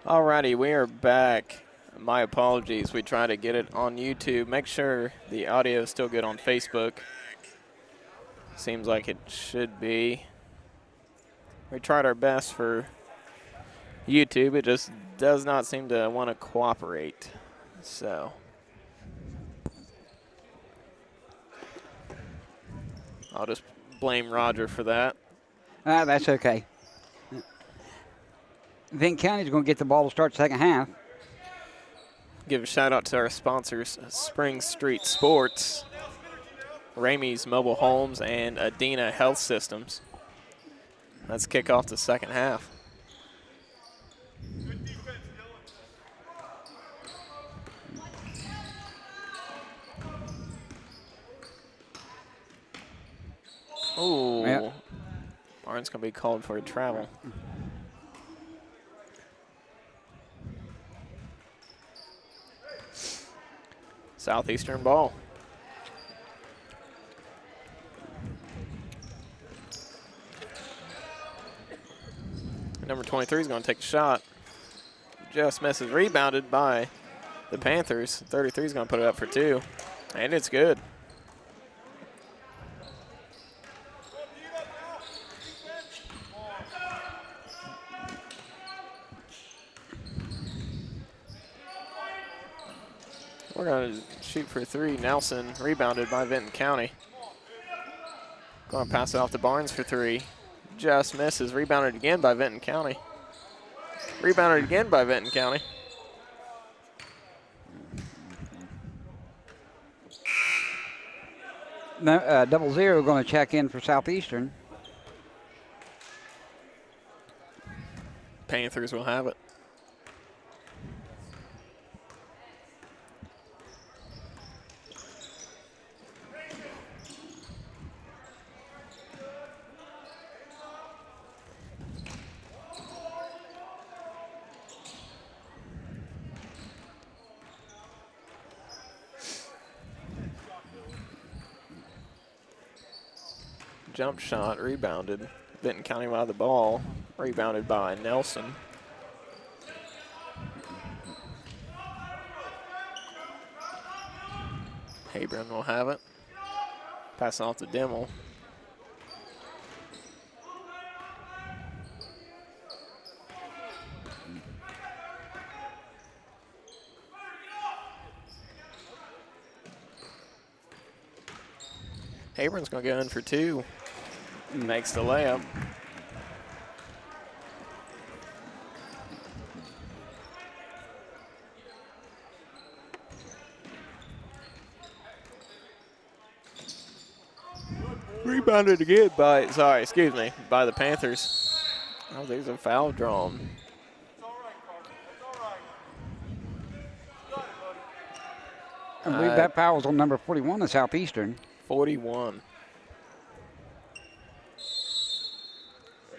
Alrighty, we are back. My apologies. We try to get it on YouTube. Make sure the audio is still good on Facebook. Seems like it should be. We tried our best for YouTube. It just does not seem to want to cooperate. So I'll just blame Roger for that. That's okay. Vinton County's going to get the ball to start second half. Give a shout out to our sponsors, Spring Street Sports, Ramey's Mobile Homes, and Adena Health Systems. Let's kick off the second half. Ooh, Yep. Barnes going to be called for a travel. Southeastern ball. Number 23 is going to take a shot. Just misses. Rebounded by the Panthers. 33 is going to put it up for two. And it's good. We're going to shoot for three. Nelson rebounded by Vinton County. Going to pass it off to Barnes for three. Just misses. Rebounded again by Vinton County. Rebounded again by Vinton County. No, 0-0 going to check in for Southeastern. Panthers will have it. Jump shot, rebounded. Vinton County out of the ball, rebounded by Nelson. Habron will have it. Passing off to Dimmel. Habron's going to go in for two. Makes the layup. Rebounded again by, by the Panthers. Oh, there's a foul drawn. I believe that foul was on number 41 of Southeastern. 41.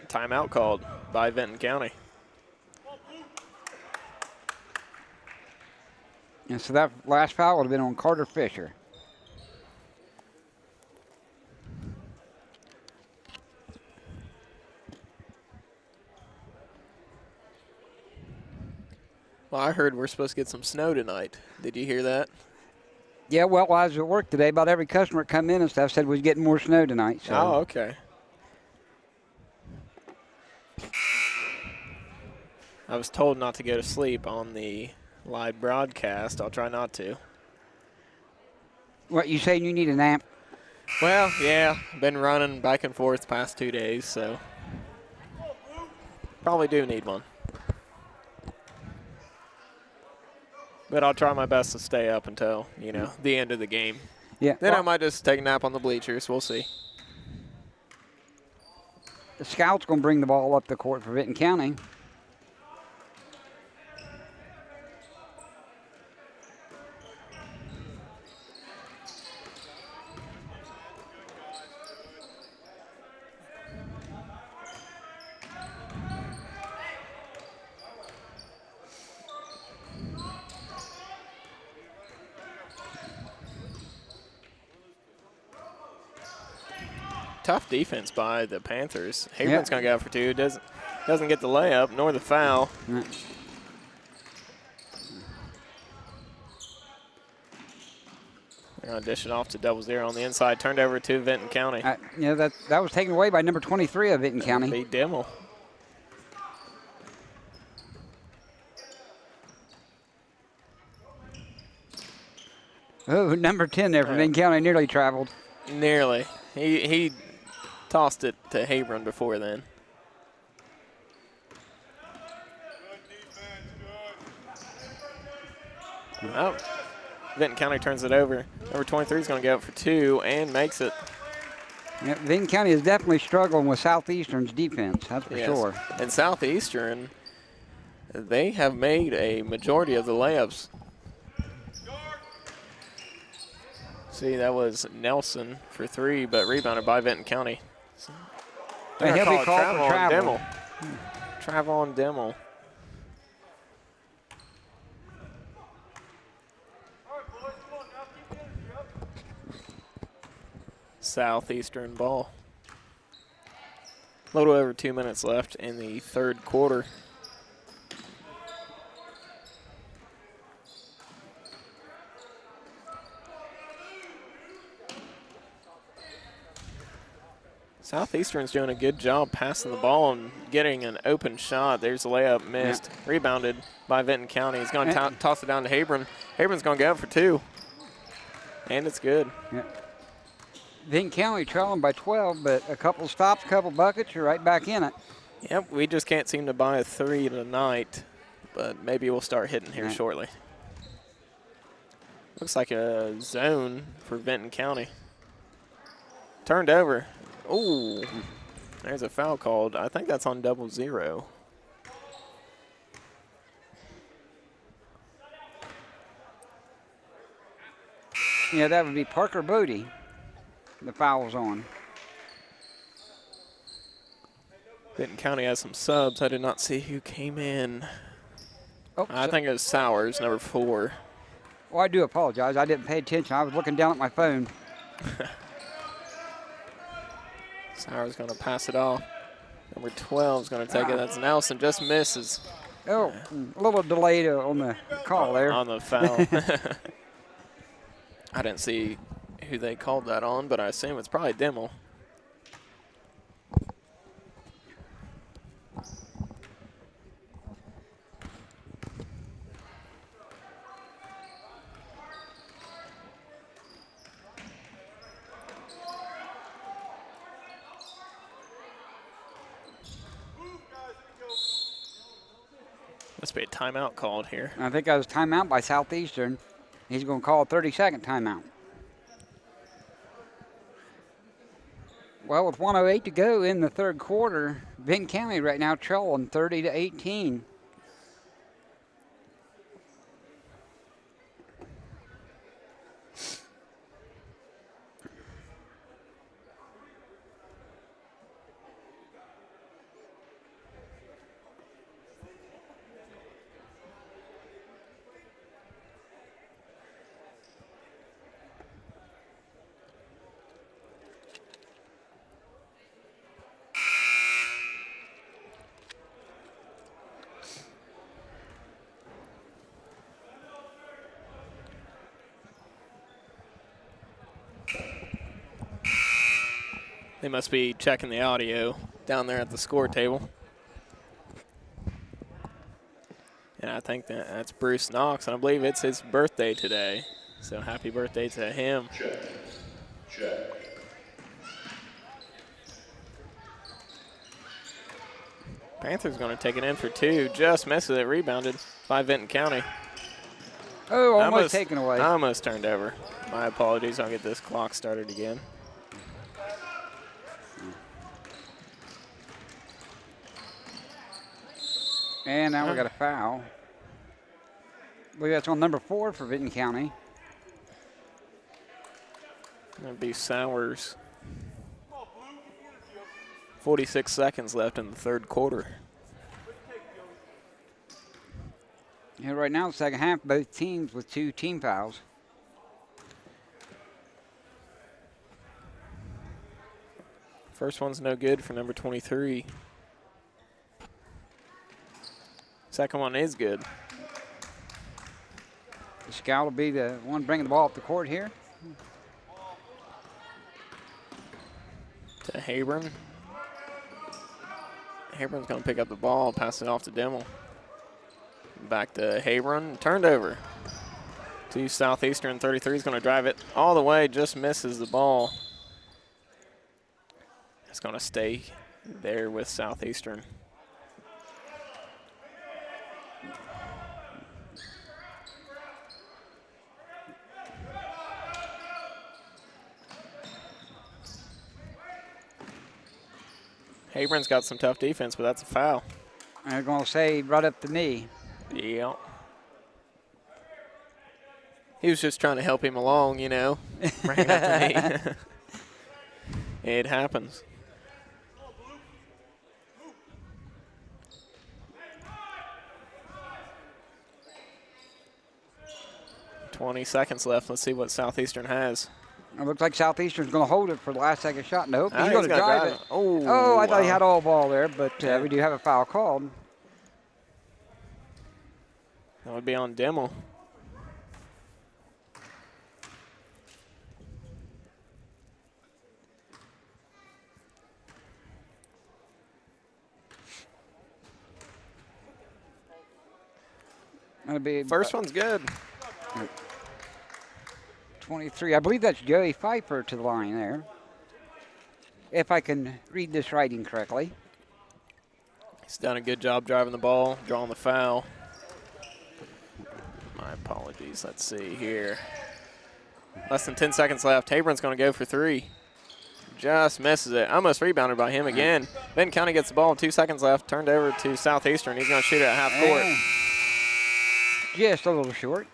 Timeout called by Vinton County. And so that last foul would have been on Carter Fisher. Well, I heard we're supposed to get some snow tonight. Did you hear that? Yeah, well, I was at work today. About every customer that come in and stuff said we was getting more snow tonight. So. Oh, okay. I was told not to go to sleep on the live broadcast. I'll try not to. What, you saying you need a nap? Well, yeah, been running back and forth the past 2 days, so probably do need one. But I'll try my best to stay up until, the end of the game. Yeah. Then I might just take a nap on the bleachers. We'll see. The Scouts going to bring the ball up the court for Vinton County. Tough defense by the Panthers. Habron's going to go out for two. Doesn't get the layup nor the foul. They're going to dish it off to 0 on the inside. Turned over to Vinton County. You know, that was taken away by number 23 of Vinton County. Be Dimmel. Oh, number 10 there for Vinton County nearly traveled. Nearly. He tossed it to Hebron before then. Oh, Vinton County turns it over. Number 23 is going to go up for 2 and makes it. Yeah, Vinton County is definitely struggling with Southeastern's defense, that's for sure. And Southeastern, they have made a majority of the layups. See, that was Nelson for 3, but rebounded by Vinton County. And he'll be called for travel. Travel on Dimmel. Southeastern ball. A little over 2 minutes left in the third quarter. Southeastern's doing a good job passing the ball and getting an open shot. There's a layup missed. Yeah. Rebounded by Vinton County. He's going to toss it down to Hebron. Hebron's going to go up for 2. And it's good. Yeah. Vinton County trailing by 12, but a couple stops, a couple buckets, you're right back in it. Yep, we just can't seem to buy a 3 tonight, but maybe we'll start hitting here shortly. Looks like a zone for Vinton County. Turned over. Ooh, there's a foul called. I think that's on 0. Yeah, that would be Parker Bodie. The foul's on. Vinton County has some subs. I did not see who came in. Oh, I think it was Sowers, number 4. Well, I do apologize. I didn't pay attention. I was looking down at my phone. Sowers going to pass it off. Number 12 is going to take it. That's Nelson. Just misses. Oh, a little delayed on the call there. On the foul. I didn't see who they called that on, but I assume it's probably Dimmel. Must be a timeout called here. I think that was timeout by Southeastern. He's going to call a 30-second timeout. Well, with 1:08 to go in the third quarter, Vinton County right now trailing 30-18. They must be checking the audio down there at the score table. And I think that's Bruce Knox, and I believe it's his birthday today. So happy birthday to him. Check. Panthers going to take it in for 2. Just misses it. Rebounded by Vinton County. Oh, almost taken away. Almost turned over. My apologies. I'll get this clock started again. And now we got a foul. I believe that's on number 4 for Vinton County. That'd be Sowers. 46 seconds left in the third quarter. Yeah, right now, the second half, both teams with 2 team fouls. First one's no good for number 23. Second one is good. The Scout will be the one bringing the ball up the court here. To Habron. Habron's going to pick up the ball, pass it off to Dimmel. Back to Habron, turned over to Southeastern. 33 is going to drive it all the way, just misses the ball. It's going to stay there with Southeastern. Habron's got some tough defense, but that's a foul. I'm going to say right up the knee. Yeah. He was just trying to help him along, you know. Bring up the knee. It happens. $20 seconds left. Let's see what Southeastern has. It looks like Southeastern's going to hold it for the last second shot. Nope, he's He's going to drive it. Oh, I thought he had all ball there, but we do have a foul called. That would be on Dimmel. That'll be First one's good. 23. I believe that's Joey Pfeiffer to the line there, if I can read this writing correctly. He's done a good job driving the ball, drawing the foul. My apologies. Let's see here. Less than 10 seconds left. Habron's going to go for three. Just misses it. Almost rebounded by him again. Vinton County gets the ball. 2 seconds left. Turned over to Southeastern. He's going to shoot it at half court. Just a little short.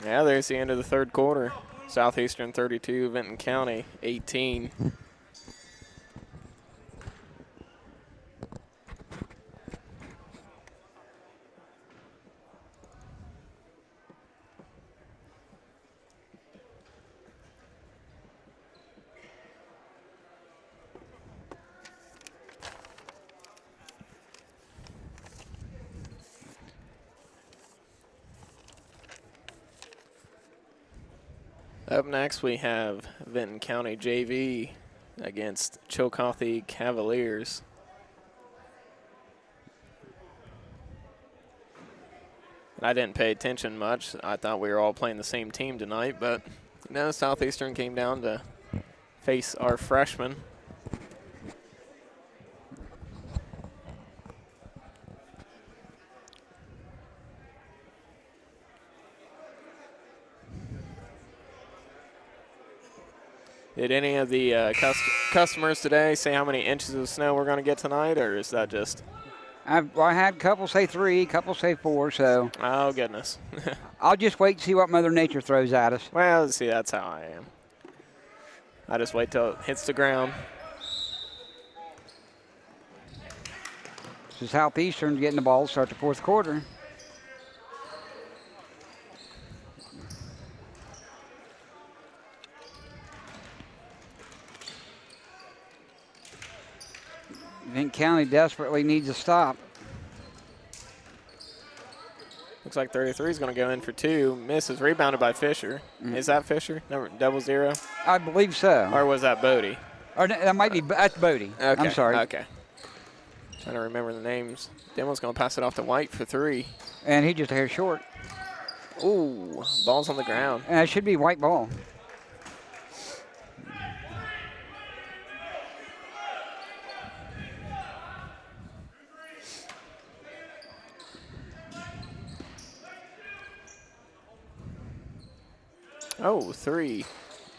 Yeah, there's the end of the third quarter. Southeastern 32, Vinton County 18. Up next, we have Vinton County JV against Chillicothe Cavaliers. I didn't pay attention much. I thought we were all playing the same team tonight, but you know, Southeastern came down to face our freshmen. Did any of the customers today say how many inches of snow we're going to get tonight, or is that just? I had a couple say 3, couple say 4, so. Oh, goodness. I'll just wait and see what Mother Nature throws at us. Well, see, that's how I am. I just wait till it hits the ground. So Southeastern's getting the ball to start the fourth quarter. Vinton County desperately needs a stop. Looks like 33 is going to go in for 2. Misses, rebounded by Fisher. Is that Fisher? Number 00? I believe so. Or was that Bodie? Or that might be, that's Bodie. Okay. I'm sorry. Okay. Trying to remember the names. Demo's going to pass it off to White for 3. And he just a hair short. Ooh, ball's on the ground. And it should be white ball. Oh, 3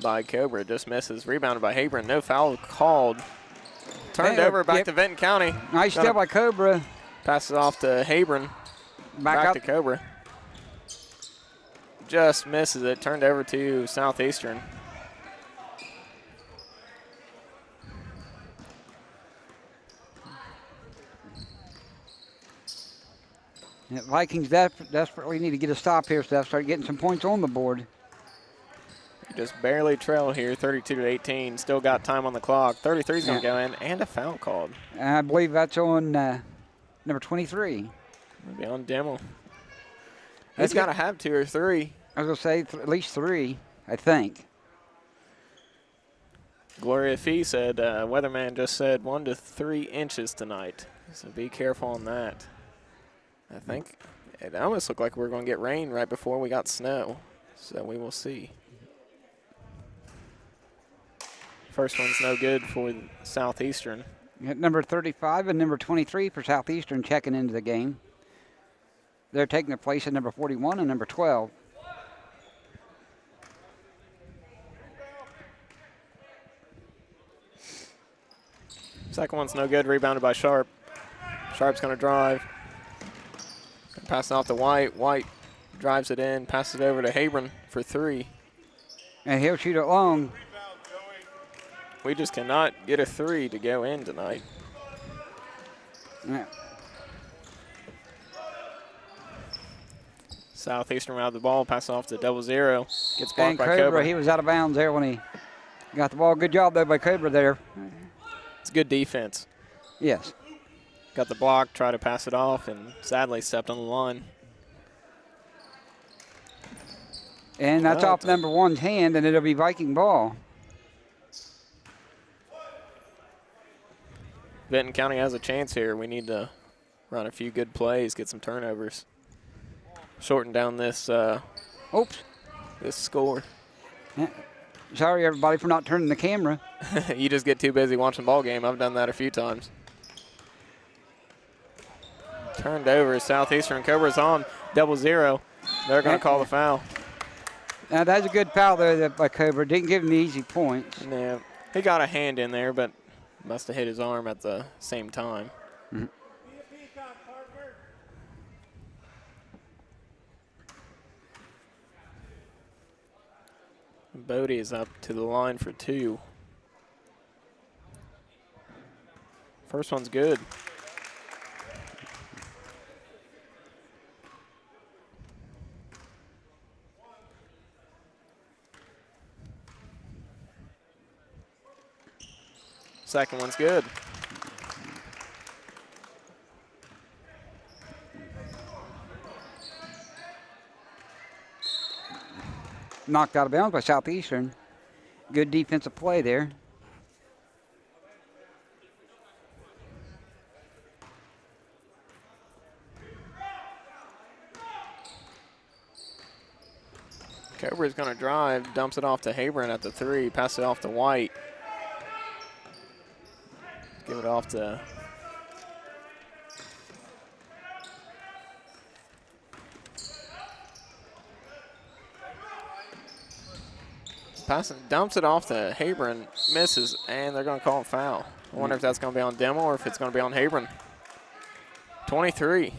by Cobra. Just misses. Rebounded by Habron. No foul called. Turned over back to Vinton County. Nice step by Cobra. Pass it off to Habron. Back to Cobra. Just misses it. Turned over to Southeastern. The Vikings desperately need to get a stop here, so they'll start getting some points on the board. Just barely trail here, 32-18. Still got time on the clock. 33's going to go in, and a foul called. And I believe that's on number 23. It'll be on Dimmel. He's got to have 2 or 3. I was going to say at least 3. I think. Gloria Fee said, weatherman just said 1 to 3 inches tonight. So be careful on that. I think it almost looked like we were going to get rain right before we got snow. So we will see. First one's no good for Southeastern. At number 35 and number 23 for Southeastern checking into the game. They're taking the place of number 41 and number 12. Second one's no good, rebounded by Sharp. Sharp's going to drive. Pass it off to White. White drives it in, passes it over to Habron for 3. And he'll shoot it long. We just cannot get a 3 to go in tonight. Yeah. Southeastern out of the ball, pass off to 00. Gets blocked And by Cobra, Cobra. he was out of bounds there when he got the ball. Good job, though, by Cobra there. It's good defense. Yes. Got the block, tried to pass it off, and sadly stepped on the line. And that's off number 1's hand, and it'll be Viking ball. Vinton County has a chance here. We need to run a few good plays, get some turnovers. Shorten down this this score. Yeah. Sorry, everybody, for not turning the camera. You just get too busy watching the ball game. I've done that a few times. Turned over. Southeastern Cobra's on 00. They're going to call the foul. Now, that's a good foul there by Cobra. Didn't give him the easy points. Yeah, he got a hand in there, but must have hit his arm at the same time. Mm-hmm. Bodie is up to the line for 2. First one's good. Second one's good. Knocked out of bounds by Southeastern. Good defensive play there. Cobra's going to drive, dumps it off to Habron at the 3, passes it off to White. Give it off to dumps it off to Habron, misses, and they're going to call a foul. I wonder if that's going to be on Demo or if it's going to be on Habron. 23.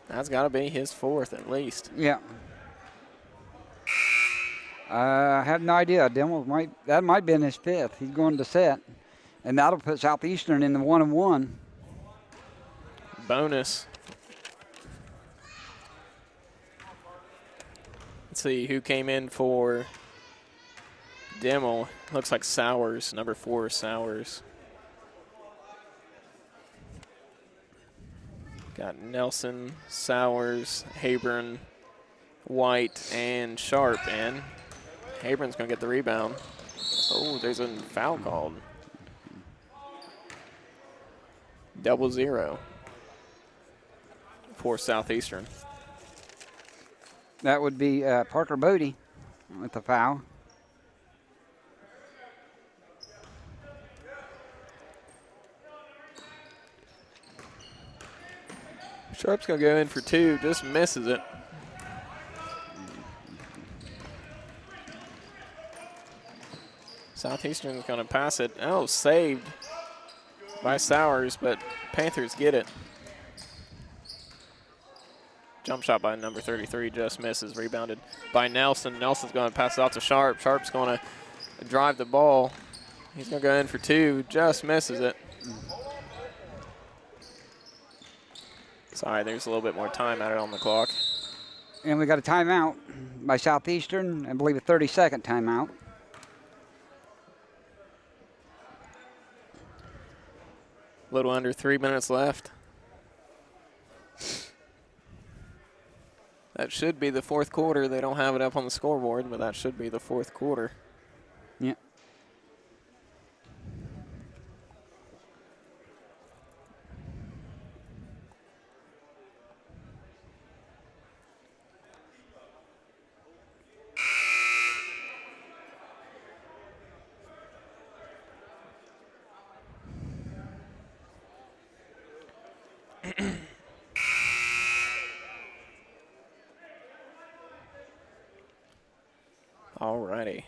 That's got to be his 4th at least. Yeah. I have no idea. That might be in his 5th. He's going to set. And that'll put Southeastern in the 1-1. Bonus. Let's see who came in for Demo. Looks like Sowers, number 4, Sowers. Got Nelson, Sowers, Habron, White, and Sharp in. Habron's going to get the rebound. Oh, there's a foul called. 00 for Southeastern. That would be Parker Bodie with the foul. Sharp's going to go in for 2, just misses it. Southeastern's going to pass it. Oh, saved by Sowers, but Panthers get it. Jump shot by number 33, just misses, rebounded by Nelson. Nelson's going to pass it out to Sharp. Sharp's going to drive the ball. He's going to go in for 2, just misses it. Sorry, there's a little bit more time added on the clock. And we got a timeout by Southeastern. I believe a 30-second timeout. A little under 3 minutes left. That should be the fourth quarter. They don't have it up on the scoreboard, but that should be the fourth quarter. Yeah. Alrighty.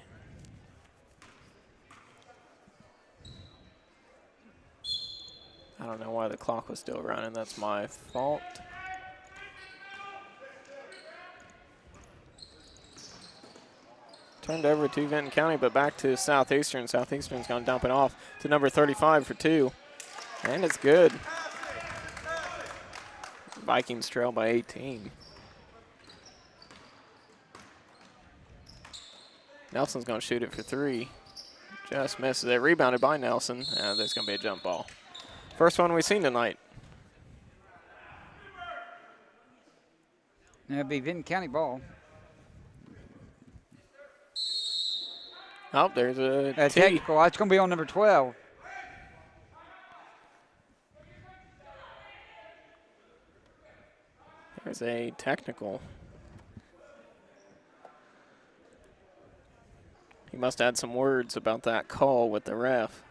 I don't know why the clock was still running. That's my fault. Turned over to Vinton County, but back to Southeastern. Southeastern's going to dump it off to number 35 for 2. And it's good. Vikings trail by 18. Nelson's going to shoot it for 3. Just misses it. Rebounded by Nelson. There's going to be a jump ball. First one we've seen tonight. It'll be Vinton County ball. Oh, there's a T. Technical. That's going to be on number 12. There's a technical. He must have had some words about that call with the ref.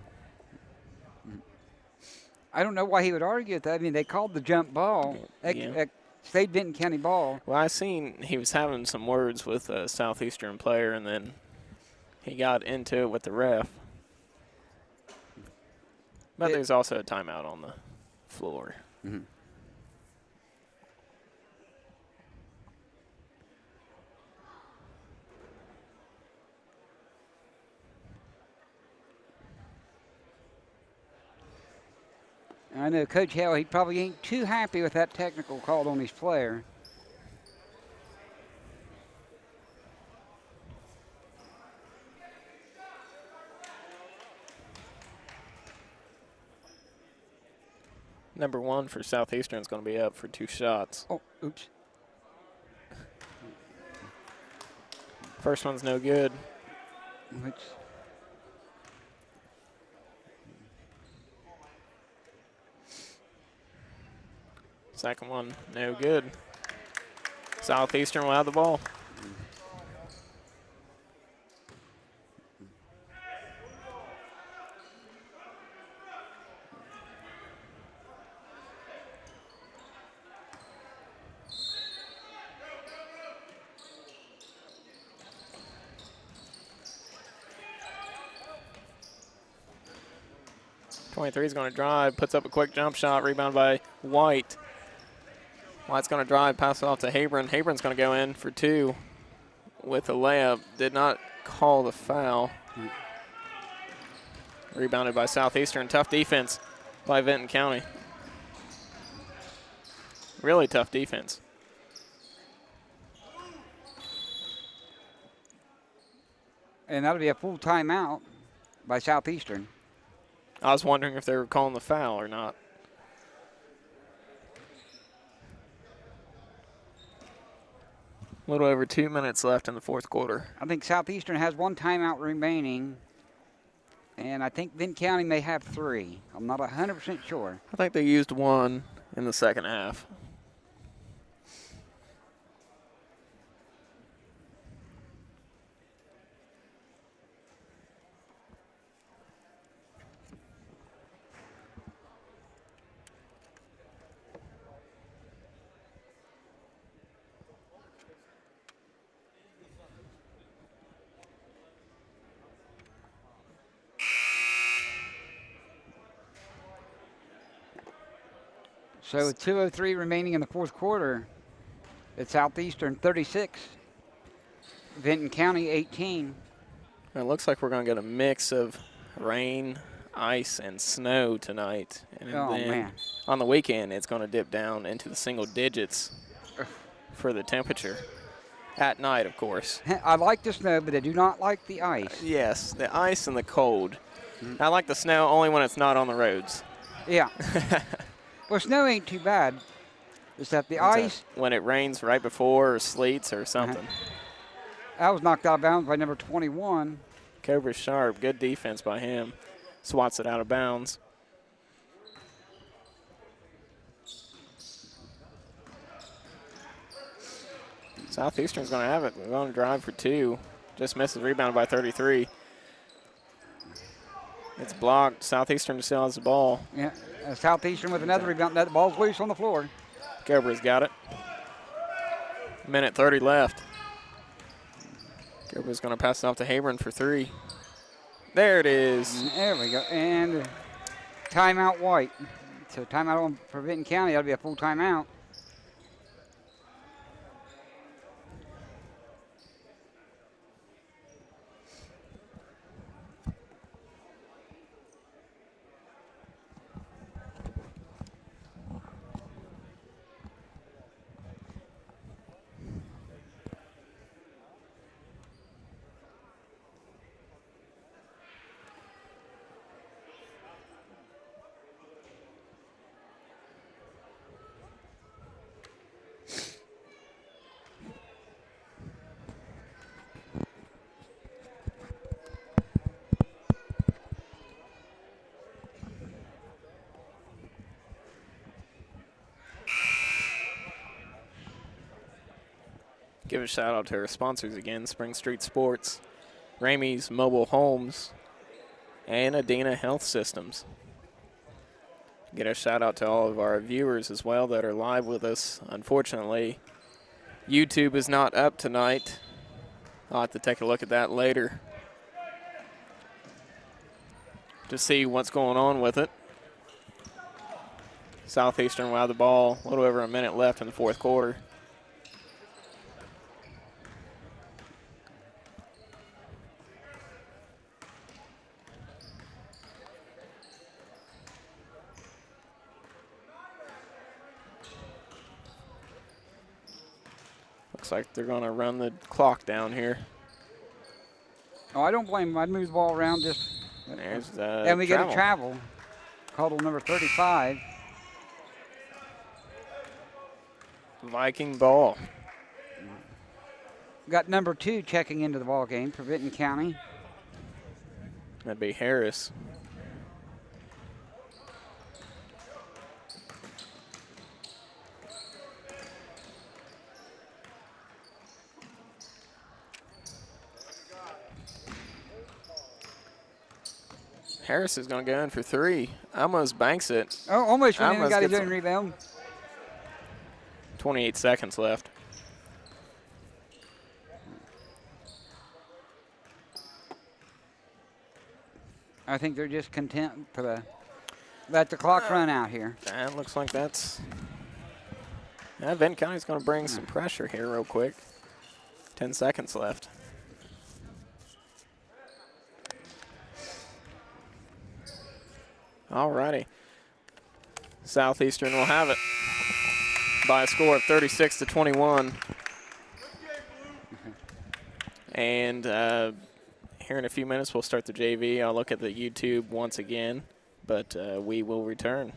I don't know why he would argue with that. I mean, they called the jump ball. Yeah. Stayed Vinton County ball. Well, I seen he was having some words with a Southeastern player, and then he got into it with the ref. But there's also a timeout on the floor. Mm-hmm. I know Coach Hale, he probably ain't too happy with that technical called on his player. Number 1 for Southeastern is going to be up for 2 shots. Oh, oops. First one's no good. Which, Second one, no good. Southeastern will have the ball. Is going to drive, puts up a quick jump shot, rebound by White. White's going to drive, pass it off to Habron. Habron's going to go in for 2 with a layup. Did not call the foul. Rebounded by Southeastern. Tough defense by Vinton County. Really tough defense. and that'll be a full timeout by Southeastern. I was wondering if they were calling the foul or not. A little over 2 minutes left in the fourth quarter. I think Southeastern has 1 timeout remaining, and I think Vinton County may have 3. I'm not 100% sure. I think they used 1 in the second half. So with 2:03 remaining in the fourth quarter, it's Southeastern 36, Vinton County 18. It looks like we're going to get a mix of rain, ice, and snow tonight. And Oh, then man. on the weekend, it's going to dip down into the single digits for the temperature. At night, of course. I like the snow, but I do not like the ice. Yes, the ice and the cold. I like the snow only when it's not on the roads. Yeah. Well, snow ain't too bad. Is that the That's ice? when it rains right before or sleets or something. That was knocked out of bounds by number 21. Cobra Sharp, good defense by him. Swats it out of bounds. Southeastern's going to have it. We're going to drive for 2. Just misses, rebounded by 33. It's blocked. Southeastern still has the ball. Yeah, Southeastern with another rebound. That ball's loose on the floor. Cobra's got it. Minute 30 left. Cobra's going to pass it off to Habron for 3. There it is. There we go. And timeout White. So timeout for Vinton County. That'll be a full timeout. Give a shout out to our sponsors again, Spring Street Sports, Ramey's Mobile Homes, and Adena Health Systems. Get a shout out to all of our viewers as well that are live with us. Unfortunately, YouTube is not up tonight. I'll have to take a look at that later to see what's going on with it. Southeastern will have the ball, a little over a minute left in the fourth quarter. Looks like they're going to run the clock down here. Oh, I don't blame him. I'd move the ball around just. There's and we get a travel. Called number 35. Viking ball. Got number 2 checking into the ball game for Vinton County. That'd be Harris. Harris is going to go in for 3. Almost banks it. Oh, almost went in and Almost got his gets own rebound. 28 seconds left. I think they're just content to let the clock run out here. That looks like that's. Vinton County's going to bring some pressure here real quick. 10 seconds left. All righty. Southeastern will have it by a score of 36-21. And here in a few minutes, we'll start the JV. I'll look at the YouTube once again, but we will return.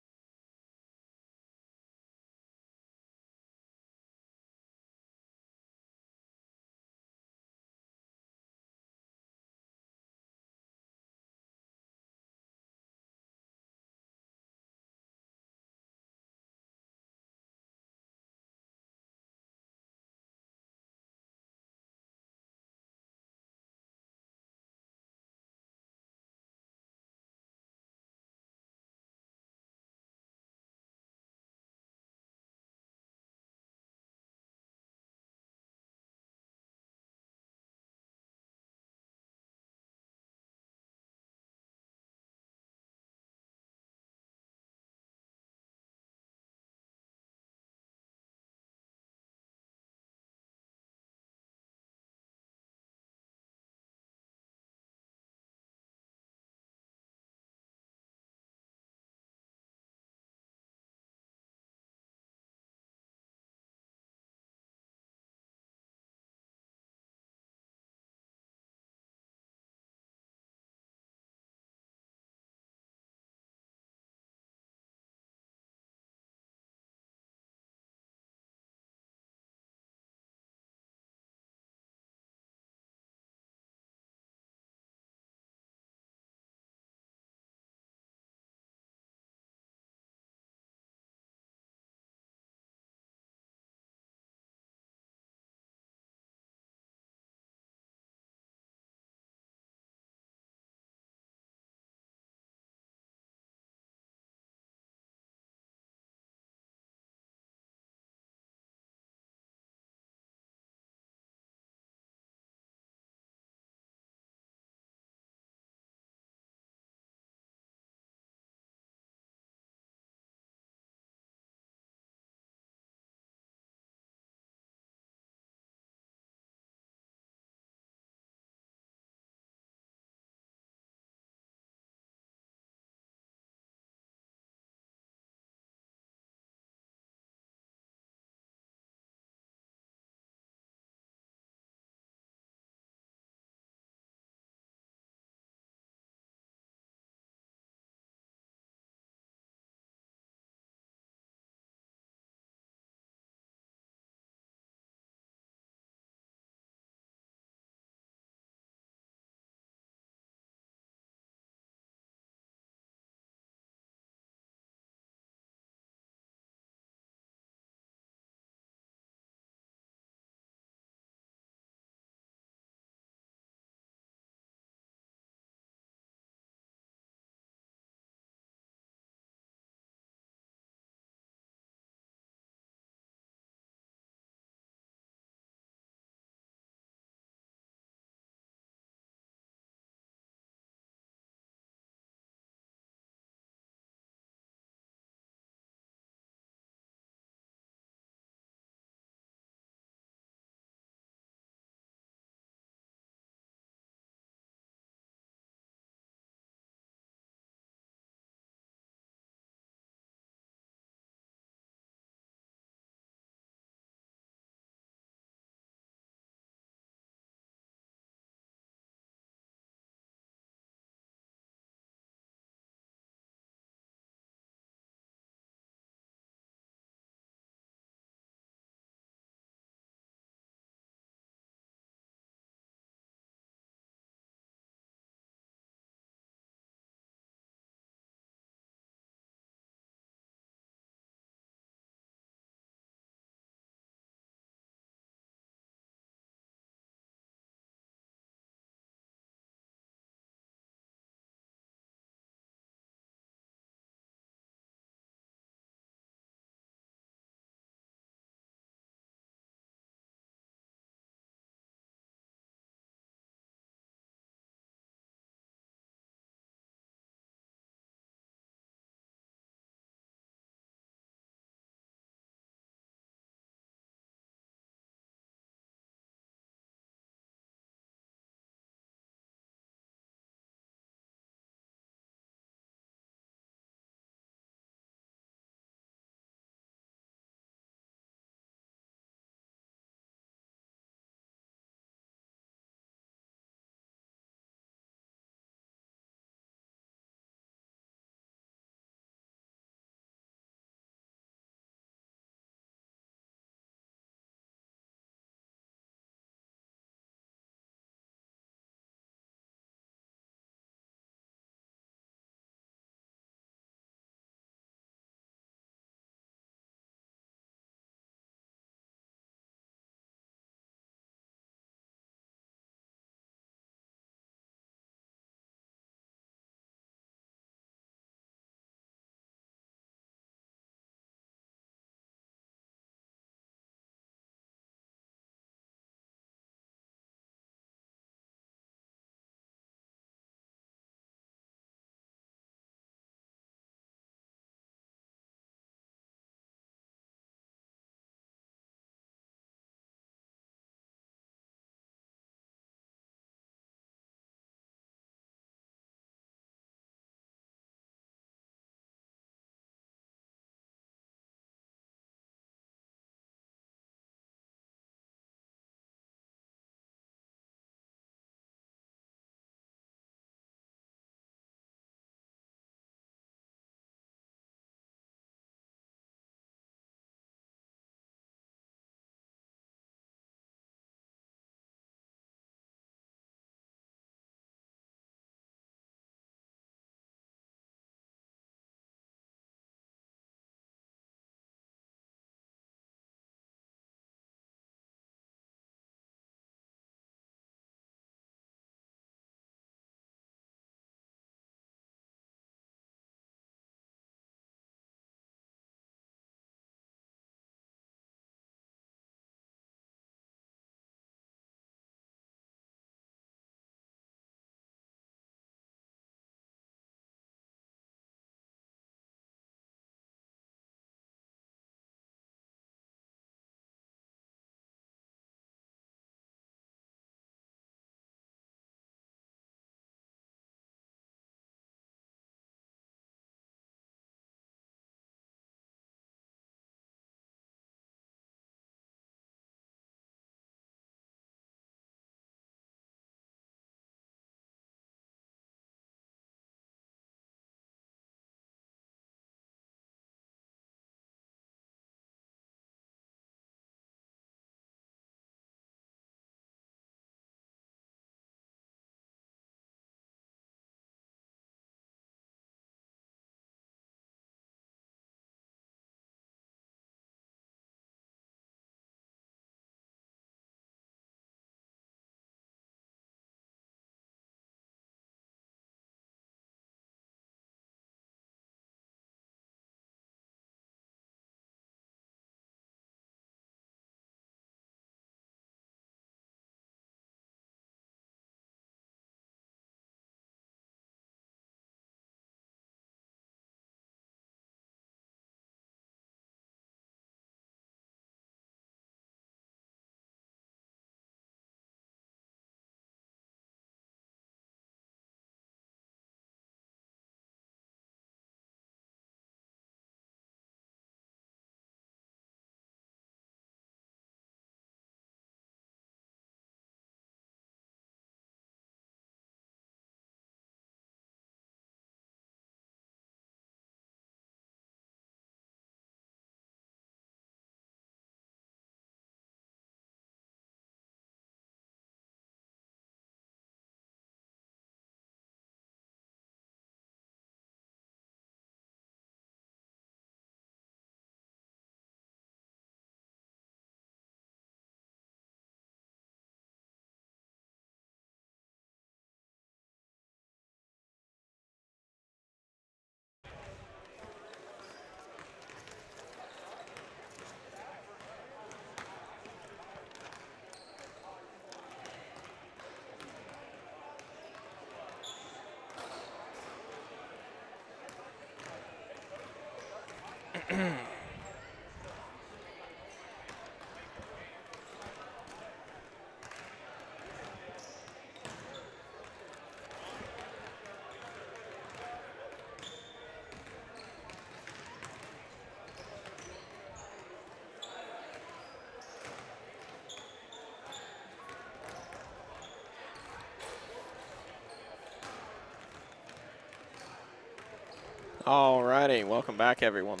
All righty, welcome back, everyone.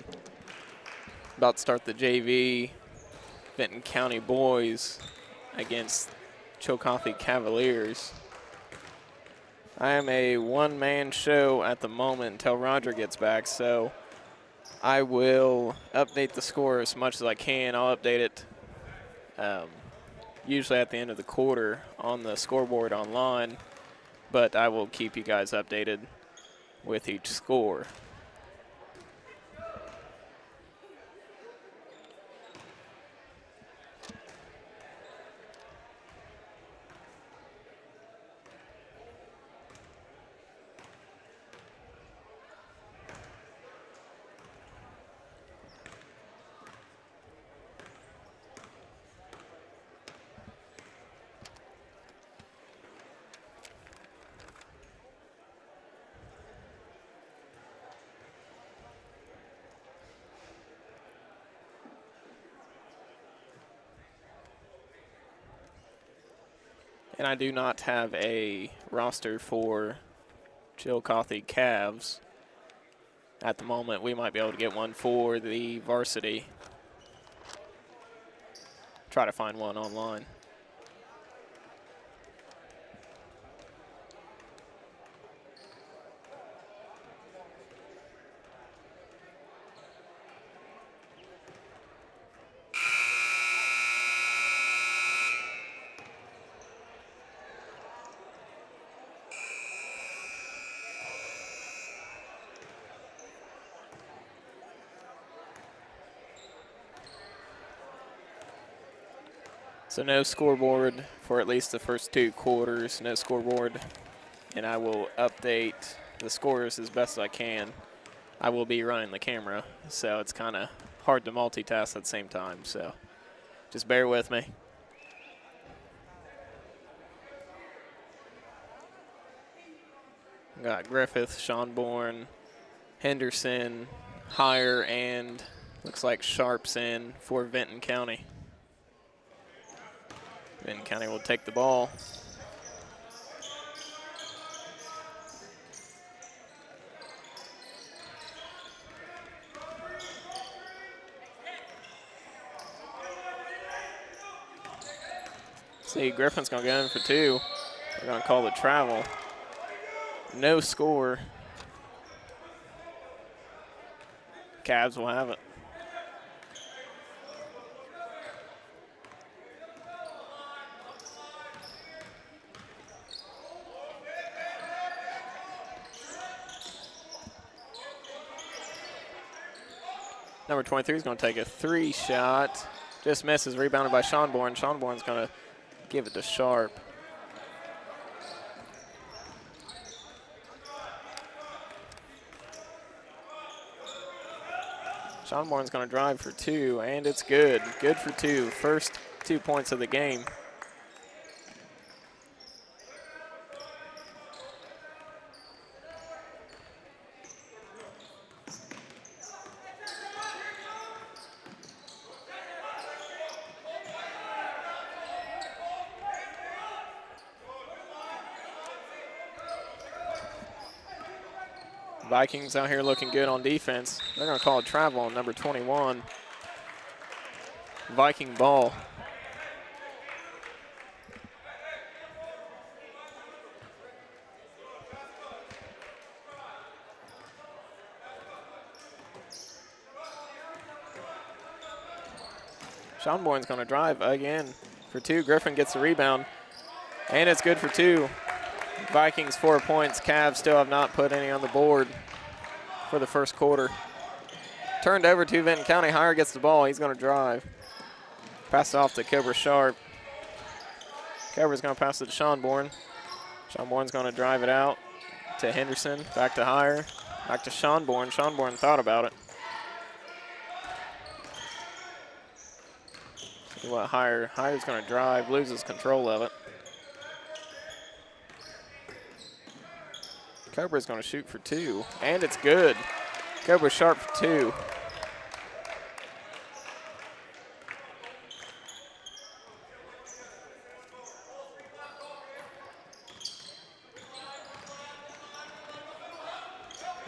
About to start the JV Vinton County boys against Chillicothe Cavaliers. I am a one-man show at the moment until Roger gets back, so I will update the score as much as I can. I'll update it usually at the end of the quarter on the scoreboard online, but I will keep you guys updated with each score. And I do not have a roster for Chillicothe Cavs at the moment. We might be able to get one for the Varsity. Try to find one online. So no scoreboard for at least the first two quarters, no scoreboard, and I will update the scores as best as I can. I will be running the camera, so it's kind of hard to multitask at the same time, so just bear with me. Got Griffith, Schonborn, Henderson, Higher, and looks like Sharp's in for Vinton County. Vinton County will take the ball. See, Griffin's going to go in for two. They're going to call the travel. No score. Cavs will have it. Number 23 is going to take a three shot. Just misses, rebounded by Schonborn. Schonborn's going to give it to Sharp. Schonborn's going to drive for two, and it's good. Good for two. First 2 points of the game. Vikings out here looking good on defense. They're going to call a travel on number 21. Viking ball. Schonborn's going to drive again for two. Griffin gets the rebound, and it's good for two. Vikings 4 points. Cavs still have not put any on the board for the first quarter. Turned over to Vinton County. Higher gets the ball. He's going to drive. Pass it off to Cobra Sharp. Cobra's going to pass it to Schonborn. Schonborn's going to drive it out to Henderson. Back to Higher. Back to Schonborn. Schonborn thought about it. See what Higher's going to drive, loses control of it. Cobra's going to shoot for 2, and it's good. Cobra sharp for 2.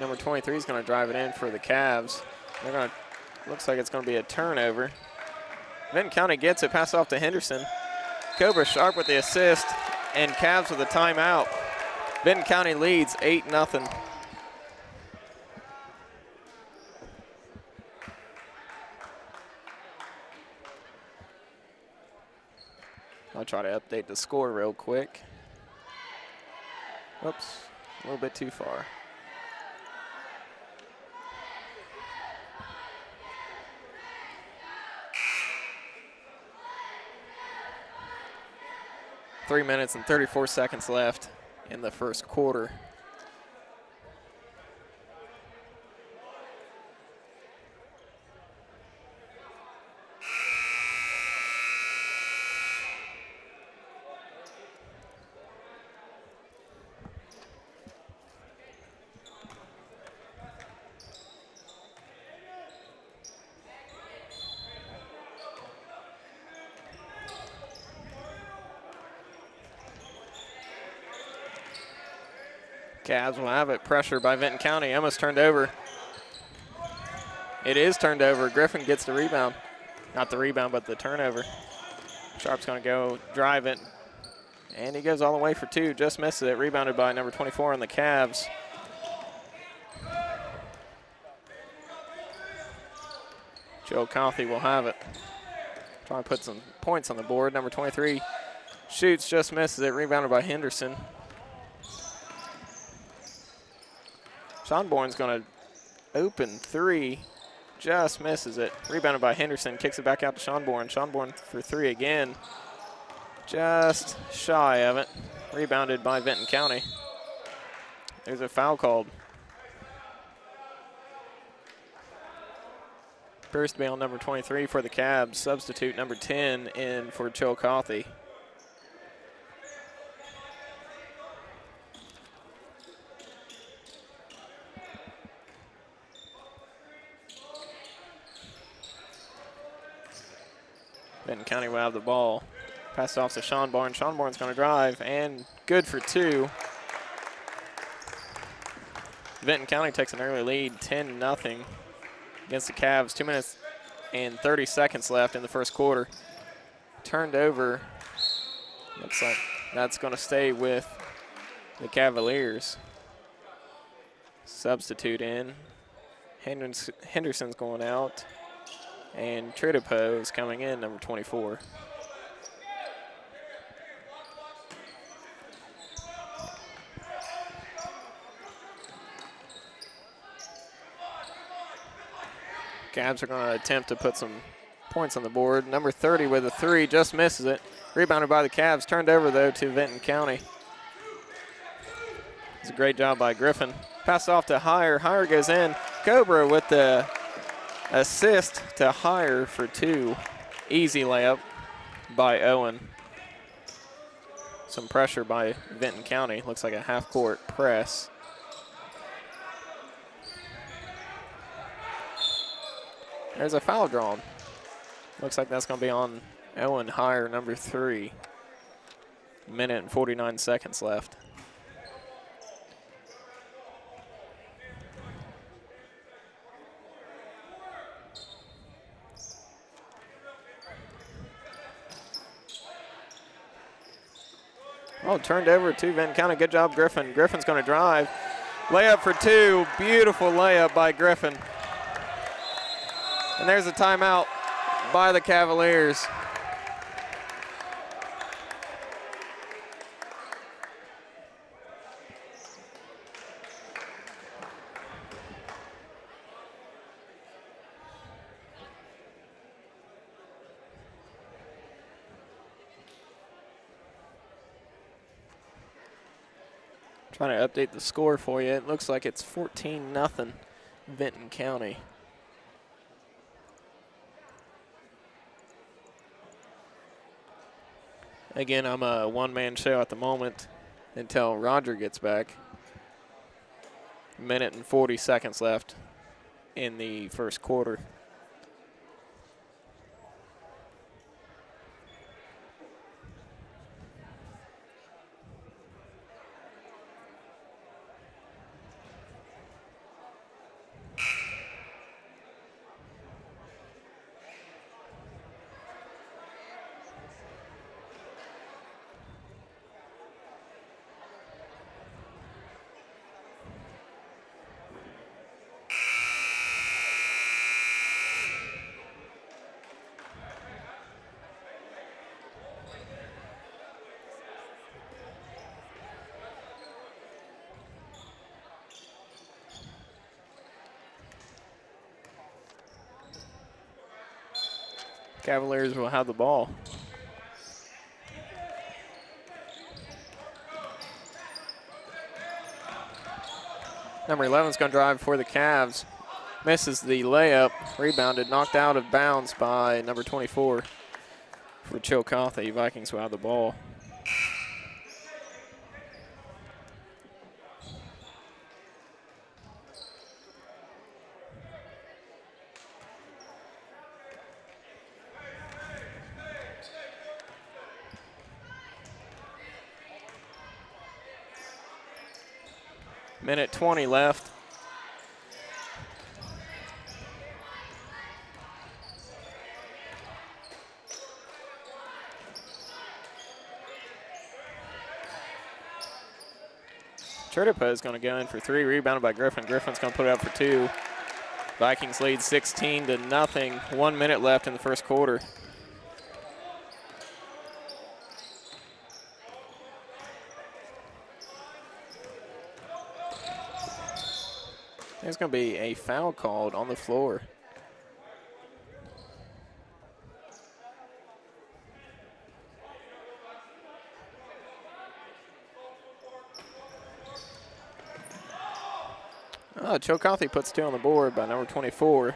Number 23 is going to drive it in for the Cavs. They're going to, looks like it's going to be a turnover. Vinton County gets it, pass off to Henderson. Cobra sharp with the assist, and Cavs with a timeout. Vinton County leads 8-0. I'll try to update the score real quick. Whoops, a little bit too far. Three minutes and 34 seconds left in the first quarter. Cavs will have it. Pressure by Vinton County. Almost turned over. It is turned over. Griffin gets the rebound. Not the rebound, but the turnover. Sharp's going to go drive it. And he goes all the way for 2. Just misses it. Rebounded by number 24 on the Cavs. Joe Coffey will have it. Trying to put some points on the board. Number 23 shoots, just misses it. Rebounded by Henderson. Schonborn's going to open 3, just misses it. Rebounded by Henderson, kicks it back out to Schonborn. Schonborn for 3 again, just shy of it. Rebounded by Vinton County. There's a foul called. Appears to be on number 23 for the Cavs. Substitute number 10 in for Chillicothe. Vinton County will have the ball. Pass off to Schonborn. Schonborn's going to drive, and good for 2. Vinton County takes an early lead, 10-0 against the Cavs. 2 minutes and 30 seconds left in the first quarter. Turned over. Looks like that's going to stay with the Cavaliers. Substitute in. Henderson's going out. And Tridipo is coming in, number 24. Cavs are going to attempt to put some points on the board. Number 30 with a 3, just misses it. Rebounded by the Cavs, turned over though to Vinton County. It's a great job by Griffin. Pass off to Higher. Higher goes in. Cobra with the assist to Higher for 2. Easy layup by Owen. Some pressure by Vinton County. Looks like a half-court press. There's a foul drawn. Looks like that's going to be on Owen Higher, number 3. Minute and 49 seconds left. Oh, turned over to Vinton County. Good job, Griffin. Griffin's going to drive. Layup for 2. Beautiful layup by Griffin. And there's a timeout by the Cavaliers. Trying to update the score for you. It looks like it's 14-0 Vinton County. Again, I'm a one-man show at the moment until Roger gets back. Minute and 40 seconds left in the first quarter. Cavaliers will have the ball. Number 11 is going to drive for the Cavs. Misses the layup. Rebounded, knocked out of bounds by number 24 for Chillicothe. Vikings will have the ball. Minute 20 left. Chertopo is going to go in for three, rebounded by Griffin. Griffin's going to put it up for two. Vikings lead 16-0. 1 minute left in the first quarter. There's going to be a foul called on the floor. Chillicothe puts two on the board by number 24.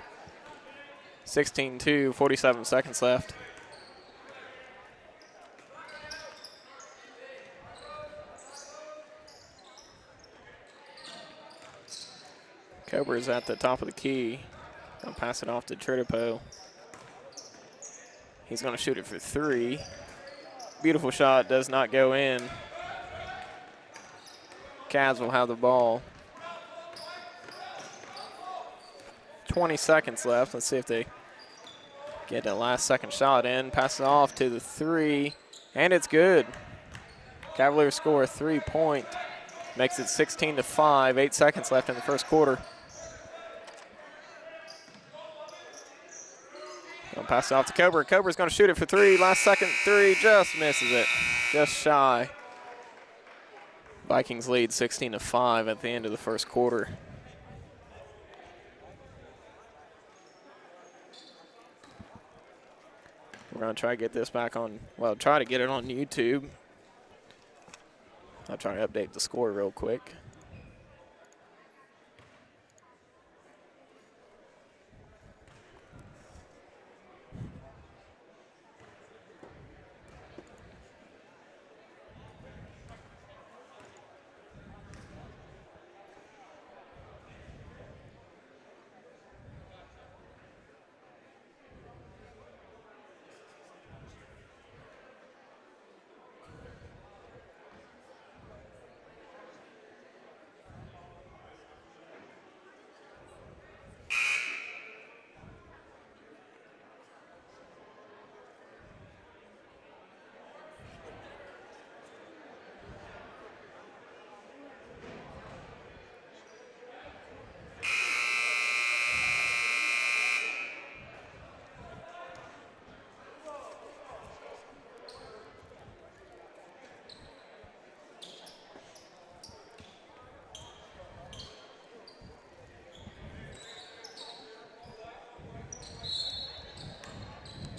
16-2, 47 seconds left. Cobra's at the top of the key. Gonna pass it off to Chertopo. He's gonna shoot it for three. Beautiful shot, does not go in. Cavs will have the ball. 20 seconds left. Let's see if they get that last second shot in. Pass it off to the three, and it's good. Cavaliers score a 3-point. Makes it 16-5. 8 seconds left in the first quarter. Gonna pass it off to Cobra. Cobra's gonna shoot it for three. Last second three, just misses it. Just shy. Vikings lead 16-5 at the end of the first quarter. We're going to try to get this back on, well, try to get it on YouTube. I'll try to update the score real quick.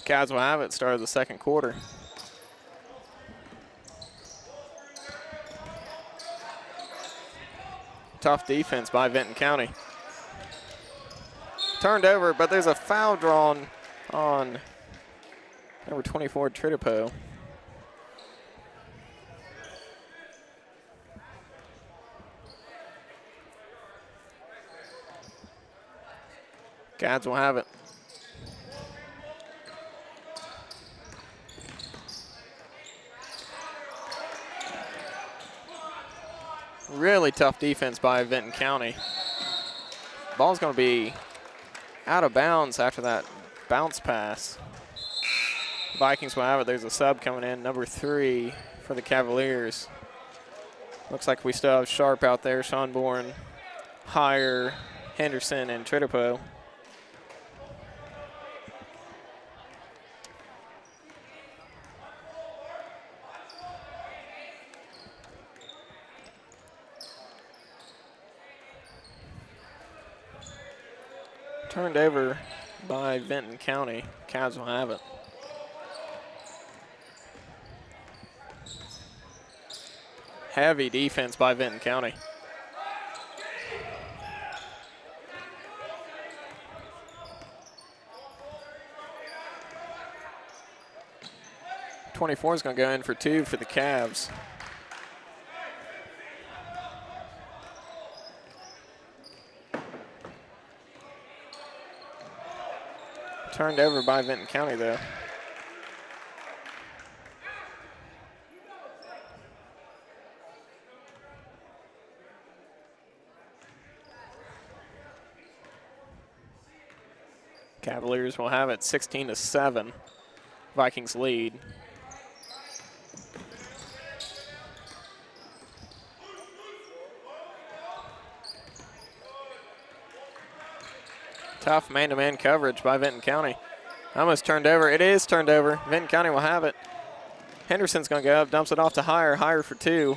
Cavs will have it, start of the second quarter. Tough defense by Vinton County. Turned over, but there's a foul drawn on number 24, Chertopo. Cavs will have it. Really tough defense by Vinton County. Ball's going to be out of bounds after that bounce pass. Vikings will have it. There's a sub coming in, number 3 for the Cavaliers. Looks like we still have Sharp out there, Schonborn, Heyer, Henderson, and Tridipo. Turned over by Vinton County. Cavs will have it. Heavy defense by Vinton County. .24 is going to go in for 2 for the Cavs. Turned over by Vinton County, though. Cavaliers will have it 16-7. Vikings lead. Tough man-to-man coverage by Vinton County. Almost turned over. It is turned over. Vinton County will have it. Henderson's going to go up, dumps it off to Heyer. Heyer for 2.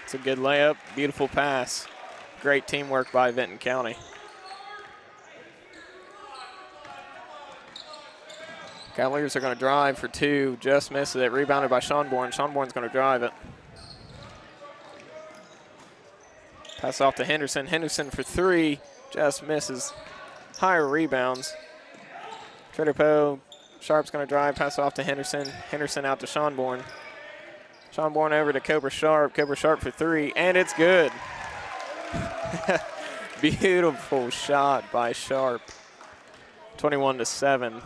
It's a good layup, beautiful pass. Great teamwork by Vinton County. Cavaliers are going to drive for 2, just misses it. Rebounded by Schonborn. Schonborn's going to drive it. Pass off to Henderson. Henderson for 3, just misses. Heyer rebounds. Tridipo, Sharp's going to drive, pass off to Henderson. Henderson out to Schonborn. Schonborn over to Cobra Sharp. Cobra Sharp for 3, and it's good. Beautiful shot by Sharp. 21-7.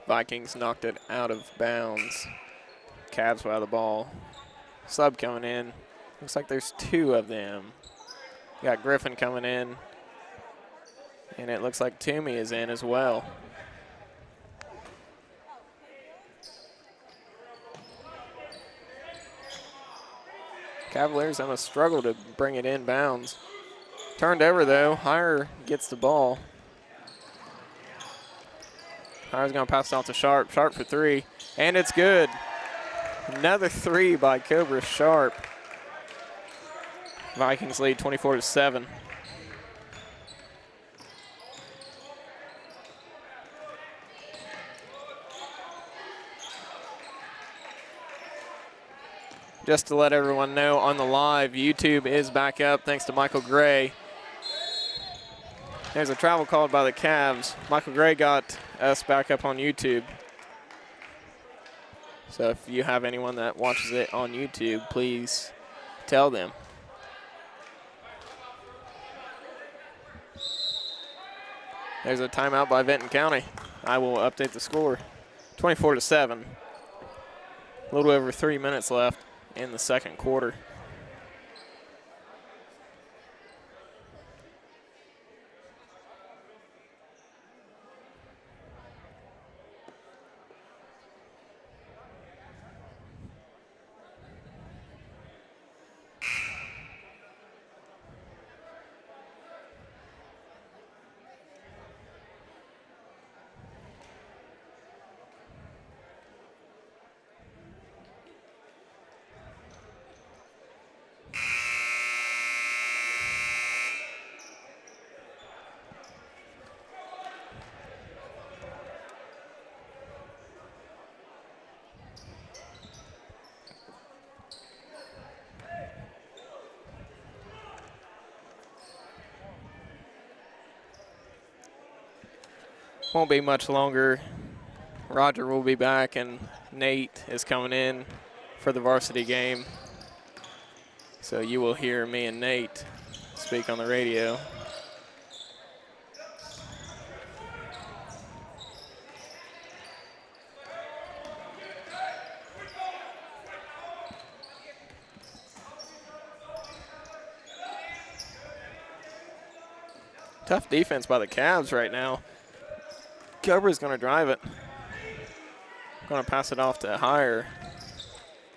Vikings knocked it out of bounds. Cavs will have the ball. Sub coming in. Looks like there's 2 of them. Got Griffin coming in. And it looks like Toomey is in as well. Cavaliers almost struggle to bring it in bounds. Turned over though. Heyer gets the ball. Heyer's going to pass it off to Sharp. Sharp for 3, and it's good. Another 3 by Cobra Sharp. Vikings lead 24-7. Just to let everyone know, on the live, YouTube is back up thanks to Michael Gray. There's a travel called by the Cavs. Michael Gray got us back up on YouTube. So if you have anyone that watches it on YouTube, please tell them. There's a timeout by Vinton County. I will update the score. 24-7. A little over 3 minutes left in the second quarter. Won't be much longer. Roger will be back, and Nate is coming in for the varsity game. So you will hear me and Nate speak on the radio. Tough defense by the Cavs right now. Cobra's going to drive it. Going to pass it off to Hire.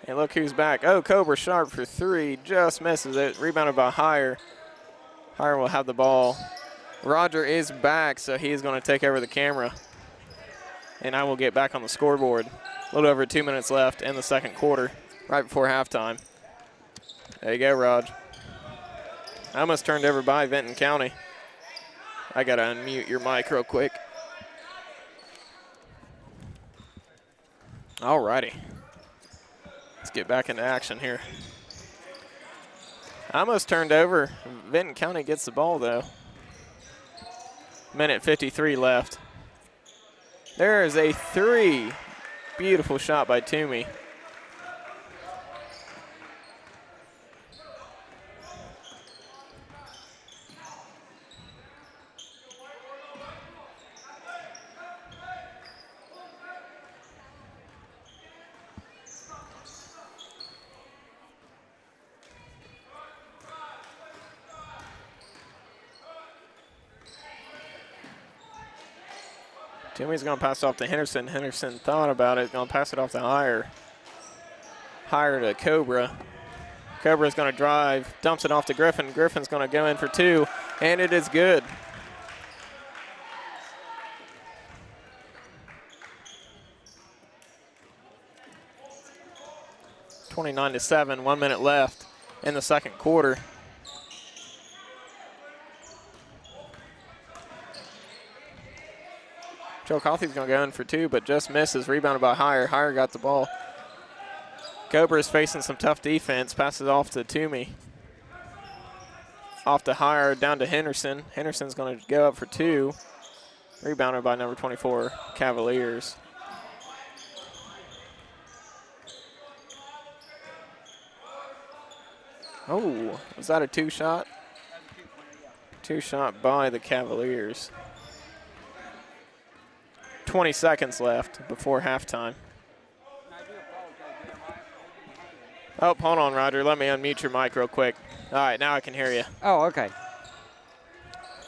And look who's back. Oh, Cobra Sharp for three. Just misses it. Rebounded by Hire. Hire will have the ball. Roger is back, so he's going to take over the camera. And I will get back on the scoreboard. A little over 2 minutes left in the second quarter, right before halftime. There you go, Rog. I almost turned over by Vinton County. I got to unmute your mic real quick. All righty. Let's get back into action here. I almost turned over. Vinton County gets the ball, though. Minute 53 left. There is a three. Beautiful shot by Toomey. Toomey's going to pass it off to Henderson. Henderson thought about it. Going to pass it off to Hire. Hire to Cobra. Cobra's going to drive. Dumps it off to Griffin. Griffin's going to go in for two. And it is good. (29-7). 1 minute left in the second quarter. Joe Coffey's going to go in for two, but just misses. Rebounded by Hire. Hire got the ball. Cobra is facing some tough defense. Passes off to Toomey. Off to Hire, down to Henderson. Henderson's going to go up for two. Rebounded by number 24, Cavaliers. Oh, was that a two-shot? Two-shot by the Cavaliers. 20 seconds left before halftime. Oh, hold on, Roger. Let me unmute your mic real quick. All right, now I can hear you. Oh, okay.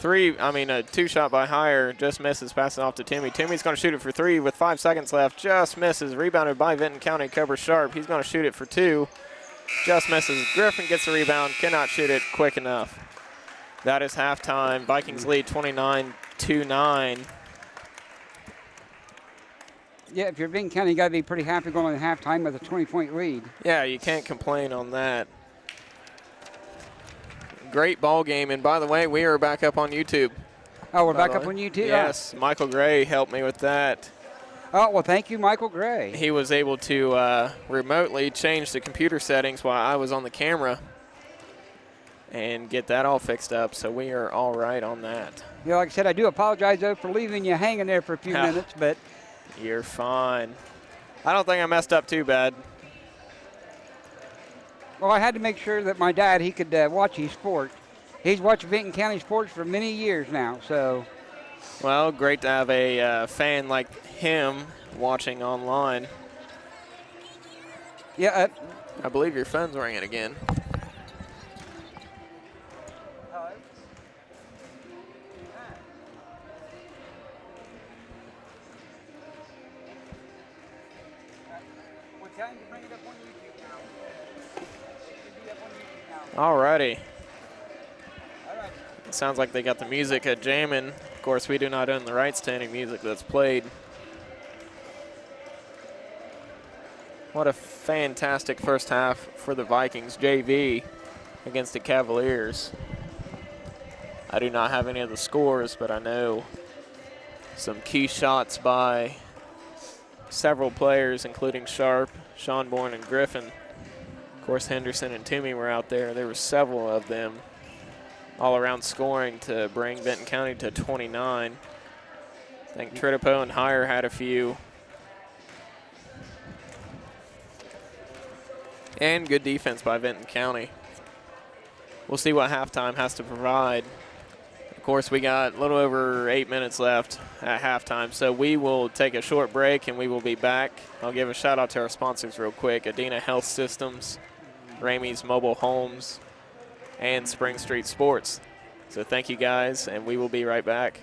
A two-shot by Hire. Just misses, passing off to Toomey. Toomey's going to shoot it for three with 5 seconds left. Just misses. Rebounded by Vinton County. Cobra Sharp. He's going to shoot it for two. Just misses. Griffin gets the rebound. Cannot shoot it quick enough. That is halftime. Vikings lead 29-9. Yeah, if you're Vinton County, you got to be pretty happy going to halftime with a 20-point lead. Yeah, you can't complain on that. Great ball game, and by the way, we are back up on YouTube. Oh, we're back up on YouTube? Yes, Michael Gray helped me with that. Oh, well, thank you, Michael Gray. He was able to remotely change the computer settings while I was on the camera and get that all fixed up, so we are all right on that. Yeah, like I said, I do apologize, though, for leaving you hanging there for a few minutes, but... You're fine. I don't think I messed up too bad. Well, I had to make sure that my dad, he could watch his sport. He's watched Vinton County sports for many years now, so. Well, great to have a fan like him watching online. Yeah. I believe your phone's ringing again. Hello? We're trying to bring it up on YouTube now. It should be up on YouTube now. All righty. All right. It sounds like they got the music jamming. Of course, we do not own the rights to any music that's played. What a fantastic first half for the Vikings JV against the Cavaliers. I do not have any of the scores, but I know some key shots by several players, including Sharp, Schonborn, and Griffin. Of course, Henderson and Toomey were out there. There were several of them all around scoring to bring Vinton County to 29. I think Tritipo and Higher had a few. And good defense by Vinton County. We'll see what halftime has to provide. Of course, we got a little over 8 minutes left at halftime, so we will take a short break and we will be back. I'll give a shout out to our sponsors real quick: Adena Health Systems, Ramey's Mobile Homes, and Spring Street Sports. So thank you guys, and we will be right back.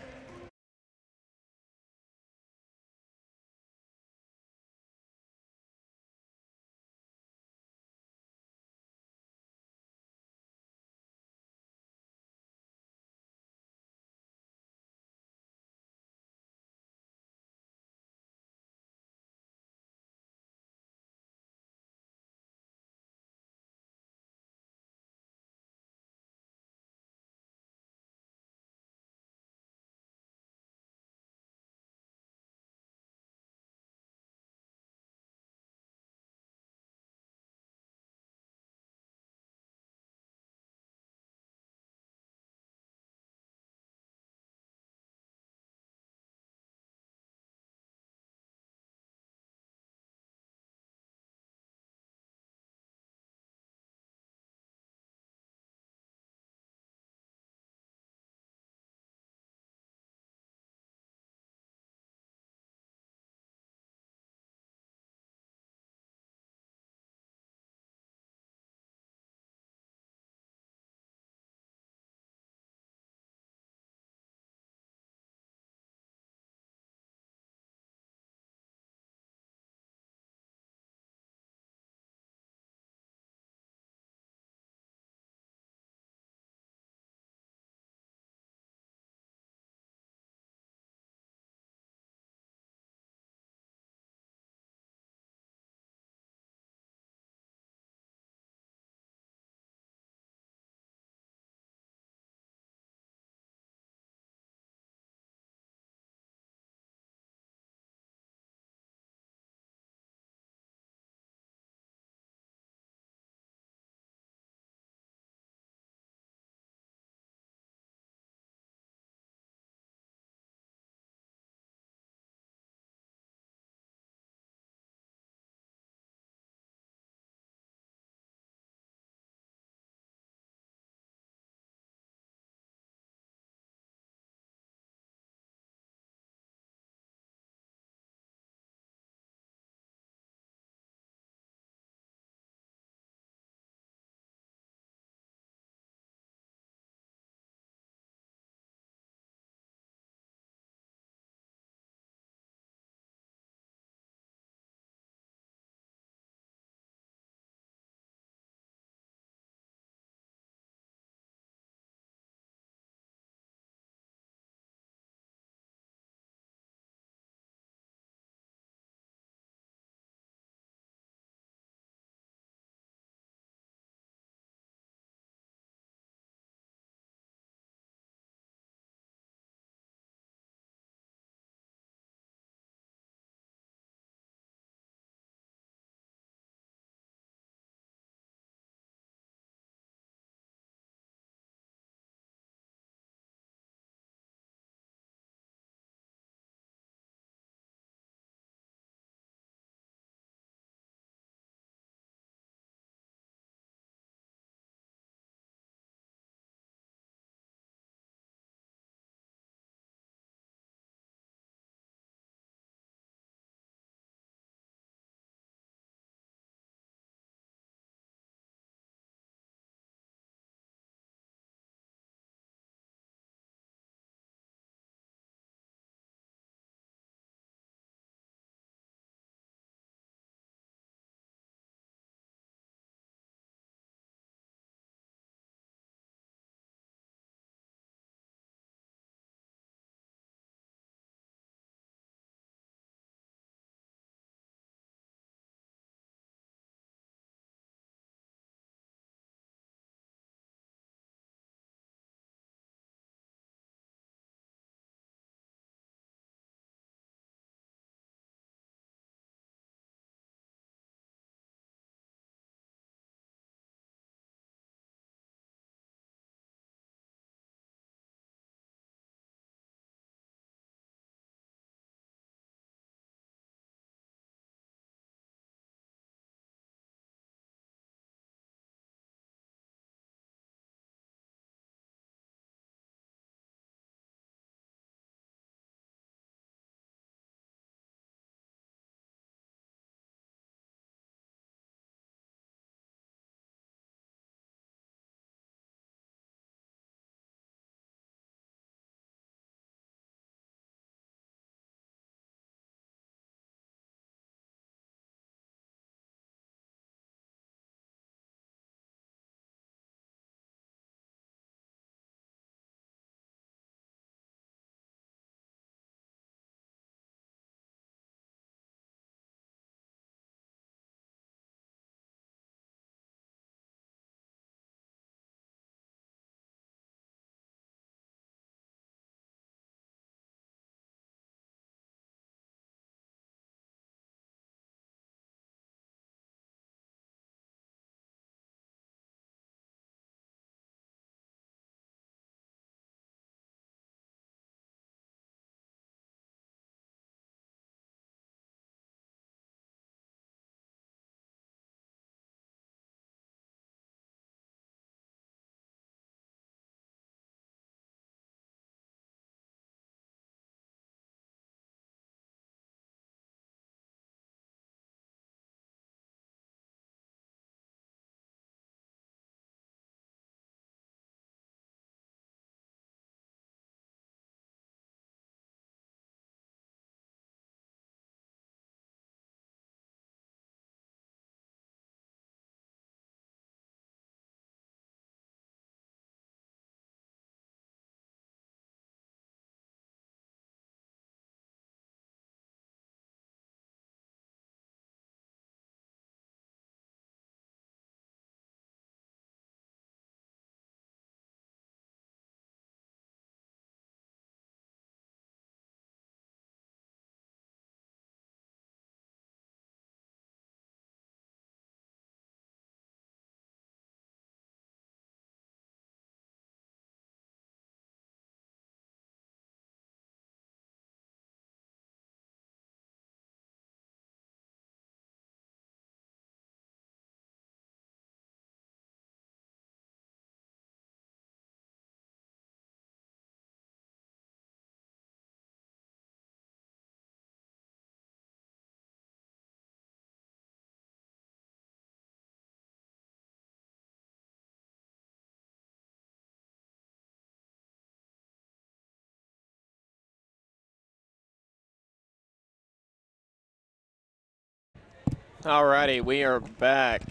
All righty, we are back.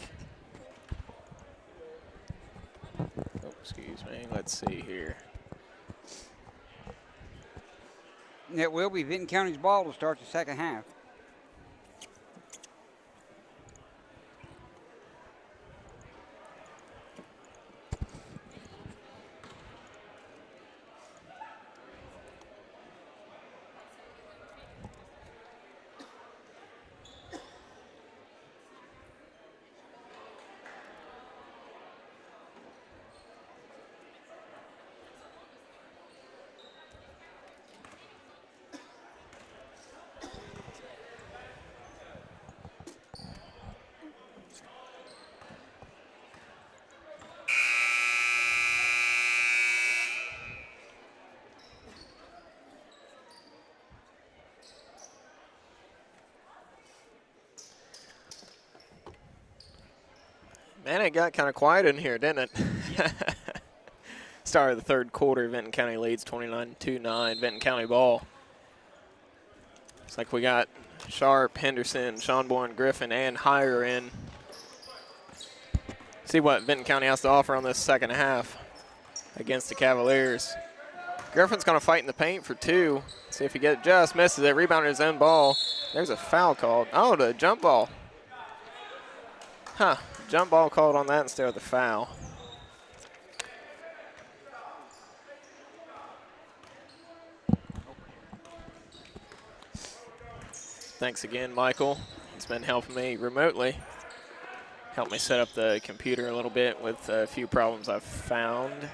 Oh, excuse me. Let's see here. It will be Vinton County's ball to start the second half. Man, it got kind of quiet in here, didn't it? Start of the third quarter, Vinton County leads 29-9, Vinton County ball. Looks like we got Sharp, Henderson, Schonborn, Griffin, and Heyer in. See what Vinton County has to offer on this second half against the Cavaliers. Griffin's going to fight in the paint for two. See if he just misses it. Rebounded his own ball. There's a foul called. Oh, the jump ball. Huh. Jump ball called on that instead of the foul. Thanks again, Michael. He's been helping me remotely. Helped me set up the computer a little bit with a few problems I've found.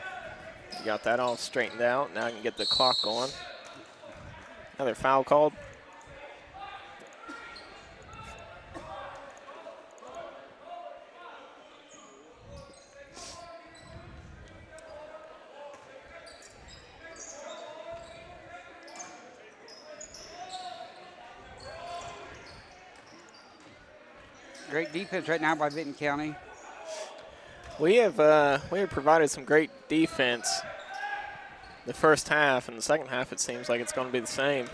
Got that all straightened out. Now I can get the clock going. Another foul called. Great defense right now by Vinton County. We have provided some great defense the first half. In the second half, it seems like it's going to be the same.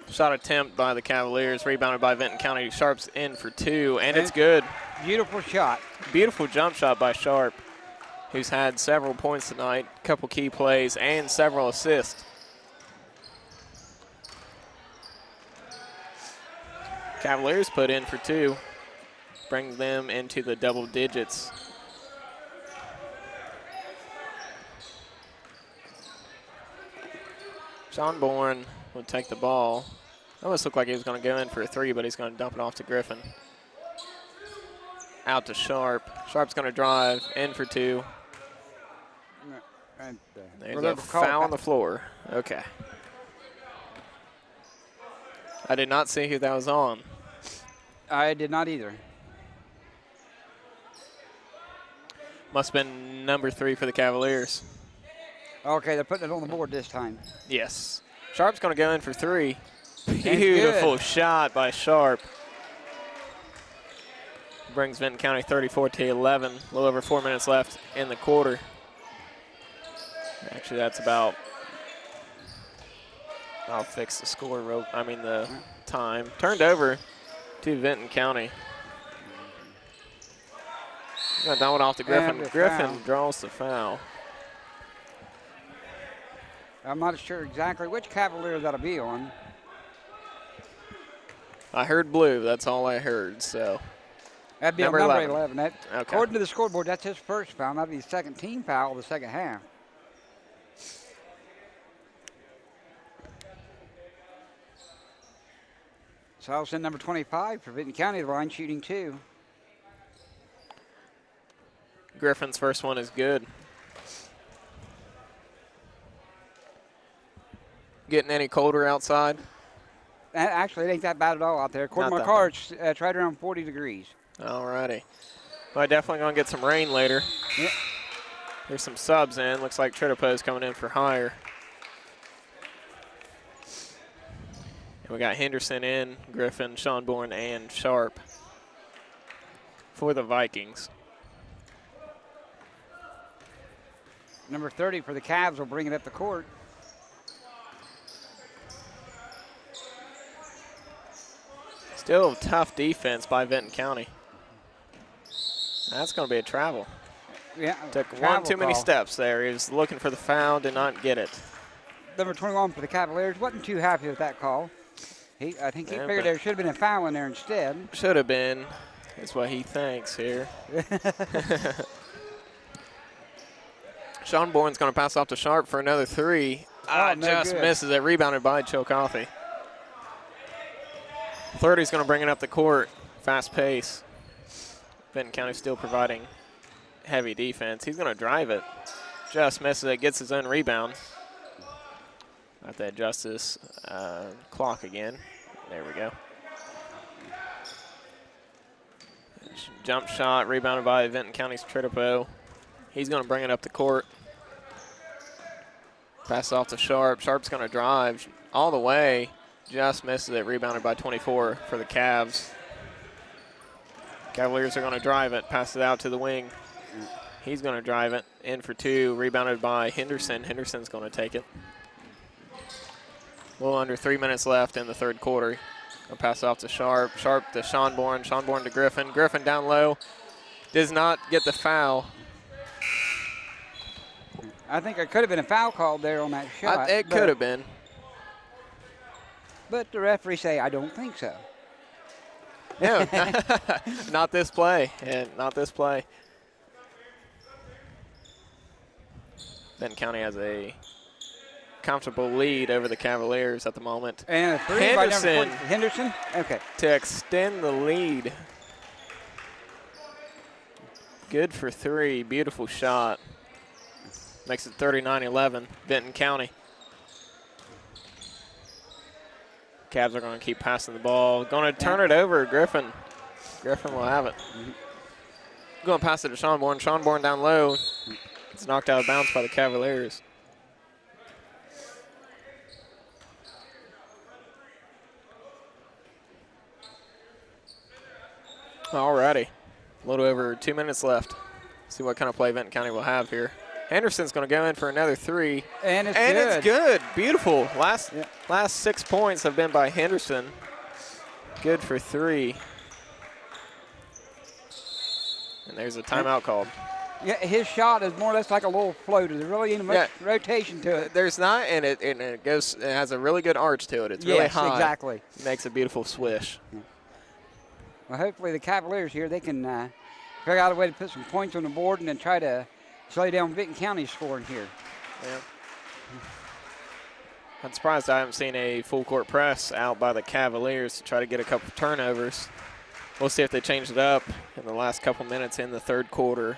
Shot attempt by the Cavaliers, rebounded by Vinton County. Sharp's in for two, and it's good. Beautiful shot. Beautiful jump shot by Sharp, who's had several points tonight, a couple key plays, and several assists. Cavaliers put in for two, brings them into the double digits. Schonborn will take the ball. Almost looked like he was going to go in for a three, but he's going to dump it off to Griffin. Out to Sharp. Sharp's going to drive, in for two. There's a foul on the floor. Okay. I did not see who that was on. I did not either. Must have been number 3 for the Cavaliers. Okay, they're putting it on the board this time. Yes. Sharp's going to go in for three. Beautiful shot by Sharp. Brings Vinton County 34-11. A little over 4 minutes left in the quarter. Actually, that's about, I'll fix the score rope. I mean the time. Turned over to Vinton County. Got that one off to Griffin. Griffin draws the foul. I'm not sure exactly which Cavalier that'll be on. I heard blue. That's all I heard. So that'd be number number 11. 11. That, okay. According to the scoreboard, that's his first foul. That'd be his second team foul of the second half. So I'll send number 25 for Vinton County, the line shooting 2. Griffin's first one is good. Getting any colder outside? Actually, it ain't that bad at all out there. According to my car, it's right around 40 degrees. All righty. Well, definitely going to get some rain later. Yep. There's some subs in. Looks like Tritopo's coming in for Heyer. And we got Henderson in, Griffin, Schonborn, and Sharp for the Vikings. Number 30 for the Cavs will bring it up the court. Still tough defense by Vinton County. That's going to be a travel. Yeah, Took travel one too many call. steps there. He was looking for the foul, did not get it. Number 21 for the Cavaliers wasn't too happy with that call. I think he Yeah, figured but there should have been a foul in there instead. should have been. That's what he thinks here. Sean Bourne's going to pass off to Sharp for another three. No Just good. misses it. Rebounded by Chillicothe. 30's going to bring it up the court. Fast pace. Vinton County still providing heavy defense. He's going to drive it. Just misses it. Gets his own rebound. Have to adjust this clock again. There we go. Jump shot. Rebounded by Vinton County's Tritipo. He's going to bring it up the court. Pass off to Sharp. Sharp's going to drive all the way. Just misses it. Rebounded by 24 for the Cavs. Cavaliers are going to drive it. Pass it out to the wing. He's going to drive it. In for two. Rebounded by Henderson. Henderson's going to take it. A little under 3 minutes left in the third quarter. I'll pass it off to Sharp. Sharp to Sean Bourne. Sean Bourne to Griffin. Griffin down low. Does not get the foul. I think there could have been a foul called there on that shot. It could have been. But the referee say, I don't think so. No, not this play. Yeah, not this play. Vinton County has a comfortable lead over the Cavaliers at the moment. And a three Henderson. by number 40. Henderson? Okay. To extend the lead. Good for three. Beautiful shot. Makes it 39-11, Vinton County. Cavs are going to keep passing the ball. Going to turn it over, Griffin. Griffin will have it. Going to pass it to Sean Bourne. Sean Bourne down low. It's knocked out of bounds by the Cavaliers. Alrighty. A little over 2 minutes left. See what kind of play Vinton County will have here. Henderson's going to go in for another three. And it's good. good. It's good. Beautiful. Last 6 points have been by Henderson. Good for three. And there's a timeout called. Yeah, his shot is more or less like a little floater. There's really ain't much rotation to it. There's not, and it goes. It has a really good arch to it. It's really high. Yes, exactly. Makes a beautiful swish. Well, hopefully the Cavaliers here, they can figure out a way to put some points on the board and then try to slow down Vinton County's scoring here. Yeah. I'm surprised I haven't seen a full court press out by the Cavaliers to try to get a couple of turnovers. We'll see if they change it up in the last couple minutes in the third quarter.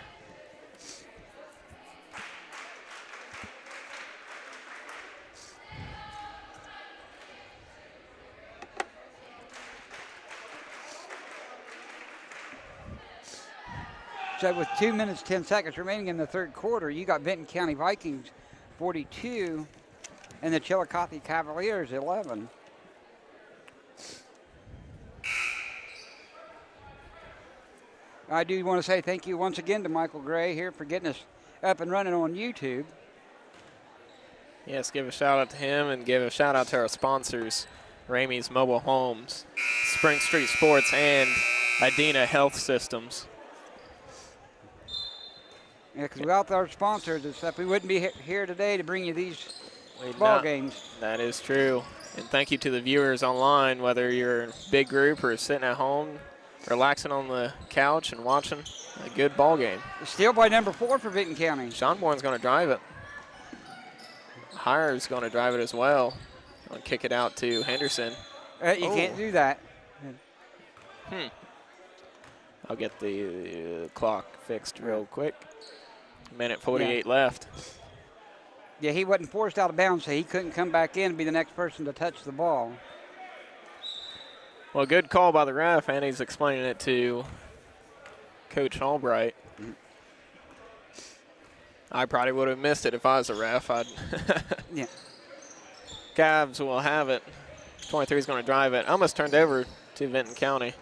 So with 2 minutes, 10 seconds remaining in the third quarter, you got Vinton County Vikings 42 and the Chillicothe Cavaliers 11. I do want to say thank you once again to Michael Gray here for getting us up and running on YouTube. Yes, give a shout out to him and give a shout out to our sponsors, Ramey's Mobile Homes, Spring Street Sports, and Adena Health Systems. Yeah, because without our sponsors and stuff, we wouldn't be here today to bring you these ball games. That is true. And thank you to the viewers online, whether you're in a big group or sitting at home, relaxing on the couch and watching a good ball game. Still by number 4 for Vinton County. Sean Bourne's going to drive it. Hires going to drive it as well. Going to kick it out to Henderson. You can't do that. I'll get the clock fixed real quick. Minute 48 left. Yeah, he wasn't forced out of bounds, so he couldn't come back in and be the next person to touch the ball. Well, good call by the ref, and he's explaining it to Coach Albright. I probably would have missed it if I was a ref. Yeah. Cavs will have it. 23 is going to drive it. Almost turned over to Vinton County.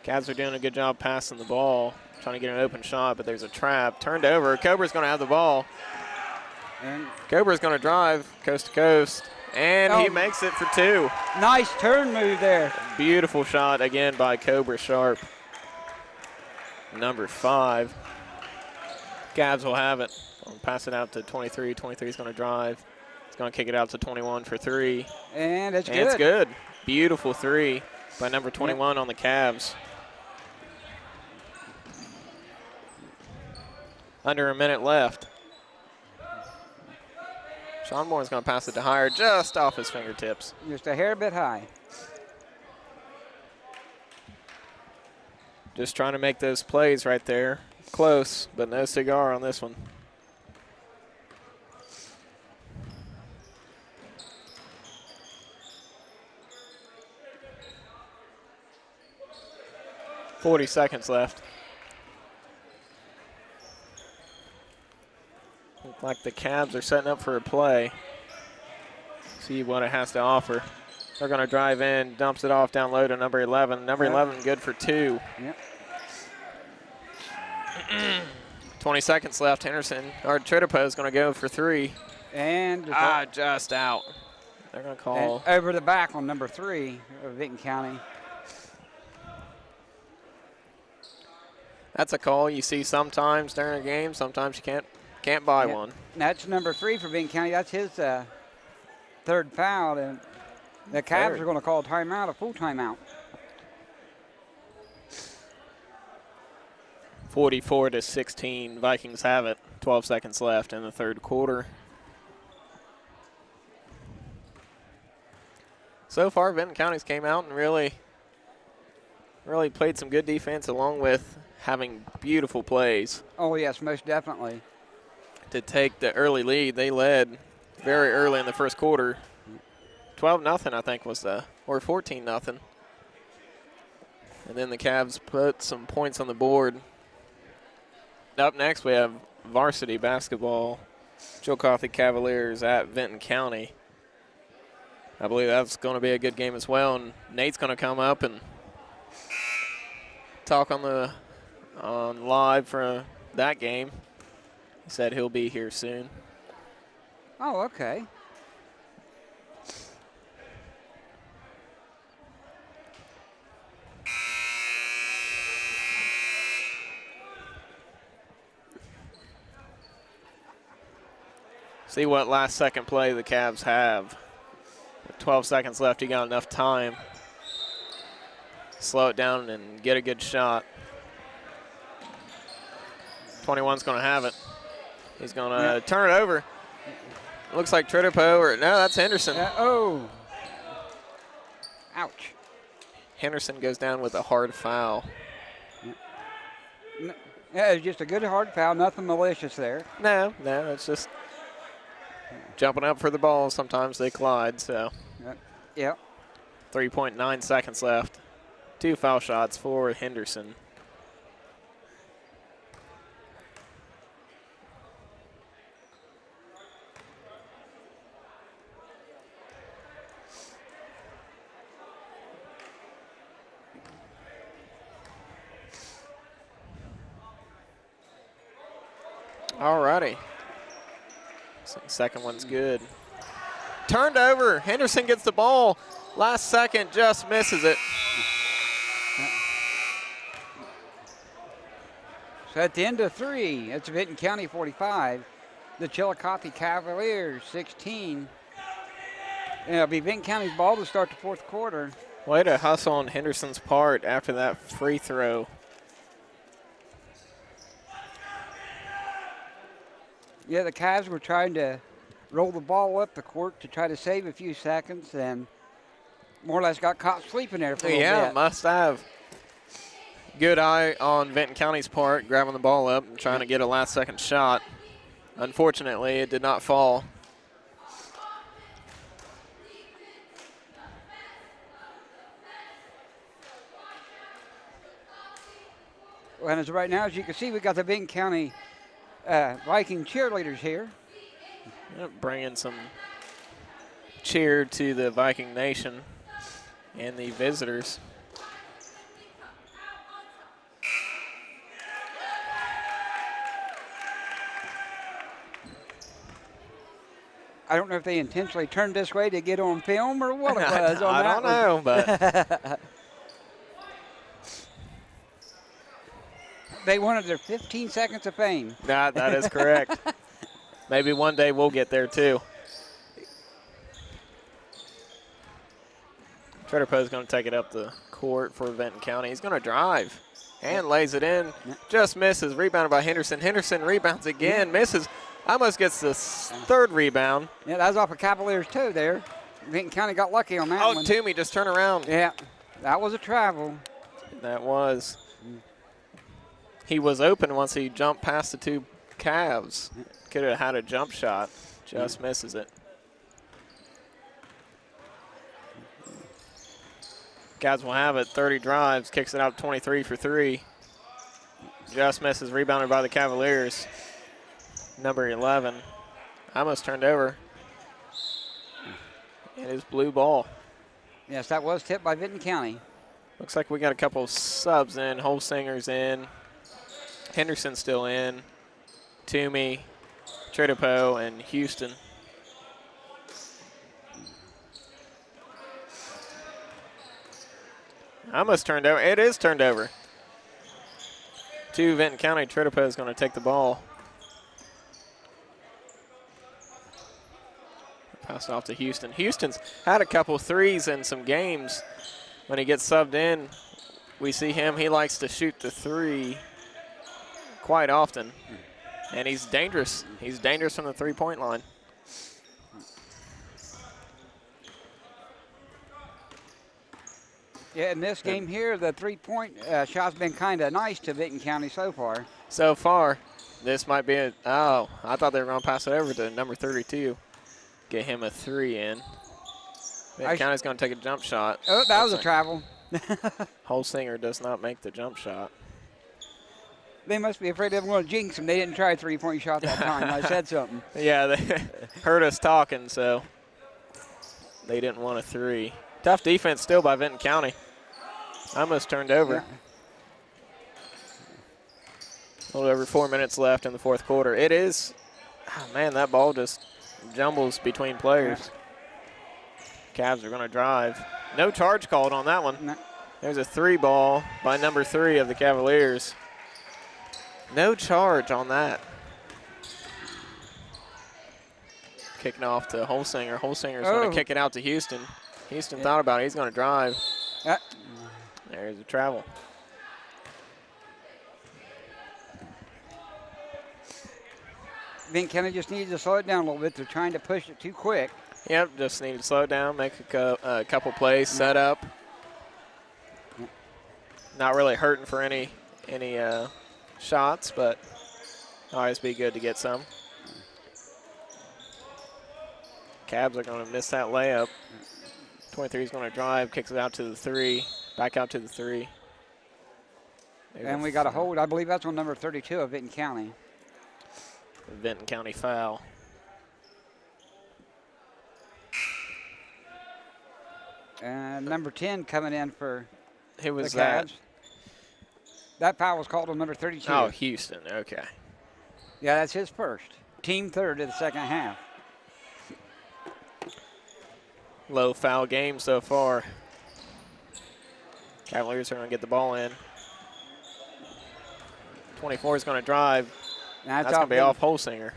Cavs are doing a good job passing the ball, trying to get an open shot, but there's a trap. Turned over. Cobra's going to have the ball. And Cobra's going to drive coast to coast, and he makes it for 2. Nice turn move there. Beautiful shot again by Cobra Sharp. Number 5. Cavs will have it. I'll pass it out to 23. 23 is going to drive. He's going to kick it out to 21 for 3. And it's good. It's good. Beautiful 3 by number 21 on the Cavs. Under a minute left. Sean Moore's going to pass it to Hire just off his fingertips. Just a hair bit high. Just trying to make those plays right there. Close, but no cigar on this one. .40 seconds left. Look like the Cavs are setting up for a play. See what it has to offer. They're going to drive in, dumps it off down low to number 11. Number 11 good for 2. Yep. 20 seconds left. Henderson, or Tritipo is going to go for 3. And just out. They're going to call. And over the back on number 3 of Vinton County. That's a call you see sometimes during a game. Sometimes you can't buy one. That's number 3 for Vinton County. That's his 3rd foul, and the Cavs are going to call a timeout, a full timeout. 44-16, Vikings have it. 12 seconds left in the 3rd quarter. So far, Vinton County's came out and really played some good defense along with having beautiful plays. Oh, yes, most definitely. To take the early lead, they led very early in the 1st quarter. 12-0, I think, was or 14-0. And then the Cavs put some points on the board. Up next, we have varsity basketball. Chillicothe Cavaliers at Vinton County. I believe that's going to be a good game as well. And Nate's going to come up and talk on live for that game. He said he'll be here soon. Oh, okay. See what last second play the Cavs have. With 12 seconds left, he got enough time. Slow it down and get a good shot. 21's going to have it. He's going to turn it over. Looks like Tritipo, or no, that's Henderson. Oh. Ouch. Henderson goes down with a hard foul. Yeah, it was just a good hard foul, nothing malicious there. No, it's just jumping up for the ball. Sometimes they collide, so. Yep. 3.9 seconds left. 2 foul shots for Henderson. All righty. Second one's good. Turned over. Henderson gets the ball. Last second, just misses it. So at the end of 3, it's Vinton County 45. The Chillicothe Cavaliers 16. And it'll be Vinton County's ball to start the 4th quarter. Way to hustle on Henderson's part after that free throw. Yeah, the Cavs were trying to roll the ball up the court to try to save a few seconds, and more or less got caught sleeping there for a little bit. Yeah, must have. Good eye on Vinton County's part, grabbing the ball up and trying to get a last-second shot. Unfortunately, it did not fall. And as right now, as you can see, we got the Vinton County Viking cheerleaders here. Yep, bringing some cheer to the Viking Nation and the visitors. I don't know if they intentionally turned this way to get on film or what it was on I that don't know, but they wanted their 15 seconds of fame. that is correct. Maybe one day we'll get there too. Treaderpoe's going to take it up the court for Vinton County. He's going to drive and lays it in. Just misses. Rebounded by Henderson. Henderson rebounds again. Misses. Almost gets the third rebound. Yeah, that was off of Cavaliers' toe there. Vinton County got lucky on that one. Oh, Toomey just turned around. Yeah, that was a travel. That was. He was open once he jumped past the two Cavs. Could have had a jump shot. Just misses it. Cavs will have it. 30 drives. Kicks it out 23 for 3. Just misses. Rebounded by the Cavaliers. Number 11. Almost turned over. It is blue ball. Yes, that was tipped by Vinton County. Looks like we got a couple of subs in. Holsinger's in. Henderson still in. Toomey, Treaderpoe, and Houston. Almost turned over. It is turned over. To Vinton County. Treaderpoe is going to take the ball. Pass it off to Houston. Houston's had a couple threes in some games. When he gets subbed in, we see him. He likes to shoot the three quite often. And he's dangerous. He's dangerous from the three-point line. Yeah, in this game here, the three-point shot's been kind of nice to Vinton County so far. So far, this might be oh, I thought they were going to pass it over to number 32. Get him a three in. Vinton County's going to take a jump shot. Oh, that was a travel. Holsinger does not make the jump shot. They must be afraid they were going to jinx him. They didn't try a three-point shot that time. I said something. Yeah, they heard us talking, so they didn't want a three. Tough defense still by Vinton County. Almost turned over. Yeah. A little over 4 minutes left in the fourth quarter. It is, oh man, that ball just jumbles between players. Cavs are going to drive. No charge called on that one. No. There's a three ball by number 3 of the Cavaliers. No charge on that. Kicking off to Holsinger. Holsinger's going to kick it out to Houston. Houston thought about it. He's going to drive. There's a travel. Vinton County just needed to slow it down a little bit. They're trying to push it too quick. Yep, just need to slow down, make a couple plays, set up. Not really hurting for any shots, but always be good to get some. Cavs are going to miss that layup. 23 is going to drive, kicks it out to the 3, back out to the 3. And we got a hold. I believe that's on number 32 of Vinton County. Vinton County foul. And number 10 coming in for Who was the that? Cavs. That foul was called on number 32. Oh, Houston, okay. Yeah, that's his first. Team third of the second half. Low foul game so far. Cavaliers are going to get the ball in. 24 is going to drive. That's going to be off Holsinger.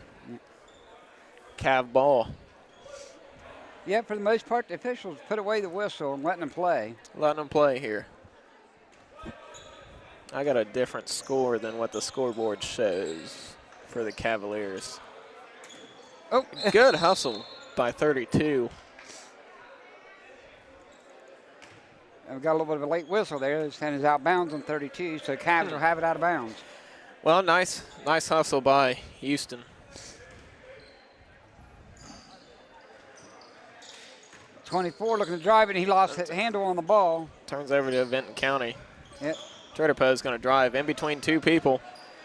Cav ball. Yeah, for the most part, the officials put away the whistle and letting them play. Letting them play here. I got a different score than what the scoreboard shows for the Cavaliers. Oh, good hustle by 32. And we got a little bit of a late whistle there. This hand is out of bounds on 32, so Cavs will have it out of bounds. Well, nice hustle by Houston. 24 looking to drive it, and he lost the handle on the ball. Turns over to Vinton County. Yep. Treaderpoe is going to drive in between two people.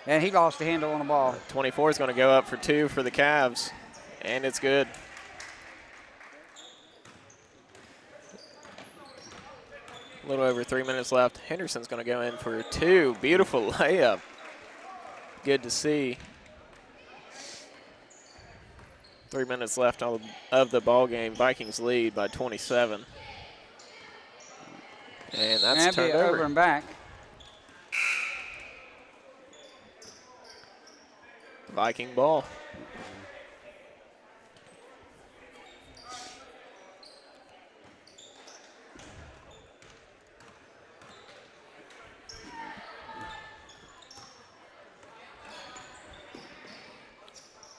And he lost the handle on the ball. 24 is going to go up for 2 for the Cavs, and it's good. A little over 3 minutes left. Henderson's going to go in for 2. Beautiful layup. Good to see. 3 minutes left of the ball game. Vikings lead by 27. And that's turned over. Over and back. Viking ball.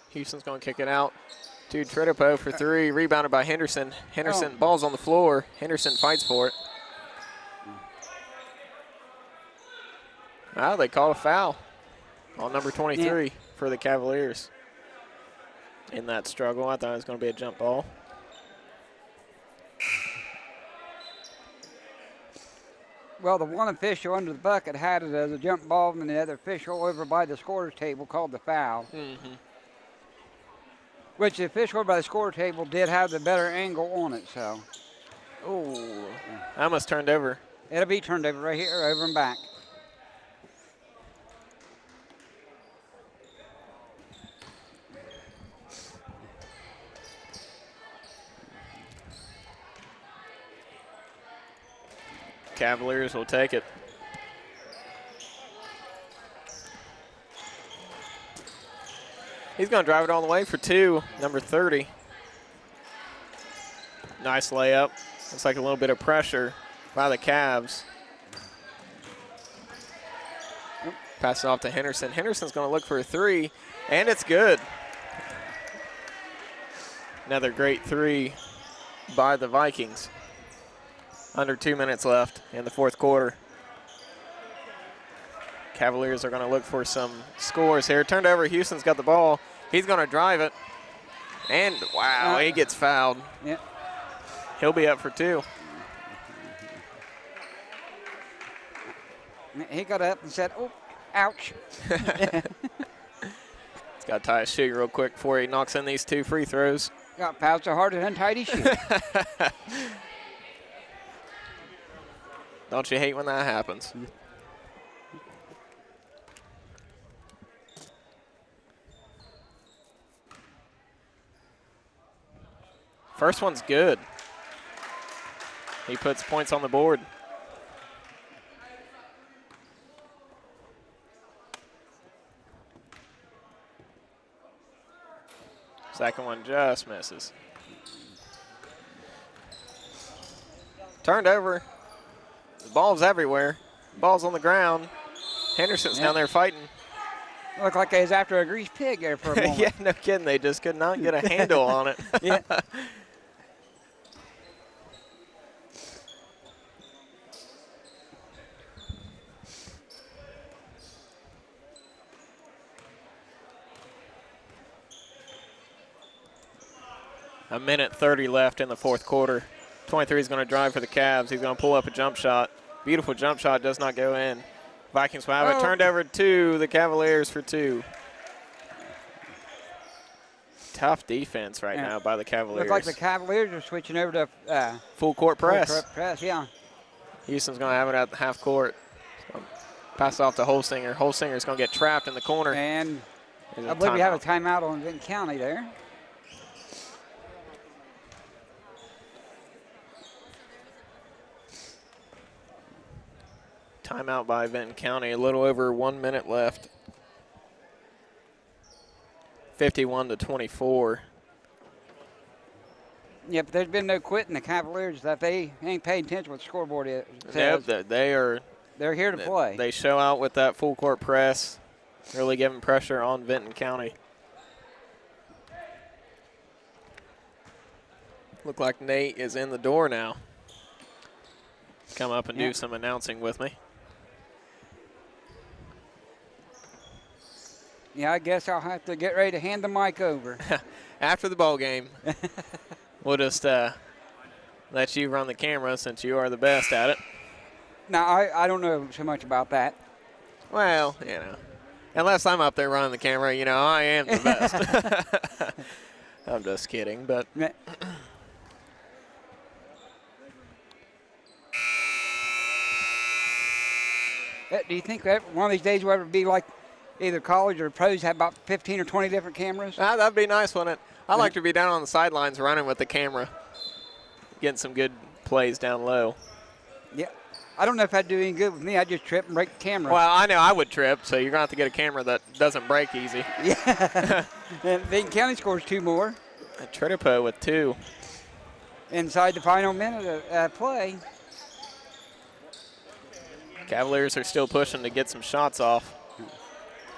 Houston's going to kick it out to Tredipo for 3. Rebounded by Henderson. Henderson, ball's on the floor. Henderson fights for it. Wow, they called a foul on number 23 for the Cavaliers. In that struggle, I thought it was going to be a jump ball. Well, the one official under the bucket had it as a jump ball, and the other official over by the scorer's table called the foul. Mm-hmm. Which the official over by the score table did have the better angle on it, so. Oh, that almost turned over. It'll be turned over right here, over and back. Cavaliers will take it. He's going to drive it all the way for 2, number 30. Nice layup. Looks like a little bit of pressure by the Cavs. Pass it off to Henderson. Henderson's going to look for a 3, and it's good. Another great 3 by the Vikings. Under 2 minutes left in the fourth quarter. Cavaliers are going to look for some scores here. Turned over. Houston's got the ball. He's going to drive it. And, wow, he gets fouled. Yeah. He'll be up for 2. He got up and said, oh, ouch. He's got to tie his shoe real quick before he knocks in these 2 free throws. Got fouled so hard it untied his shoe. Don't you hate when that happens? First one's good. He puts points on the board. Second one just misses. Turned over. The ball's everywhere. Ball's on the ground. Henderson's down there fighting. Looked like they was after a greased pig there for a moment. Yeah, no kidding. They just could not get a handle on it. Yeah. A minute 30 left in the fourth quarter. 23 is going to drive for the Cavs. He's going to pull up a jump shot. Beautiful jump shot, does not go in. Vikings will have it turned over to the Cavaliers for 2. Tough defense right now by the Cavaliers. Looks like the Cavaliers are switching over to full court press. Full court press, yeah. Houston's going to have it at the half court. So pass off to Holsinger. Holsinger's going to get trapped in the corner. And I believe we have a timeout on Vinton County there. Timeout by Vinton County, a little over 1 minute left. 51-24. Yeah, but there's been no quitting the Cavaliers. That they ain't paying attention to what the scoreboard says. Nope, they're here to play. They show out with that full court press, really giving pressure on Vinton County. Look like Nate is in the door now. Come up and do some announcing with me. Yeah, I guess I'll have to get ready to hand the mic over. After the ball game, we'll just let you run the camera since you are the best at it. Now, I don't know so much about that. Well, you know, unless I'm up there running the camera, you know, I am the best. I'm just kidding, but. Do you think that one of these days will ever be like either college or pros have about 15 or 20 different cameras? That'd be nice, wouldn't it? I like to be down on the sidelines running with the camera, getting some good plays down low. Yeah. I don't know if I'd do any good with me. I'd just trip and break the camera. Well, I know I would trip, so you're going to have to get a camera that doesn't break easy. Yeah. And Vinton County scores 2 more. A Tritipo with 2. Inside the final minute of play. Cavaliers are still pushing to get some shots off.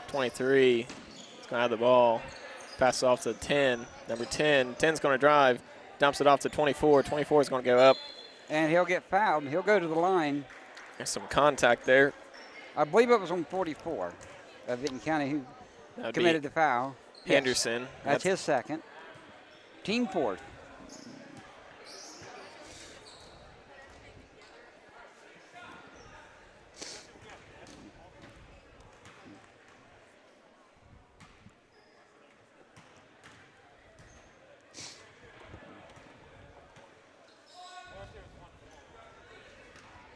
23 is going to have the ball. Passes off to 10. Number 10. 10's going to drive. Dumps it off to 24. 24 is going to go up. And he'll get fouled. He'll go to the line. There's some contact there. I believe it was on 44 of Vinton County who committed the foul. Henderson. Yes, that's his second. Team fourth.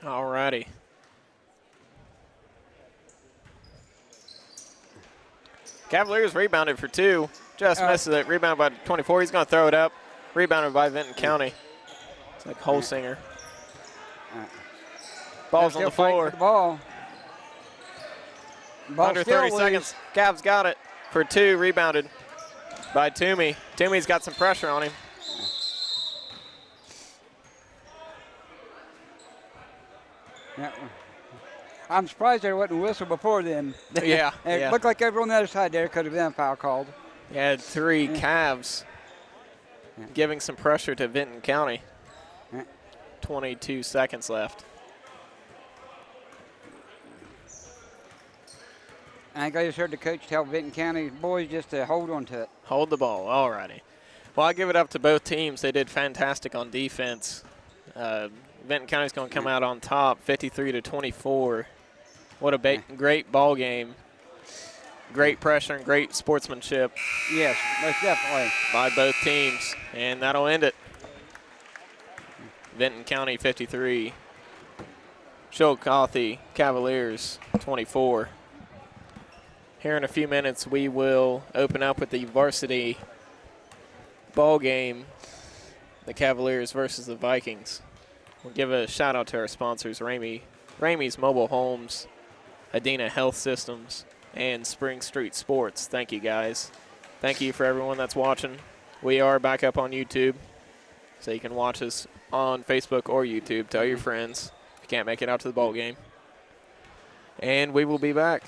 All righty. Cavaliers rebounded for 2. Just misses it. Rebounded by 24. He's going to throw it up. Rebounded by Vinton County. It's like Holsinger. Ball's on the floor. For the ball. Under 30 seconds. Cavs got it for 2. Rebounded by Toomey. Toomey's got some pressure on him. Yeah. I'm surprised there wasn't a whistle before then. Yeah. It looked like everyone on the other side there could have been a foul called. You had 3 Cavs giving some pressure to Vinton County. 22 seconds left. I think I just heard the coach tell Vinton County boys just to hold on to it. Hold the ball. All righty. Well, I give it up to both teams. They did fantastic on defense. Vinton County's going to come out on top, 53-24. What a great ball game. Great pressure and great sportsmanship. Yes, most definitely. By both teams. And that'll end it. Vinton County 53. Chillicothe Cavaliers 24. Here in a few minutes, we will open up with the varsity ball game, the Cavaliers versus the Vikings. We'll give a shout out to our sponsors, Ramey's Mobile Homes, Adena Health Systems, and Spring Street Sports. Thank you, guys. Thank you for everyone that's watching. We are back up on YouTube, so you can watch us on Facebook or YouTube. Tell your friends if you can't make it out to the ball game. And we will be back.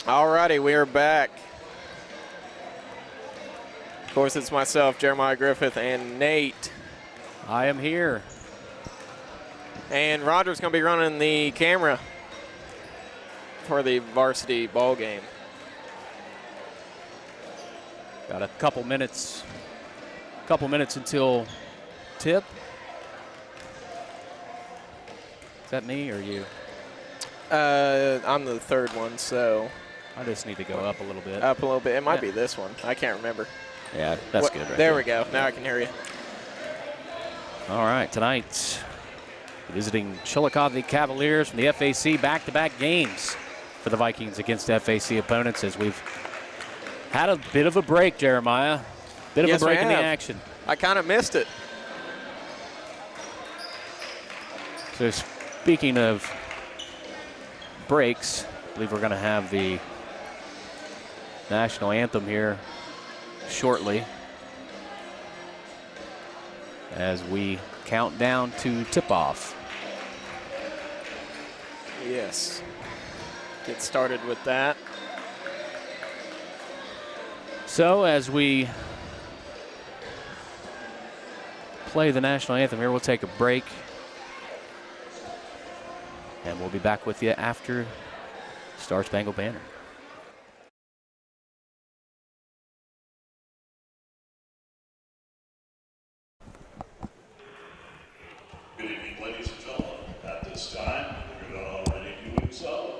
All righty, we are back. Of course, it's myself, Jeremiah Griffith, and Nate. I am here. And Roger's going to be running the camera for the varsity ball game. Got a couple minutes until tip. Is that me or you? I'm the third one, so. I just need to go up a little bit. Up a little bit. It might be this one. I can't remember. Yeah, that's good right there. We go. Now I can hear you. All right, tonight, visiting Chillicothe Cavaliers from the FAC, back-to-back games for the Vikings against FAC opponents as we've had a bit of a break, Jeremiah. Bit of a break in the action. I kind of missed it. So speaking of breaks, I believe we're going to have the national anthem here shortly as we count down to tip-off. Yes. Get started with that. So as we play the national anthem here, we'll take a break. And we'll be back with you after Star Spangled Banner. Good evening, ladies and gentlemen. At this time, if you're not already doing so,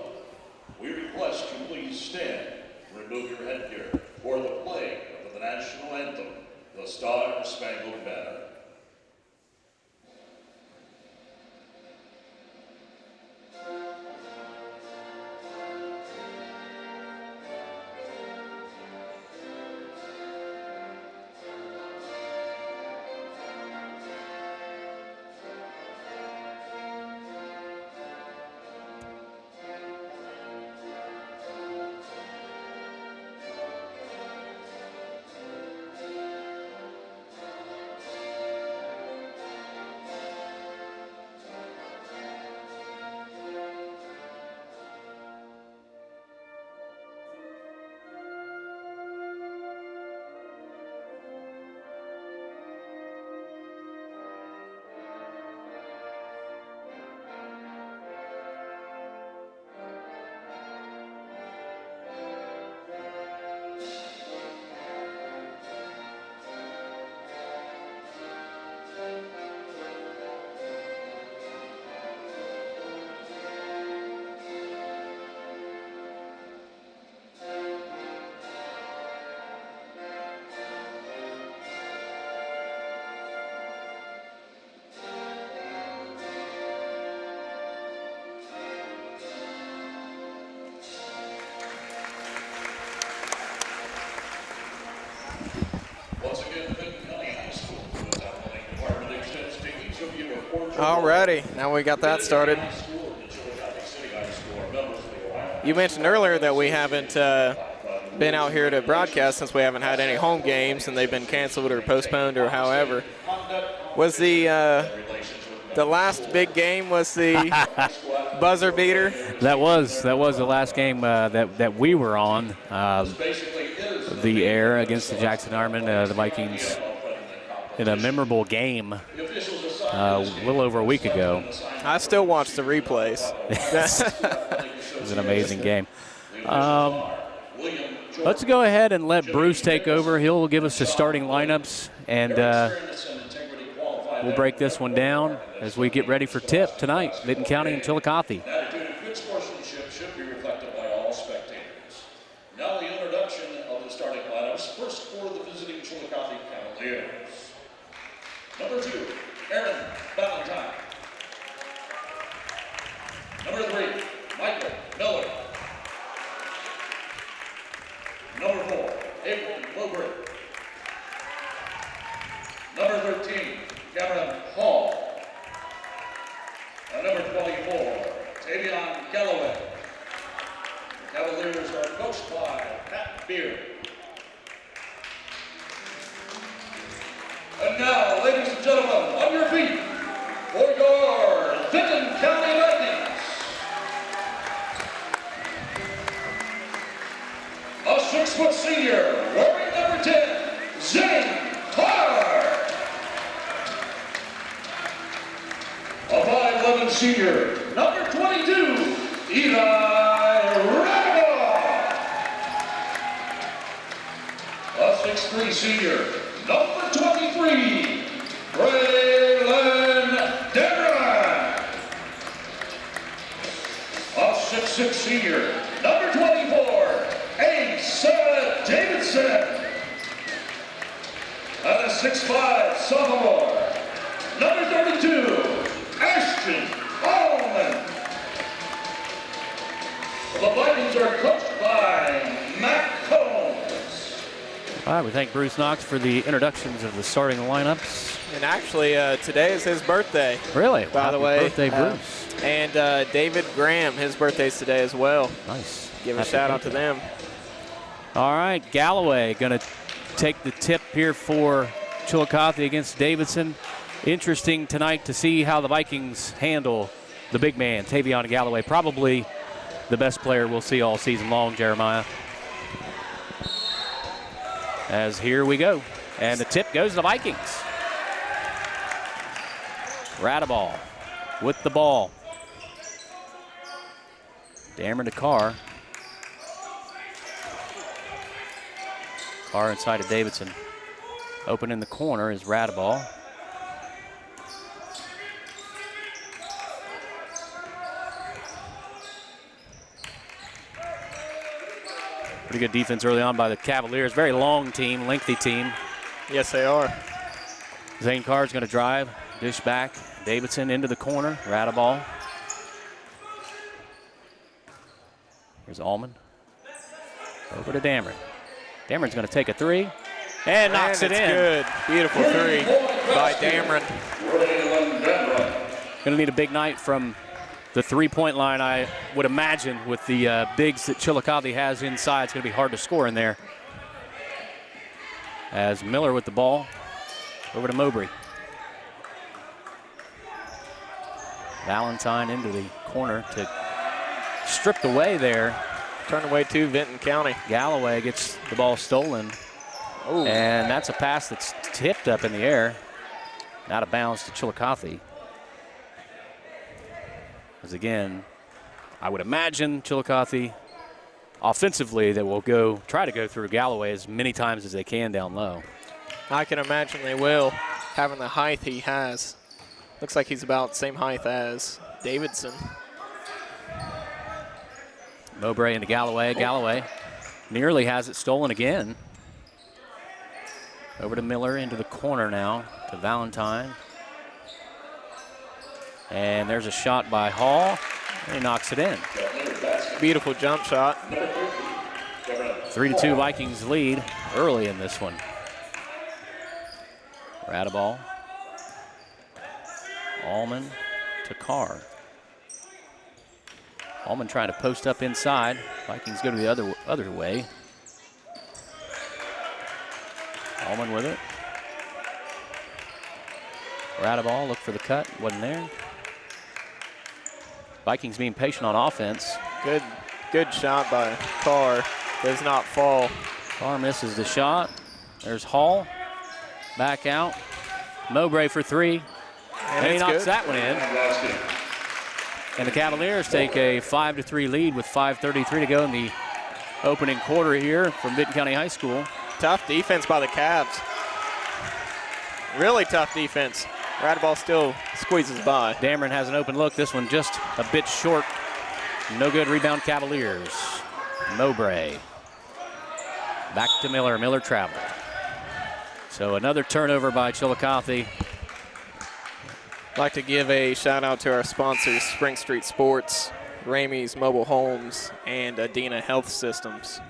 we request you please stand, remove your headgear for the playing of the national anthem, the Star Spangled Banner. All righty, now we got that started. You mentioned earlier that we haven't been out here to broadcast since we haven't had any home games and they've been canceled or postponed or however. Was the last big game was the buzzer beater? That was the last game that we were on the air against the Jackson Armin, the Vikings, in a memorable game a little over a week ago. I still watch the replays. It was an amazing game. Let's go ahead and let Bruce take over. He'll give us the starting lineups, and we'll break this one down as we get ready for tip tonight, Vinton County and Chillicothe. Good sportsmanship should be reflected by all spectators. Now the introduction of the starting lineups. First for the visiting Chillicothe Cavaliers. Number 2, Aaron Valentine. Number 3, Michael Miller. Number 4, April Mowbray. Number 13, Cameron Hall. And number 24, Tavion Galloway. The Cavaliers are coached by Pat Beard. And now, ladies and gentlemen, on your feet for your Vinton County Vikings. number 22, Eli Randall. A 6'3" senior, number 23, Braylon Deveron. A 6'6" senior, number 24, Asa Davidson. And a 6'5" sophomore, number 32, Ashton Allman. The Vikings are coached by Matt Combs. All right, we thank Bruce Knox for the introductions of the starting lineups. And actually, today is his birthday. Really? By the way. Birthday, Bruce. And David Graham, his birthday's today as well. Nice. Give a shout out to them. All right, Galloway going to take the tip here for Chillicothe against Davidson. Interesting tonight to see how the Vikings handle the big man, Tavion Galloway. Probably the best player we'll see all season long, Jeremiah. As here we go. And the tip goes to the Vikings. Radaball with the ball. Dameron to Carr. Carr inside of Davidson. Open in the corner is Radaball. Pretty good defense early on by the Cavaliers. Very long team, lengthy team. Yes, they are. Zane Carr's going to drive, dish back. Davidson into the corner, Radaball. Here's Allman. Over to Dameron. Dameron's going to take a three and knocks it in. Good. Beautiful three by Dameron. Going to need a big night from the three-point line, I would imagine, with the bigs that Chillicothe has inside. It's going to be hard to score in there. As Miller with the ball. Over to Mowbray. Valentine into the corner to stripped away there. Turned away to Vinton County. Galloway gets the ball stolen. Ooh. And that's a pass that's tipped up in the air. Out of bounds to Chillicothe. As again, I would imagine Chillicothe offensively they will try to go through Galloway as many times as they can down low. I can imagine they will, having the height he has. Looks like he's about the same height as Davidson. Mowbray into Galloway. Galloway nearly has it stolen again. Over to Miller into the corner now to Valentine. And there's a shot by Hall. And he knocks it in. Beautiful jump shot. 3-2 Vikings lead early in this one. Radaball. Allman to Carr. Allman trying to post up inside. Vikings go to the other way. Allman with it. Radaball, look for the cut, wasn't there. Vikings being patient on offense. Good shot by Carr. Does not fall. Carr misses the shot. There's Hall. Back out. Mowbray for three. And he knocks that one in. And the Cavaliers take a 5-3 lead with 5:33 to go in the opening quarter here from Vinton County High School. Tough defense by the Cavs. Really tough defense. Radaball still squeezes by. Dameron has an open look. This one just a bit short. No good rebound Cavaliers. Mowbray. Back to Miller. Miller travel. So another turnover by Chillicothe. I'd like to give a shout out to our sponsors, Spring Street Sports, Ramey's Mobile Homes, and Adina Health Systems.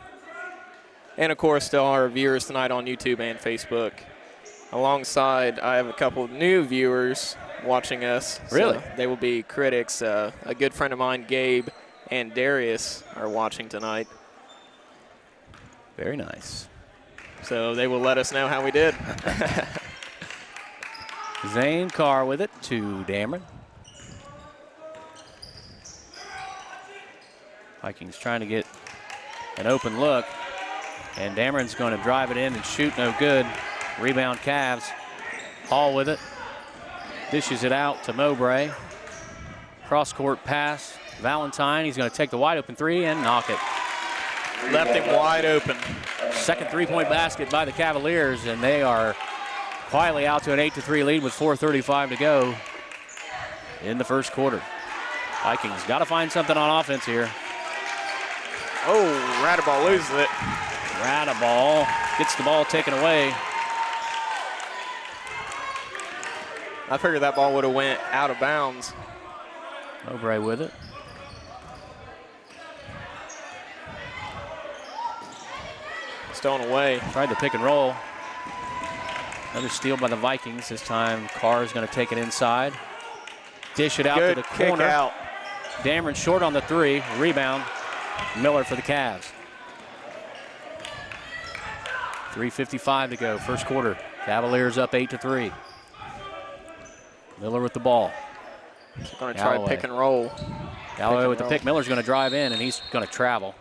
And of course to our viewers tonight on YouTube and Facebook. Alongside, I have a couple of new viewers watching us. Really? So they will be critics. A good friend of mine, Gabe, and Darius are watching tonight. Very nice. So they will let us know how we did. Zane Carr with it to Dameron. Vikings trying to get an open look. And Dameron's going to drive it in and shoot, no good. Rebound Cavs. Hall with it. Dishes it out to Mowbray. Cross-court pass. Valentine, he's going to take the wide-open three and knock it. Left him wide open. Second three-point basket by the Cavaliers, and they are quietly out to an 8-3 lead with 4:35 to go in the first quarter. Vikings got to find something on offense here. Oh, Radaball loses it. Radaball gets the ball taken away. I figured that ball would have went out of bounds. Mowbray with it. Stolen away. Tried the pick and roll. Another steal by the Vikings. This time Carr is going to take it inside. Dish it out Good to the corner. kick out. Dameron short on the three. Rebound. Miller for the Cavs. 3:55 to go, first quarter. Cavaliers up 8-3. Miller with the ball. Going to try pick and roll. Galloway with the pick. Miller's going to drive in, and he's going to travel.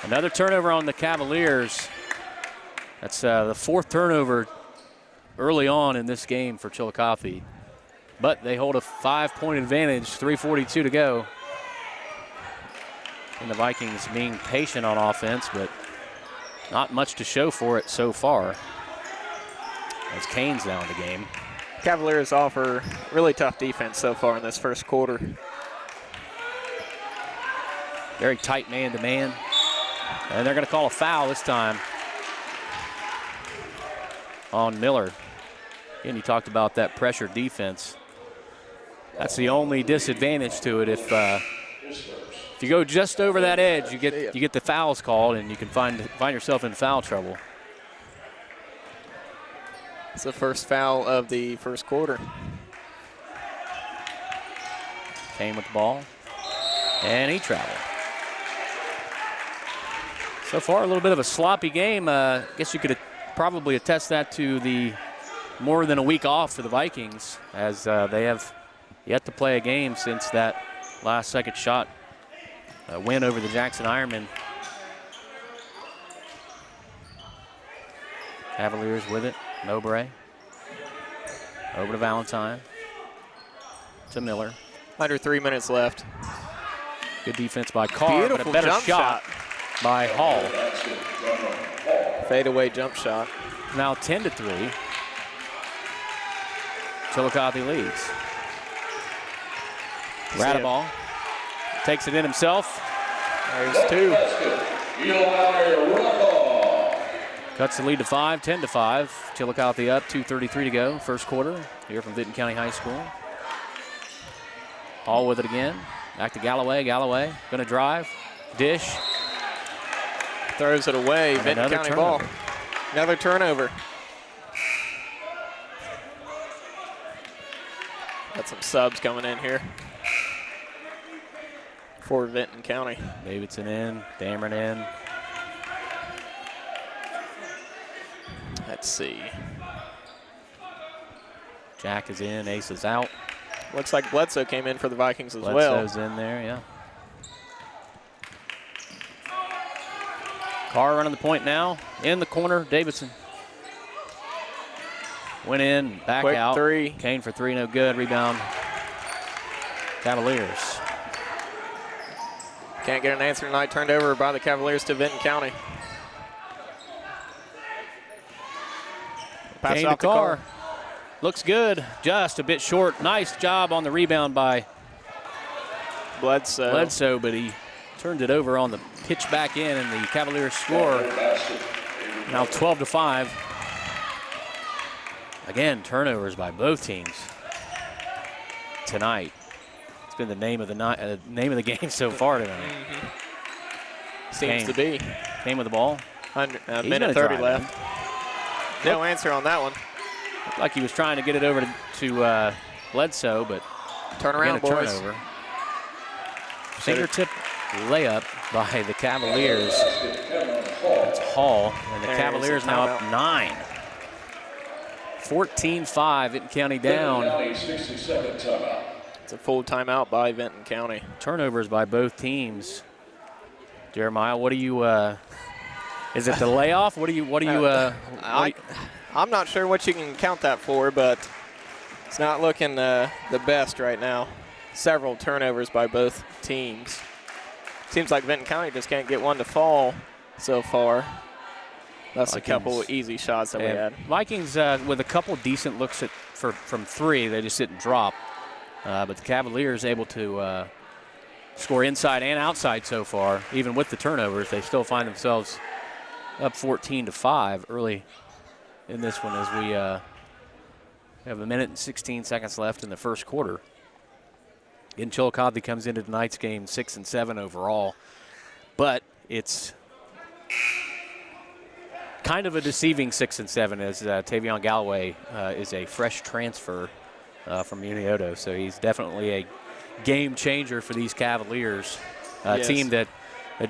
Another turnover on the Cavaliers. That's the fourth turnover early on in this game for Chillicothe. But they hold a 5-point advantage, 3:42 to go. And the Vikings being patient on offense, but not much to show for it so far. As Kane's now in the game. Cavaliers offer really tough defense so far in this first quarter. Very tight man-to-man. And they're going to call a foul this time on Miller. And you talked about that pressure defense. That's the only disadvantage to it. If you go just over that edge, you get the fouls called, and you can find yourself in foul trouble. It's the first foul of the first quarter. Kane with the ball, and he traveled. So far, a little bit of a sloppy game. I guess you could probably attest that to the more than a week off for the Vikings, as they have yet to play a game since that last-second shot win over the Jackson Ironmen. Cavaliers with it. Mowbray. Over to Valentine. To Miller. Under 3 minutes left. Good defense by Carr, Beautiful but a better jump shot by Hall. Fadeaway jump shot. Now 10-3. Chillicothe leads. Radaball takes it in himself. There's two. Cuts the lead to 5, 10-5. Chillicothe up, 2:33 to go, first quarter here from Vinton County High School. Hall with it again. Back to Galloway. Galloway going to drive. Dish. Throws it away. And Vinton County ball. Another turnover. Got some subs coming in here for Vinton County. Davidson in. Dameron in. Let's see. Jack is in. Ace is out. Looks like Bledsoe came in for the Vikings as well. Bledsoe's in there, yeah. Carr running the point now. In the corner, Davidson. Went in, back Quick out. three. Kane for three, no good. Rebound, Cavaliers. Can't get an answer tonight. Turned over by the Cavaliers to Vinton County. Pass Kane off to to Carr. Looks good, just a bit short. Nice job on the rebound by Bledsoe. but he turned it over on the pitch back in, and the Cavaliers score. Now 12-5. Again, turnovers by both teams tonight. It's been the name of the name of the game so far tonight. Seems to be. Kane with the ball. Minute 30 left. No answer on that one. Looked like he was trying to get it over to Bledsoe, but Turnaround, boys. Turnover. Fingertip layup by the Cavaliers. That's Hall, and the Cavaliers now up 9. 14-5, Vinton County down. It's a full timeout by Vinton County. Turnovers by both teams. Jeremiah, what do you? Is it the layoff? What do you? I'm not sure what you can count that for, but It's not looking the best right now. Several turnovers by both teams. Seems like Vinton County just can't get one to fall so far. That's Vikings. A couple easy shots that we had. Vikings with a couple decent looks from three. They just didn't drop. But the Cavaliers able to score inside and outside so far. Even with the turnovers, they still find themselves up 14-5 early in this one as we have a minute and 16 seconds left in the first quarter. Again, Chillicothe comes into tonight's game 6-7 overall, but it's kind of a deceiving 6-7 as Tavion Galloway is a fresh transfer from Unioto, so he's definitely a game changer for these Cavaliers, a team that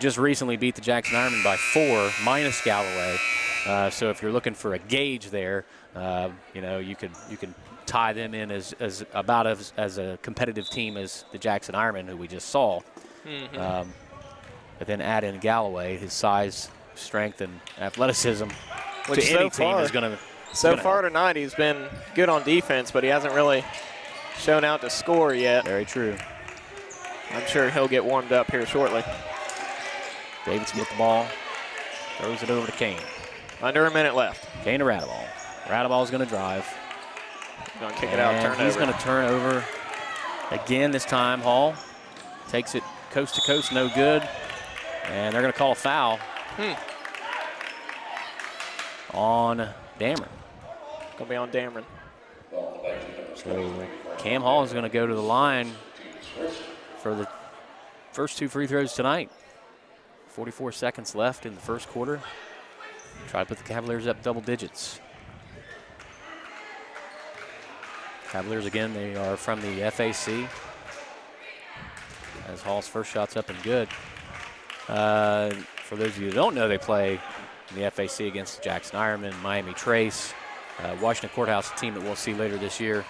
just recently beat the Jackson Ironmen by 4 minus Galloway. So if you're looking for a gauge there, you know, you could tie them in as about as a competitive team as the Jackson Ironmen, who we just saw. But then add in Galloway, his size, strength, and athleticism, which to any team is going to. So far tonight, he's been good on defense, but he hasn't really shown out to score yet. Very true. I'm sure he'll get warmed up here shortly. Davidson with the ball, throws it over to Kane. Under a minute left. Kane to Radaball. Radaball's going to drive. Going to kick it out, turn he's over. going to turn over again this time. Hall takes it coast to coast, no good. And they're going to call a foul on Dameron. Going to be on Dameron. So Cam Hall is going to go to the line for the first 2 free throws tonight. 44 seconds left in the first quarter. Try to put the Cavaliers up double digits. Cavaliers again, they are from the FAC. As Hall's first shot's up and good. For those of you who don't know, they play in the FAC against Jackson Ironman, Miami Trace, Washington Courthouse, a team that we'll see later this year,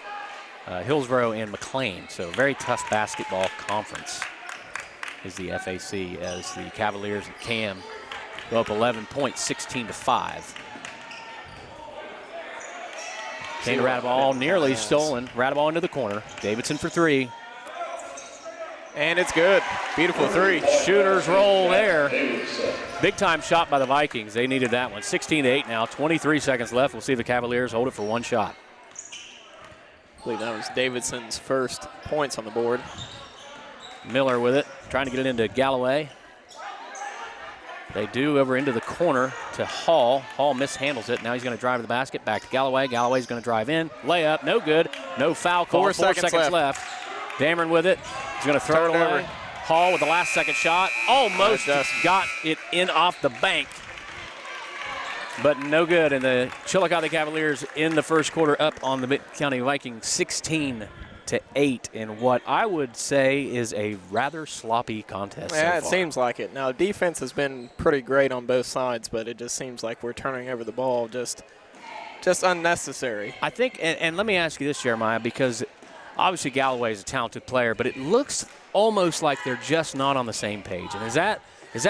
Hillsborough and McLean. So very tough basketball conference is the FAC, as the Cavaliers and Cam go up 11 points, 16-5. Kane to Radaball, nearly stolen. Radaball into the corner. Davidson for 3. And it's good. Beautiful 3. Shooters roll there. Big time shot by the Vikings. They needed that one. 16-8 now. 23 seconds left. We'll see the Cavaliers hold it for 1 shot. I believe that was Davidson's first points on the board. Miller with it, trying to get it into Galloway. They do over into the corner to Hall. Hall mishandles it. Now he's going to drive to the basket. Back to Galloway. Galloway's going to drive in. Layup, no good. No foul call. 4 seconds left. Dameron with it. He's going to throw it away. Hall with the last second shot. Almost got it in off the bank. But no good. And the Chillicothe Cavaliers in the first quarter up on the Benton County Vikings 16-8 in what I would say is a rather sloppy contest. Yeah, so it far. seems like it. Now, defense has been pretty great on both sides, but it just seems like we're turning over the ball just unnecessary. I think, and let me ask you this, Jeremiah, because obviously Galloway is a talented player, but it looks almost like they're just not on the same page. And is that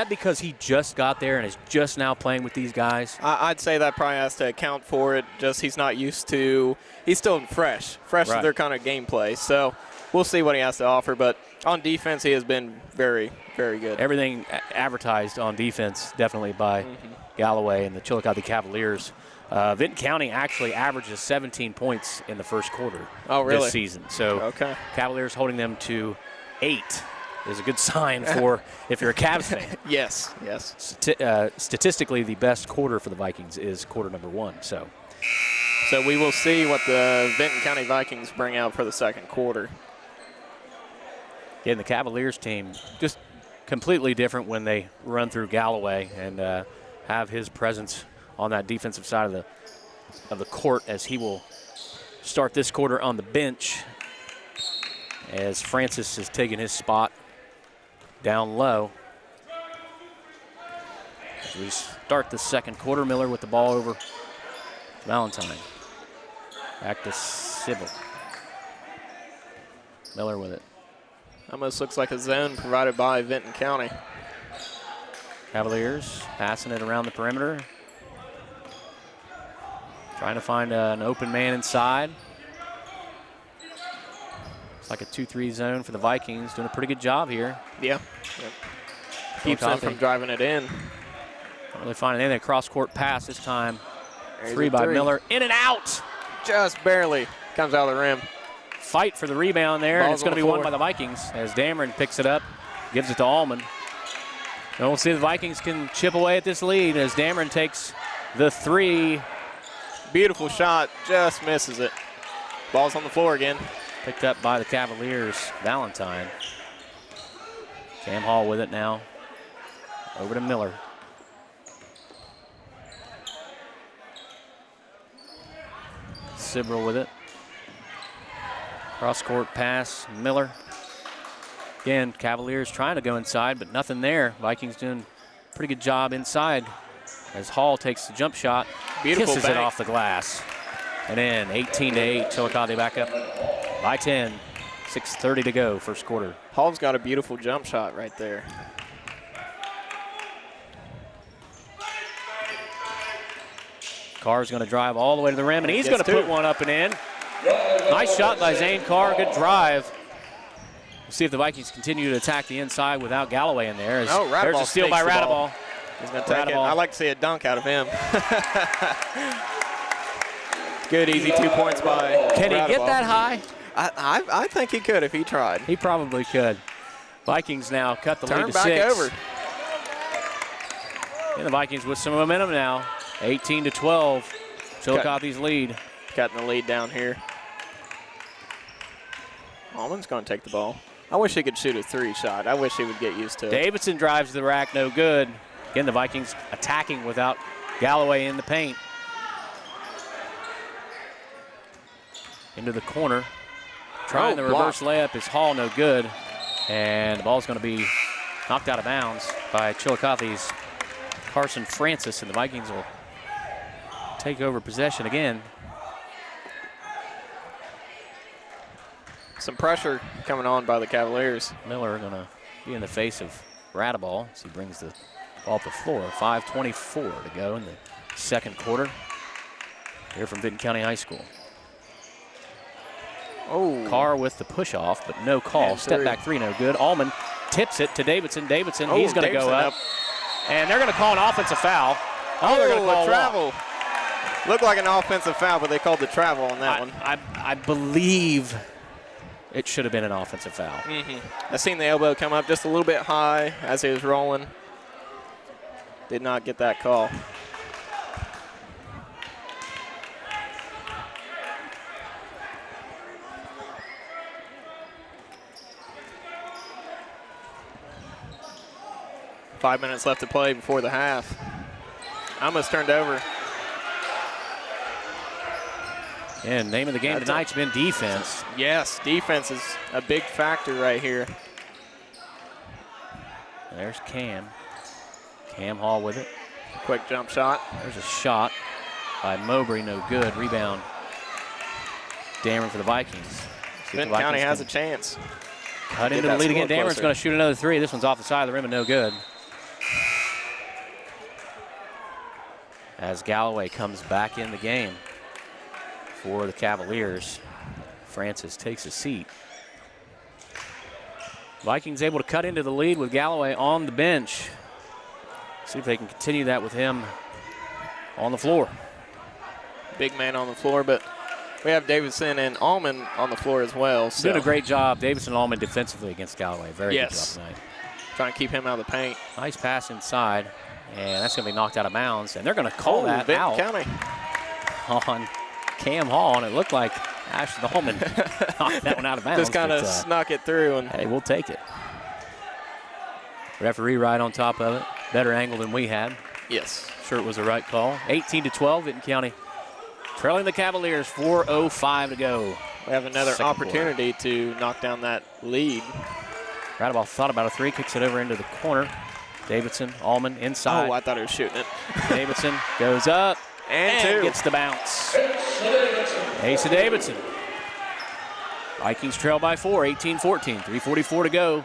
because he just got there and is just now playing with these guys? I'd say that probably has to account for it. Just he's not used to – he's still fresh right. to their kind of gameplay. So we'll see what he has to offer. But on defense, he has been very, very good. Everything advertised on defense definitely by Galloway and the Chillicothe Cavaliers. Vinton County actually averages 17 points in the first quarter this season. So Cavaliers holding them to 8 is a good sign for if you're a Cavs fan. Yes. Statistically, the best quarter for the Vikings is quarter number 1. So we will see what the Vinton County Vikings bring out for the second quarter. Again, the Cavaliers team just completely different when they run through Galloway and have his presence on that defensive side of the court, as he will start this quarter on the bench as Francis has taken his spot down low. As we start the second quarter, Miller with the ball over to Valentine. Back to Sybil. Miller with it. Almost looks like a zone provided by Vinton County. Cavaliers passing it around the perimeter. Trying to find an open man inside. It's like a 2-3 zone for the Vikings. Doing a pretty good job here. Yeah. Keeps them from driving it in. Not really finding anything. Cross-court pass this time. There's Three by Miller. In and out. Just barely. Comes out of the rim. Fight for the rebound there. And Ball's it's going to be on the won by the Vikings as Dameron picks it up. Gives it to Allman. And we'll see if the Vikings can chip away at this lead as Dameron takes the three. Beautiful shot. Just misses it. Ball's on the floor again. Picked up by the Cavaliers. Valentine. Cam Hall with it now. Over to Miller. Sibrel with it. Cross-court pass. Miller. Again, Cavaliers trying to go inside, but nothing there. Vikings doing a pretty good job inside as Hall takes the jump shot. Beautiful kisses it bank. off the glass. And in, 18-8, Chillicothe back up by 10. 6:30 to go, first quarter. Hall's got a beautiful jump shot right there. Carr's going to drive all the way to the rim, and he's going to put one up and in. Nice shot by Zane Carr, good drive. We'll see if the Vikings continue to attack the inside without Galloway in there. There's a steal by Radaball. He's going to take it. I'd like to see a dunk out of him. Good, easy 2 points by Can he Radaball. get that high? I think he could if he tried. He probably could. Vikings now cut the lead to 6. Turn back over. And the Vikings with some momentum now. 18-12. Chillicothe's lead. Cutting the lead down here. Allman's going to take the ball. I wish he could shoot a 3 shot. I wish he would get used to it. Davidson drives to the rack, no good. Again, the Vikings attacking without Galloway in the paint. Into the corner. Trying the reverse layup is Hall, no good. And the ball's going to be knocked out of bounds by Chillicothe's Carson Francis, and the Vikings will take over possession again. Some pressure coming on by the Cavaliers. Miller going to be in the face of Radaball as he brings the ball up the floor. 5:24 to go in the second quarter. Here from Vinton County High School. Oh. Carr with the push off, but no call. Step back 3, no good. Allman tips it to Davidson. Davidson, he's going to go up. And they're going to call an offensive foul. Oh, they're going to call a travel. Looked like an offensive foul, but they called the travel on that one. I believe it should have been an offensive foul. I seen the elbow come up just a little bit high as he was rolling. Did not get that call. Five minutes left to play before the half. Almost turned over. And name of the game tonight's been defense. Yes, defense is a big factor right here. There's Cam. Cam Hall with it. Quick jump shot. There's a shot by Mowbray, no good. Rebound. Dameron for the Vikings. Vinton County has a chance. Cut into the lead again. Dameron's going to shoot another 3. This one's off the side of the rim and no good. As Galloway comes back in the game for the Cavaliers. Francis takes a seat. Vikings able to cut into the lead with Galloway on the bench. See if they can continue that with him on the floor. Big man on the floor, but we have Davidson and Allman on the floor as well. So. Doing a great job, Davidson and Allman defensively against Galloway. Very good job tonight. Trying to keep him out of the paint. Nice pass inside, and that's going to be knocked out of bounds. And they're going to call that out County. On Cam Hall, and it looked like Ashley Allman knocked that one out of bounds. Just kind of snuck it through. And hey, we'll take it. Referee right on top of it. Better angle than we had. Yes. Sure it was the right call. 18-12, Vinton County trailing the Cavaliers, 4:05 to go. We have another opportunity to knock down that lead. Radaball thought about a 3, kicks it over into the corner. Davidson, Allman inside. Oh, I thought he was shooting it. Davidson goes up and gets the bounce. Asa Davidson. Vikings trail by 4, 18-14, 3:44 to go.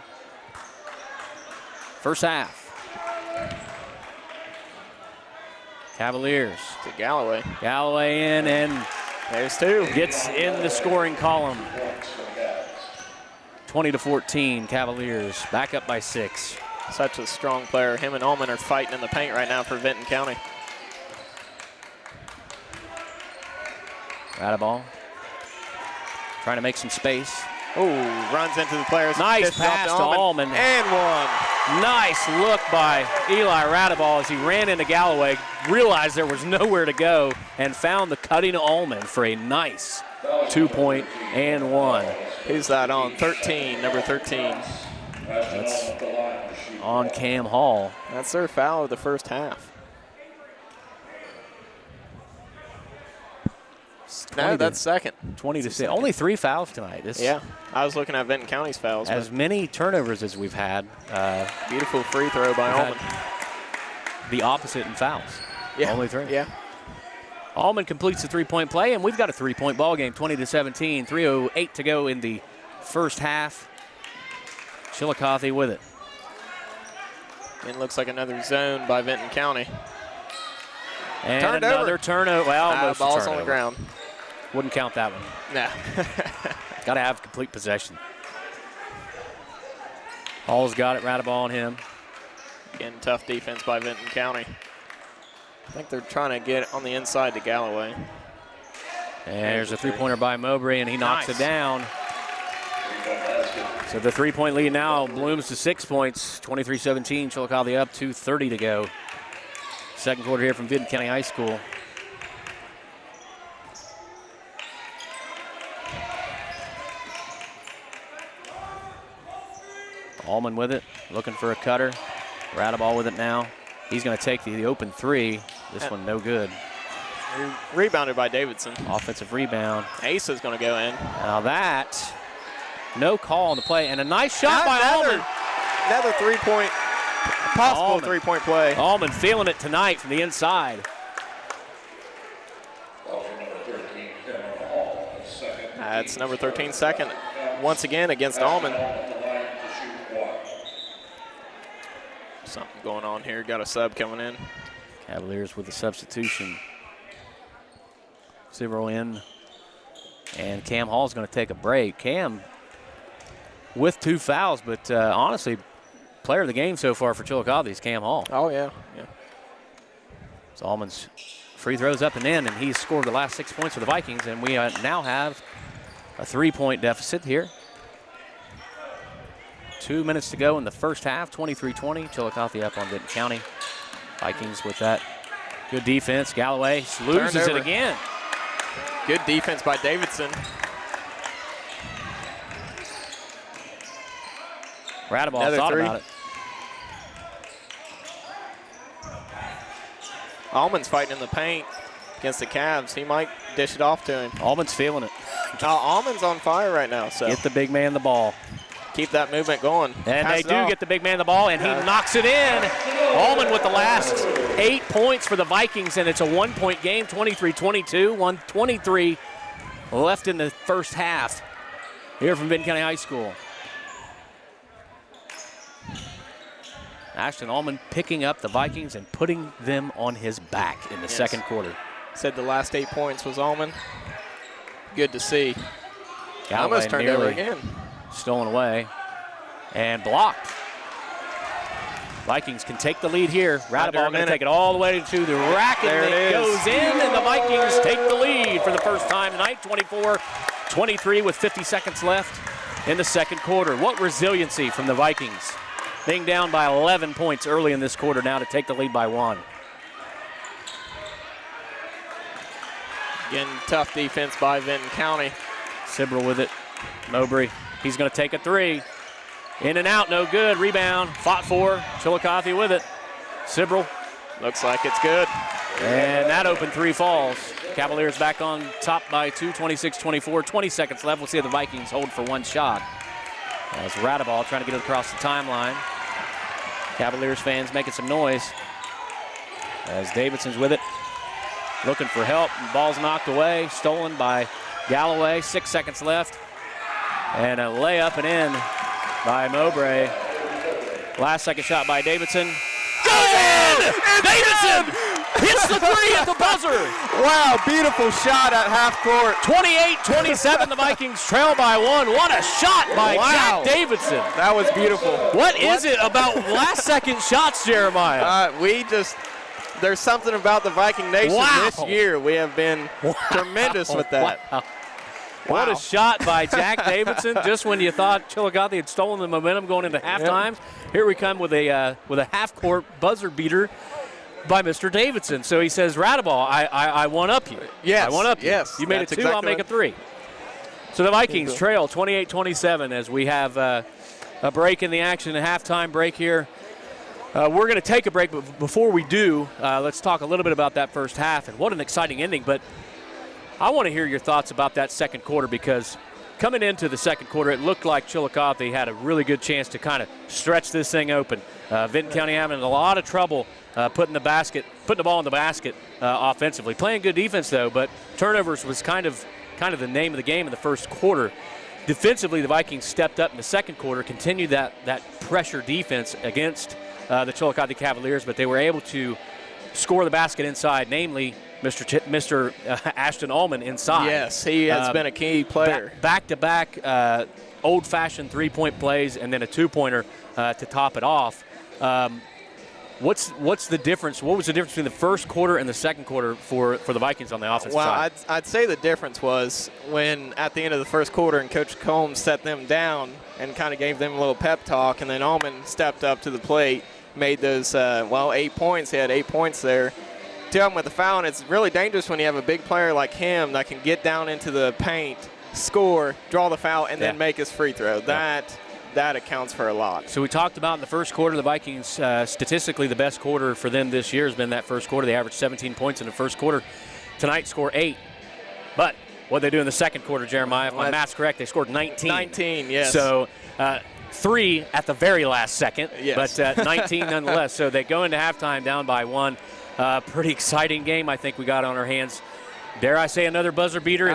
First half. Cavaliers. To Galloway. Galloway in, and there's 2. Gets in the scoring column. 20-14, Cavaliers back up by 6. Such a strong player. Him and Ullman are fighting in the paint right now for Vinton County. Radaball trying to make some space. Oh, runs into the players. Nice pass to Ullman. And one. Nice look by Eli Radaball as he ran into Galloway, realized there was nowhere to go, and found the cutting Ullman for a nice 2-point and one. Who's that on? 13, number 13. That's on Cam Hall. That's their foul of the first half. No, that's second. 20-6. Only 3 fouls tonight. Yeah, I was looking at Vinton County's fouls. As many turnovers as we've had. Beautiful free throw by Ullman. The opposite in fouls. Yeah. Only 3. Yeah. Ullman completes the 3-point play, and we've got a 3-point ball game, 20-17. 3:08 to go in the first half. Chillicothe with it. And looks like another zone by Vinton County. And Turned another over. turnover. Well, almost ball's a turnover. on the ground. Wouldn't count that one. No. Got to have complete possession. Hall's got it. Radaball on him. Again, tough defense by Vinton County. I think they're trying to get on the inside to Galloway. And there's a 3-pointer by Mowbray, and he knocks it down. So the 3-point lead now blooms to 6 points. 23-17, Chillicothe up, 2:30 to go. Second quarter here from Vinton County High School. Ullman with it, looking for a cutter. Radaball with it now. He's going to take the open 3. This one no good. Rebounded by Davidson. Offensive rebound. Ace is going to go in. Now that, no call on the play, and a nice shot by Ullman. Another 3-point, possible 3-point play. Ullman feeling it tonight from the inside. That's number 13, second, once again against Ullman. Something going on here. Got a sub coming in. Cavaliers with a substitution. 0 in. And Cam Hall's going to take a break. Cam with 2 fouls, but honestly, player of the game so far for Chillicothe is Cam Hall. Oh, yeah. So Ullman's free throws up and in, and he's scored the last 6 points for the Vikings, and we now have a 3-point deficit here. 2 minutes to go in the first half, 23-20. Chillicothe up on Vinton County. Vikings with that good defense. Galloway loses it again. Good defense by Davidson. Radaball thought about it. Ullman's fighting in the paint against the Cavs. He might dish it off to him. Ullman's feeling it. Ullman's on fire right now. So get the big man the ball. Keep that movement going. And they do get the big man the ball, and he knocks it in. Ullman with the last 8 points for the Vikings, and it's a 1-point game, 23-22, 1:23 left in the first half here from Vinton County High School. Ashton Ullman picking up the Vikings and putting them on his back in the second quarter. Said the last 8 points was Ullman. Good to see. Galloway almost turned over again. Stolen away and blocked. Vikings can take the lead here. Radaball going to take it all the way to the rack, and it goes in, and the Vikings take the lead for the first time tonight, 24-23 with 50 seconds left in the second quarter. What resiliency from the Vikings. Being down by 11 points early in this quarter now to take the lead by 1. Again, tough defense by Vinton County. Sibrel with it. Mowbray, he's going to take a 3. In and out, no good. Rebound, fought for. Chillicothe with it. Sibrel. Looks like it's good. And that open 3 falls. Cavaliers back on top by 2, 26-24. 20 seconds left. We'll see if the Vikings hold for 1 shot. As Radaball trying to get it across the timeline. Cavaliers fans making some noise. As Davidson's with it. Looking for help. Ball's knocked away. Stolen by Galloway. 6 seconds left. And a layup and in by Mowbray. Last second shot by Davidson. Goes in! Davidson Hits the three at the buzzer. Wow, beautiful shot at half court. 28-27, the Vikings trail by 1. What a shot by Wow. Jack Davidson. That was beautiful. What is it about last-second shots, Jeremiah? There's something about the Viking Nation this year. We have been tremendous with that. Wow. What a shot by Jack Davidson. Just when you thought Chillicothe had stolen the momentum going into halftime, here we come with a half-court buzzer beater by Mr. Davidson. So he says, Radaball, I one-up you. Yes, I one-up you. yes. You made That's it 2, exactly I'll make right. it 3. So the Vikings trail 28-27 as we have a break in the action, a halftime break here. We're going to take a break, but before we do, let's talk a little bit about that first half and what an exciting ending. But I want to hear your thoughts about that second quarter, because coming into the second quarter, it looked like Chillicothe had a really good chance to kind of stretch this thing open. Vinton County having a lot of trouble putting the ball in the basket offensively. Playing good defense though, but turnovers was kind of the name of the game in the first quarter. Defensively, the Vikings stepped up in the second quarter, continued that pressure defense against the Chillicothe Cavaliers, but they were able to score the basket inside, namely Mr. Ashton Ullman inside. Yes, he has been a key player. Back-to-back old-fashioned three-point plays and then a two-pointer to top it off. What's the difference? What was the difference between the first quarter and the second quarter for the Vikings on the offensive side? Well, I'd say the difference was when at the end of the first quarter and Coach Combs set them down and kind of gave them a little pep talk, and then Ullman stepped up to the plate, made those, 8 points. He had 8 points there. 2 of them with the foul, and it's really dangerous when you have a big player like him that can get down into the paint, score, draw the foul, and then make his free throw. That accounts for a lot. So we talked about in the first quarter, the Vikings, statistically the best quarter for them this year has been that first quarter. They averaged 17 points in the first quarter. Tonight score 8. But what they do in the second quarter, Jeremiah, if my math's correct, they scored 19. 19, yes. So 3 at the very last second, yes. But 19 nonetheless. So they go into halftime down by 1. Pretty exciting game I think we got on our hands. Dare I say another buzzer beater?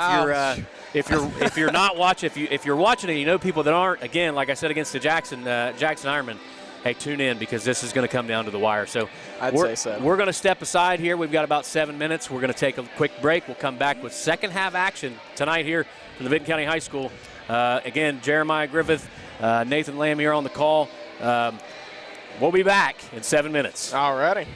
If you're not watching, if you're watching and you know people that aren't, again, like I said against the Jackson Ironman, hey, tune in because this is going to come down to the wire. So I'd say so. We're going to step aside here. We've got about 7 minutes. We're going to take a quick break. We'll come back with second half action tonight here from the Vinton County High School. Again, Jeremiah Griffith, Nathan Lamb here on the call. We'll be back in 7 minutes. All righty.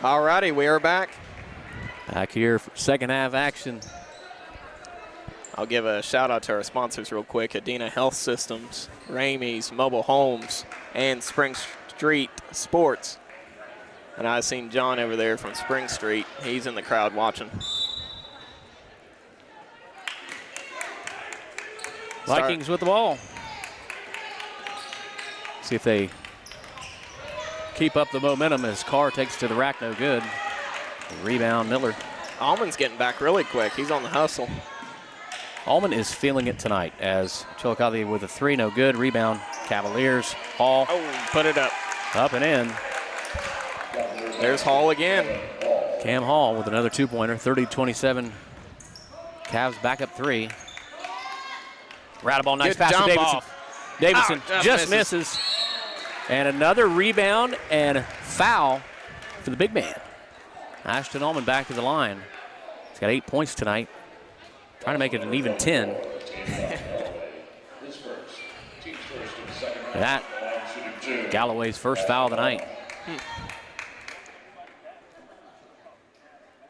All righty, we are back. Back here for second half action. I'll give a shout out to our sponsors real quick. Adena Health Systems, Ramey's Mobile Homes, and Spring Street Sports. And I've seen John over there from Spring Street. He's in the crowd watching. Vikings with the ball. See if they keep up the momentum as Carr takes to the rack, no good. Rebound, Miller. Allman's getting back really quick. He's on the hustle. Allman is feeling it tonight as Chillicothe with a three, no good. Rebound, Cavaliers. Hall. Oh, put it up. Up and in. There's Hall again. Cam Hall with another two-pointer, 30-27. Cavs back up three. Rattleball, nice Good pass to jump Davidson. off. Davidson Oh, just misses. And another rebound and foul for the big man. Ashton Allman back to the line. He's got 8 points tonight. Trying to make it an even 10. That Galloway's first foul of the night.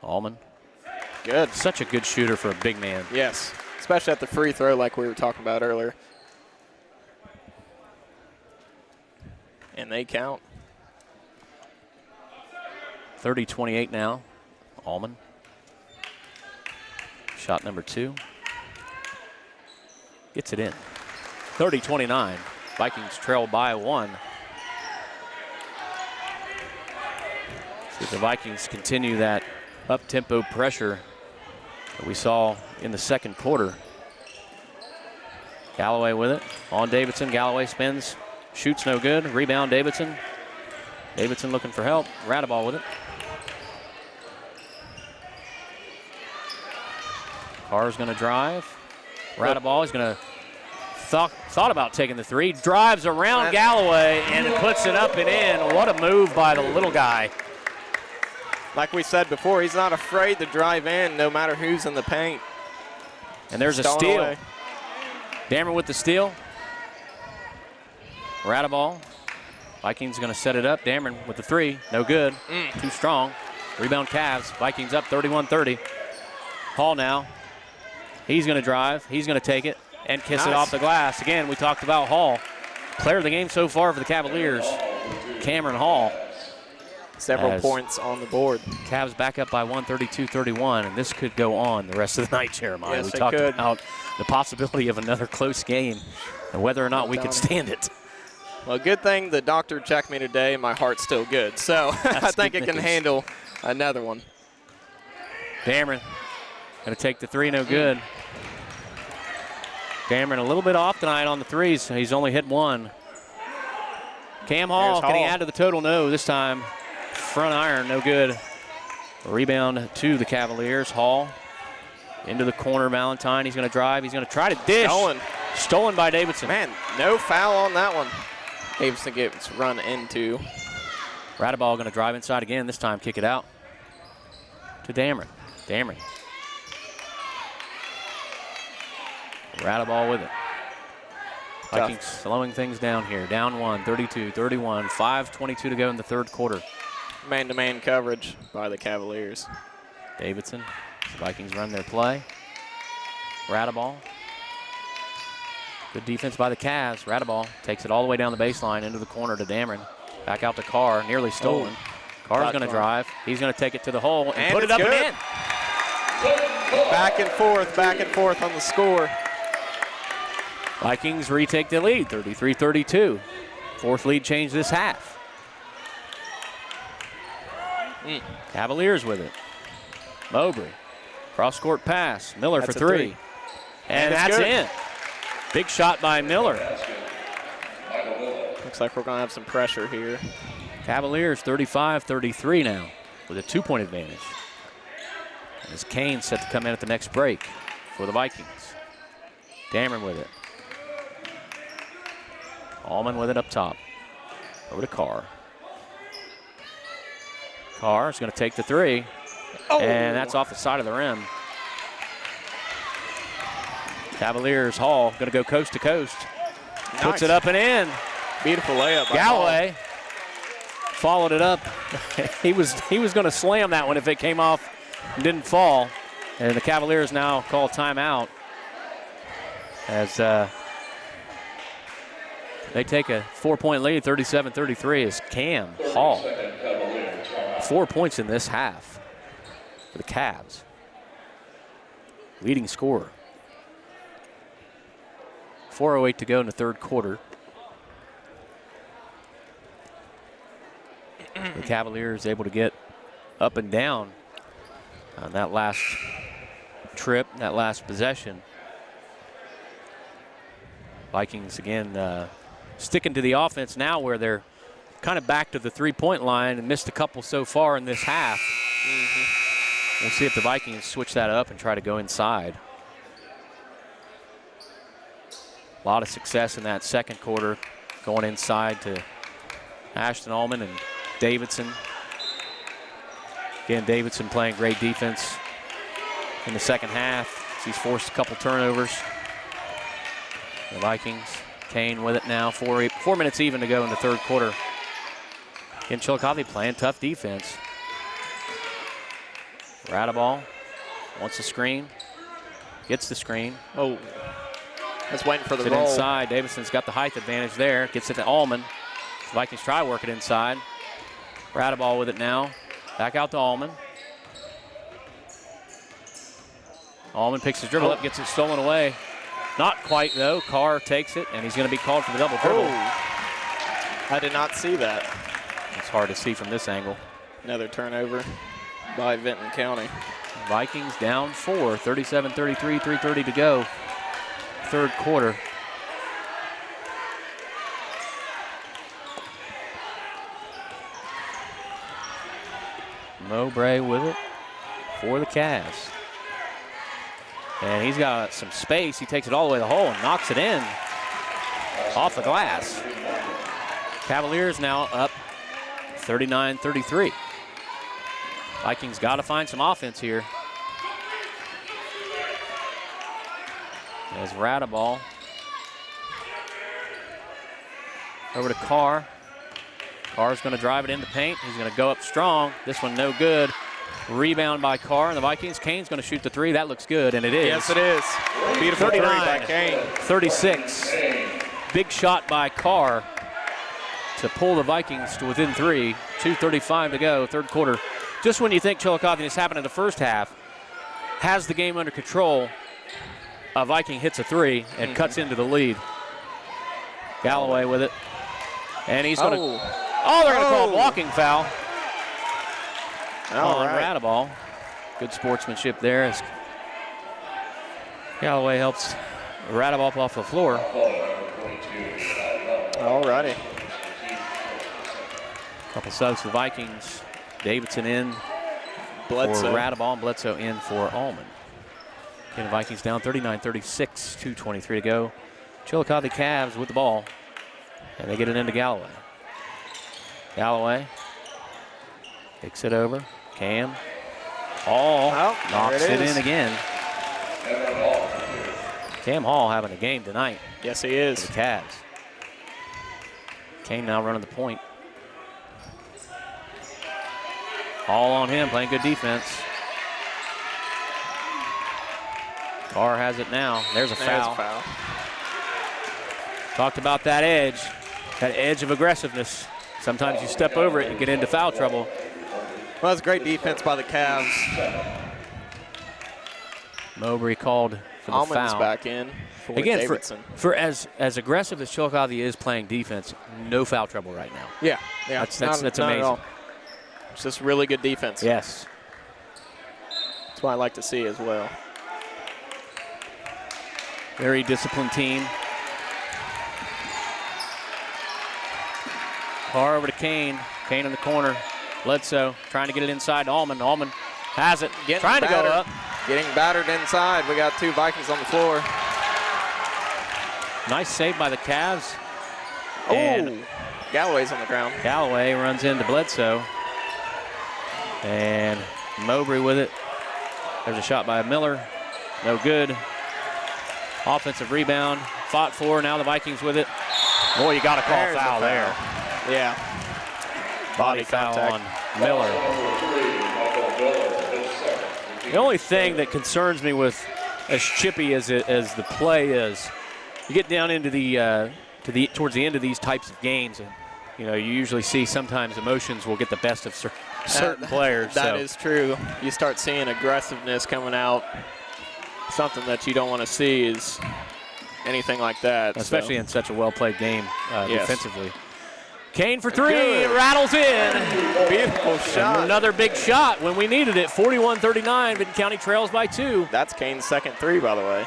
Allman. Good. Such a good shooter for a big man. Yes, especially at the free throw like we were talking about earlier. And they count. 30-28 now. Allman. Shot number 2. Gets it in. 30-29. Vikings trail by 1. See if the Vikings continue that up-tempo pressure that we saw in the second quarter. Galloway with it. On Davidson. Galloway spins. Shoots no good. Rebound Davidson. Davidson looking for help. Rattleball with it. Carr's going to drive. Rattleball is going to thought about taking the three. Drives around Galloway and puts it up and in. What a move by the little guy. Like we said before, he's not afraid to drive in no matter who's in the paint. And there's a Stolen steal. away. Dameron with the steal. Rattleball. Vikings going to set it up. Dameron with the three. No good. Too strong. Rebound Cavs. Vikings up 31-30. Hall now. He's going to drive. He's going to take it and kiss it off the glass. Again, we talked about Hall. Player of the game so far for the Cavaliers, Cameron Hall. Several points on the board. Cavs back up by 132-31, and this could go on the rest of the night, Jeremiah. Yes, we talked about the possibility of another close game and whether or not we could stand it. Well, good thing the doctor checked me today and my heart's still good. So I think it can handle another one. Dameron going to take the three, no good. Dameron a little bit off tonight on the threes. He's only hit one. Cam Hall, can he add to the total? No, this time front iron, no good. Rebound to the Cavaliers. Hall into the corner. Valentine, he's going to drive. He's going to try to dish. Stolen by Davidson. Man, no foul on that one. Davidson gets run into. Rattleball going to drive inside again. This time kick it out to Dameron. Dameron. Rattleball with it. Vikings slowing things down here. Down 1, 32-31. 5:22 to go in the third quarter. Man-to-man coverage by the Cavaliers. Davidson. The Vikings run their play. Rattleball. Good defense by the Cavs. Rattleball takes it all the way down the baseline into the corner to Dameron. Back out to Carr. Nearly stolen. Carr's going to drive. He's going to take it to the hole and put it up and in. Back and forth on the score. Vikings retake the lead, 33-32. Fourth lead change this half. Cavaliers with it. Mowbray. Cross-court pass. Miller for three. And that's in. Big shot by Miller. Looks like we're going to have some pressure here. Cavaliers 35-33 now with a 2-point advantage. As Kane set to come in at the next break for the Vikings. Dameron with it. Allman with it up top. Over to Carr. Carr is going to take the three. And that's off the side of the rim. Cavaliers, Hall going to go coast to coast. Puts it up and in. Beautiful layup by Galloway. followed it up. he was going to slam that one if it came off and didn't fall. And the Cavaliers now call timeout as they take a 4-point lead, 37-33, as Cam Hall. 4 points in this half for the Cavs. Leading scorer. 4:08 to go in the third quarter. The Cavaliers able to get up and down on that last trip, that last possession. Vikings again sticking to the offense now, where they're kind of back to the three-point line and missed a couple so far in this half. We'll see if the Vikings switch that up and try to go inside. A lot of success in that second quarter, going inside to Ashton Allman and Davidson. Again, Davidson playing great defense in the second half. He's forced a couple turnovers. The Vikings, Kane with it now. 4 minutes even to go in the third quarter. Again, Chillicothe playing tough defense. Radaball wants the screen. Gets the screen. Oh, that's waiting for the Gets it roll. inside. Davidson's got the height advantage there. Gets it to Allman. Vikings try to work it inside. Radaball with it now. Back out to Allman. Allman picks his dribble up, gets it stolen away. Not quite, though. Carr takes it, and he's going to be called for the double dribble. I did not see that. It's hard to see from this angle. Another turnover by Vinton County. Vikings down 4, 37-33, 3:30 to go. Third quarter. Mowbray with it for the Cavs. And he's got some space. He takes it all the way to the hole and knocks it in off the glass. Cavaliers now up 39-33. Vikings got to find some offense here. There's Radaball. Over to Carr. Carr's going to drive it into paint. He's going to go up strong. This one no good. Rebound by Carr, and the Vikings. Kane's going to shoot the three. That looks good, and it is. Yes, it is. Beautiful 39, three by Kane. 36. Big shot by Carr to pull the Vikings to within 3. 2:35 to go, third quarter. Just when you think Chillicothe has happened in the first half, has the game under control, a Viking hits a three and cuts into the lead. Galloway with it. And he's going to... Oh, they're going to call a blocking foul on Radaball. Good sportsmanship there as Galloway helps Radaball off the floor. All righty. Couple subs for the Vikings. Davidson in Bledsoe. for Radaball and Bledsoe in for Allman. Again, the Vikings down 39-36, 2:23 to go. Chillicothe Cavs with the ball, and they get it into Galloway. Galloway kicks it over. Cam Hall knocks it in again. Cam Hall having a game tonight. Yes, he is. For the Cavs. Kane now running the point. Hall on him, playing good defense. Carr has it now. There's a foul. Talked about that edge of aggressiveness. Sometimes you step over it and get into foul trouble. Well, that's great defense by the Cavs. Mowbray called for the Allman's foul. back in for Again, Davidson. for as aggressive as Chillicothe is playing defense, no foul trouble right now. Yeah. That's not amazing. at all. It's just really good defense. Yes. That's what I like to see as well. Very disciplined team. Carr over to Kane. Kane in the corner. Bledsoe trying to get it inside to Allman. Allman has it. Trying to go up. Getting battered inside. We got two Vikings on the floor. Nice save by the Cavs. Oh, Galloway's on the ground. Galloway runs into Bledsoe. And Mowbray with it. There's a shot by Miller. No good. Offensive rebound. Fought for. Now the Vikings with it. Boy, you got to call foul there. Yeah. Body foul contact on Miller. The only thing that concerns me with as chippy as the play is, you get down into towards the end of these types of games, and you usually see sometimes emotions will get the best of certain players. That is true. You start seeing aggressiveness coming out. Something that you don't want to see is anything like that. Especially in such a well-played game defensively. Kane for three, Good. rattles in. Beautiful shot. And another big shot when we needed it. 41-39, Vinton County trails by 2. That's Kane's second three, by the way.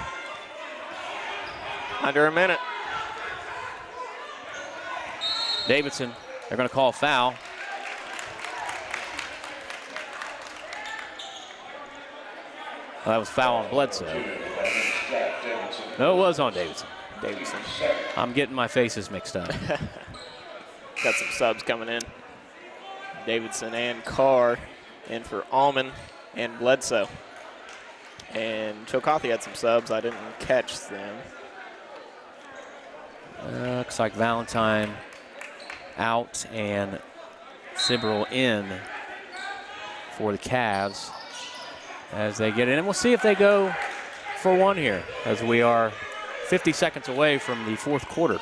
Under a minute. Davidson, they're going to call a foul. Well, that was foul on Bledsoe. No, it was on Davidson. I'm getting my faces mixed up. Got some subs coming in. Davidson and Carr in for Allman and Bledsoe. And Chillicothe had some subs. I didn't catch them. Looks like Valentine out and Sibrel in for the Cavs as they get in. And we'll see if they go for one here as we are 50 seconds away from the fourth quarter.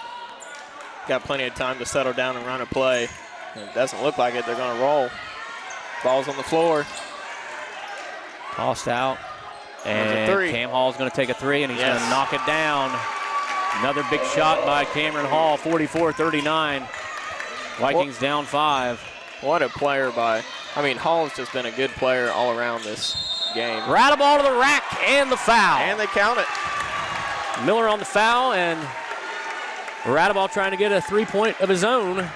Got plenty of time to settle down and run a play. It doesn't look like it. They're going to roll. Ball's on the floor. Tossed out. And Cam Hall's going to take a three, and he's going to knock it down. Another big shot by Cameron Hall, 44-39. Vikings down 5. What a player by, Hall's just been a good player all around this game. Rattle ball to the rack and the foul. And they count it. Miller on the foul, and Radaball trying to get a three-point of his own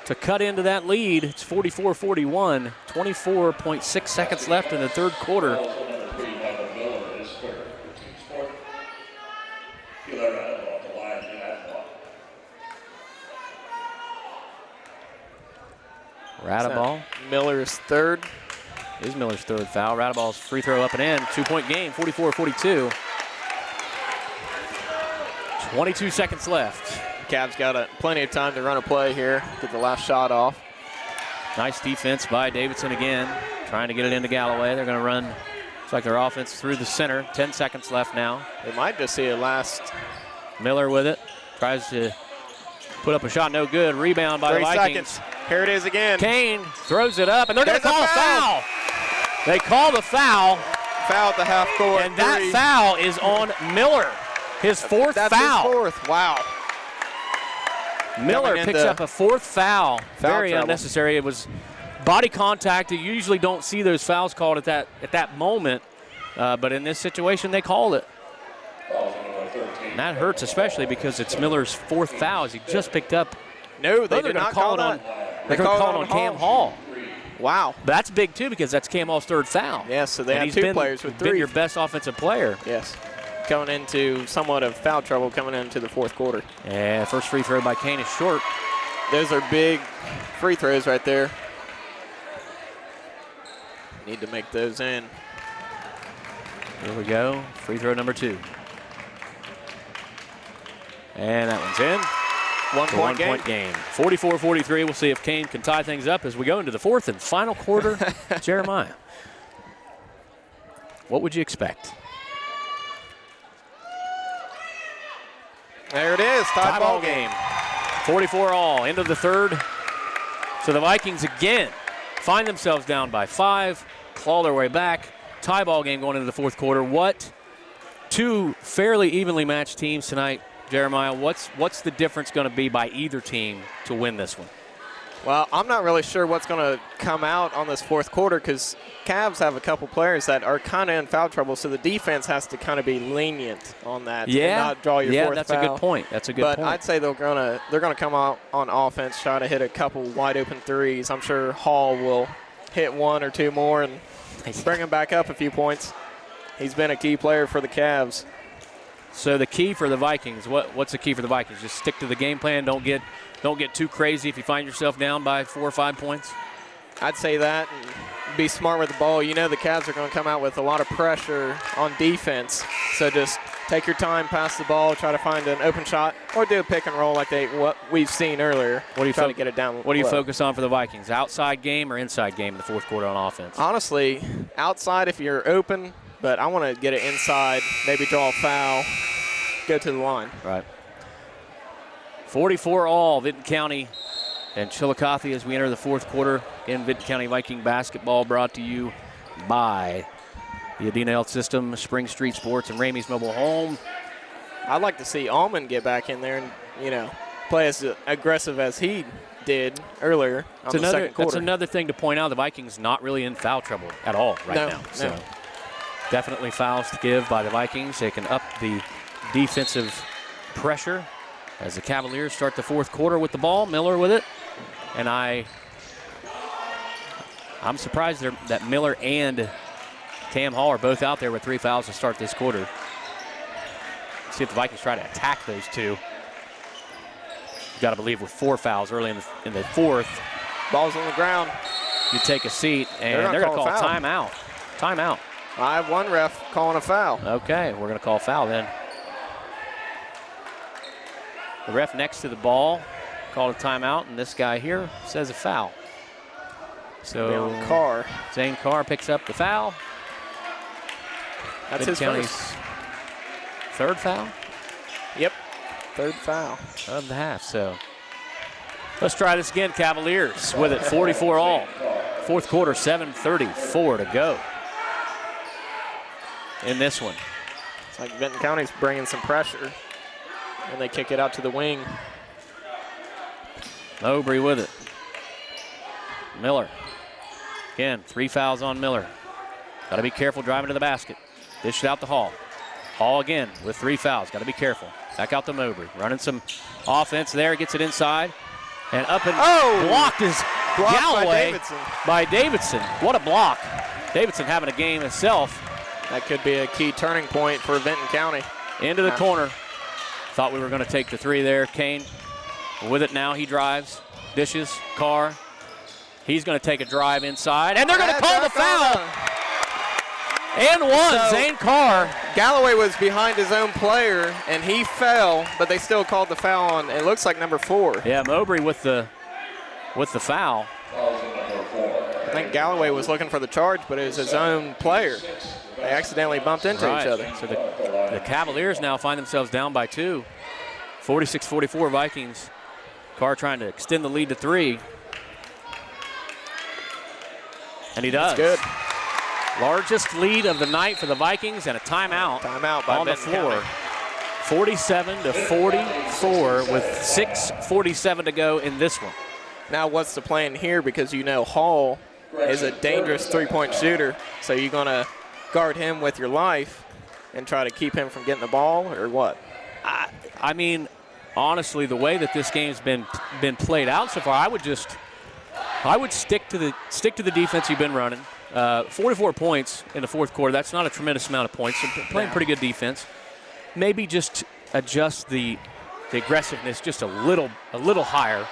to cut into that lead. It's 44-41, 24.6 seconds left in the third quarter. Radaball. Miller's third. Is Miller's third foul. Radaball's free throw up and in. 2-point game, 44-42. 22 seconds left. Cavs got plenty of time to run a play here, get the last shot off. Nice defense by Davidson again, trying to get it into Galloway. They're going to run, looks like their offense through the center. 10 seconds left now. They might just see a last. Miller with it, tries to put up a shot, no good. Rebound by the Vikings. 3 seconds. Here it is again. Kane throws it up, and they're going to call a foul. They call the foul. Foul at the half court. And that foul is on Miller. His fourth foul. That's his fourth. Wow. Miller picks up a fourth foul. Very trouble. Unnecessary. It was body contact. You usually don't see those fouls called at that moment, but in this situation, they called it. And that hurts, especially because it's Miller's fourth foul as he just picked up. No, they did not call it on. They're going to call it on Cam Hall. Wow. That's big, too, because that's Cam Hall's third foul. Yes, so they have two players with 3. Been your best offensive player. Yes. Going into somewhat of foul trouble coming into the fourth quarter. Yeah, first free throw by Kane is short. Those are big free throws right there. Need to make those in. Here we go. Free throw number 2. And that one's in. 1 point game. 44-43. We'll see if Kane can tie things up as we go into the fourth and final quarter. Jeremiah, what would you expect? There it is. Tie ball game. 44 all. End of the third. So the Vikings again find themselves down by 5, claw their way back. Tie ball game going into the fourth quarter. What two fairly evenly matched teams tonight, Jeremiah? What's the difference going to be by either team to win this one? Well, I'm not really sure what's going to come out on this fourth quarter because Cavs have a couple players that are kind of in foul trouble, so the defense has to kind of be lenient on that and not draw your fourth that's foul. a good point. That's a good point. But I'd say they're gonna come out on offense, try to hit a couple wide open threes. I'm sure Hall will hit 1 or 2 more and bring him back up a few points. He's been a key player for the Cavs. So the key for the Vikings, what's the key for the Vikings? Just stick to the game plan. Don't get too crazy if you find yourself down by 4 or 5 points. I'd say that. And be smart with the ball. You know the Cavs are going to come out with a lot of pressure on defense. So just take your time, pass the ball, try to find an open shot, or do a pick and roll like what we've seen earlier. What do you try to get it down? What do you focus on for the Vikings? Outside game or inside game in the fourth quarter on offense? Honestly, outside if you're open, but I want to get it inside, maybe draw a foul, go to the line. Right. 44 all, Vinton County and Chillicothe as we enter the fourth quarter. Again, Vinton County Viking basketball brought to you by the Adena Health System, Spring Street Sports, and Ramey's Mobile Home. I'd like to see Allman get back in there and, play as aggressive as he did earlier on the second quarter. That's another thing to point out. The Vikings not really in foul trouble at all now. So definitely fouls to give by the Vikings. They can up the defensive pressure as the Cavaliers start the fourth quarter with the ball. Miller with it. And I'm surprised that Miller and Cam Hall are both out there with 3 fouls to start this quarter. See if the Vikings try to attack those two. You got to believe with 4 fouls early in the fourth. Ball's on the ground. You take a seat, and they're going to call a timeout. Timeout. I have one ref calling a foul. Okay, we're going to call a foul then. The ref next to the ball called a timeout, and this guy here says a foul. So Zane Carr picks up the foul. That's his first. Third foul? Yep, third foul. Of the half, so. Let's try this again, Cavaliers with it, 44 all. Fourth quarter, 7:34 to go in this one. It's like Vinton County's bringing some pressure, and they kick it out to the wing. Mowbray with it. Miller. Again, 3 fouls on Miller. Got to be careful driving to the basket. Dish it out to Hall. Hall again with 3 fouls. Got to be careful. Back out to Mowbray. Running some offense there. Gets it inside. And up and blocked is Galloway by Davidson. What a block. Davidson having a game himself. That could be a key turning point for Vinton County. Into the corner. Thought we were going to take the 3 there. Kane with it now. He drives. Dishes. Carr. He's going to take a drive inside. And they're going to call the foul. And one. So Zane Carr. Galloway was behind his own player, and he fell, but they still called the foul on, it looks like, number 4. Yeah, Mowbray with the foul. I think Galloway was looking for the charge, but it was his own player. They accidentally bumped into each other. So the Cavaliers now find themselves down by 2. 46-44 Vikings. Carr trying to extend the lead to 3. And he does. That's good. Largest lead of the night for the Vikings, and a timeout. Timeout by on the floor. 47-44 with 6:47 to go in this one. Now what's the plan here? Because Hall is a dangerous three-point shooter, so you're going to guard him with your life and try to keep him from getting the ball, or what? I mean, honestly, the way that this game's been played out so far, I would stick to the defense you've been running. 44 points in the fourth quarter. That's not a tremendous amount of points. So playing pretty good defense. Maybe just adjust the aggressiveness just a little higher,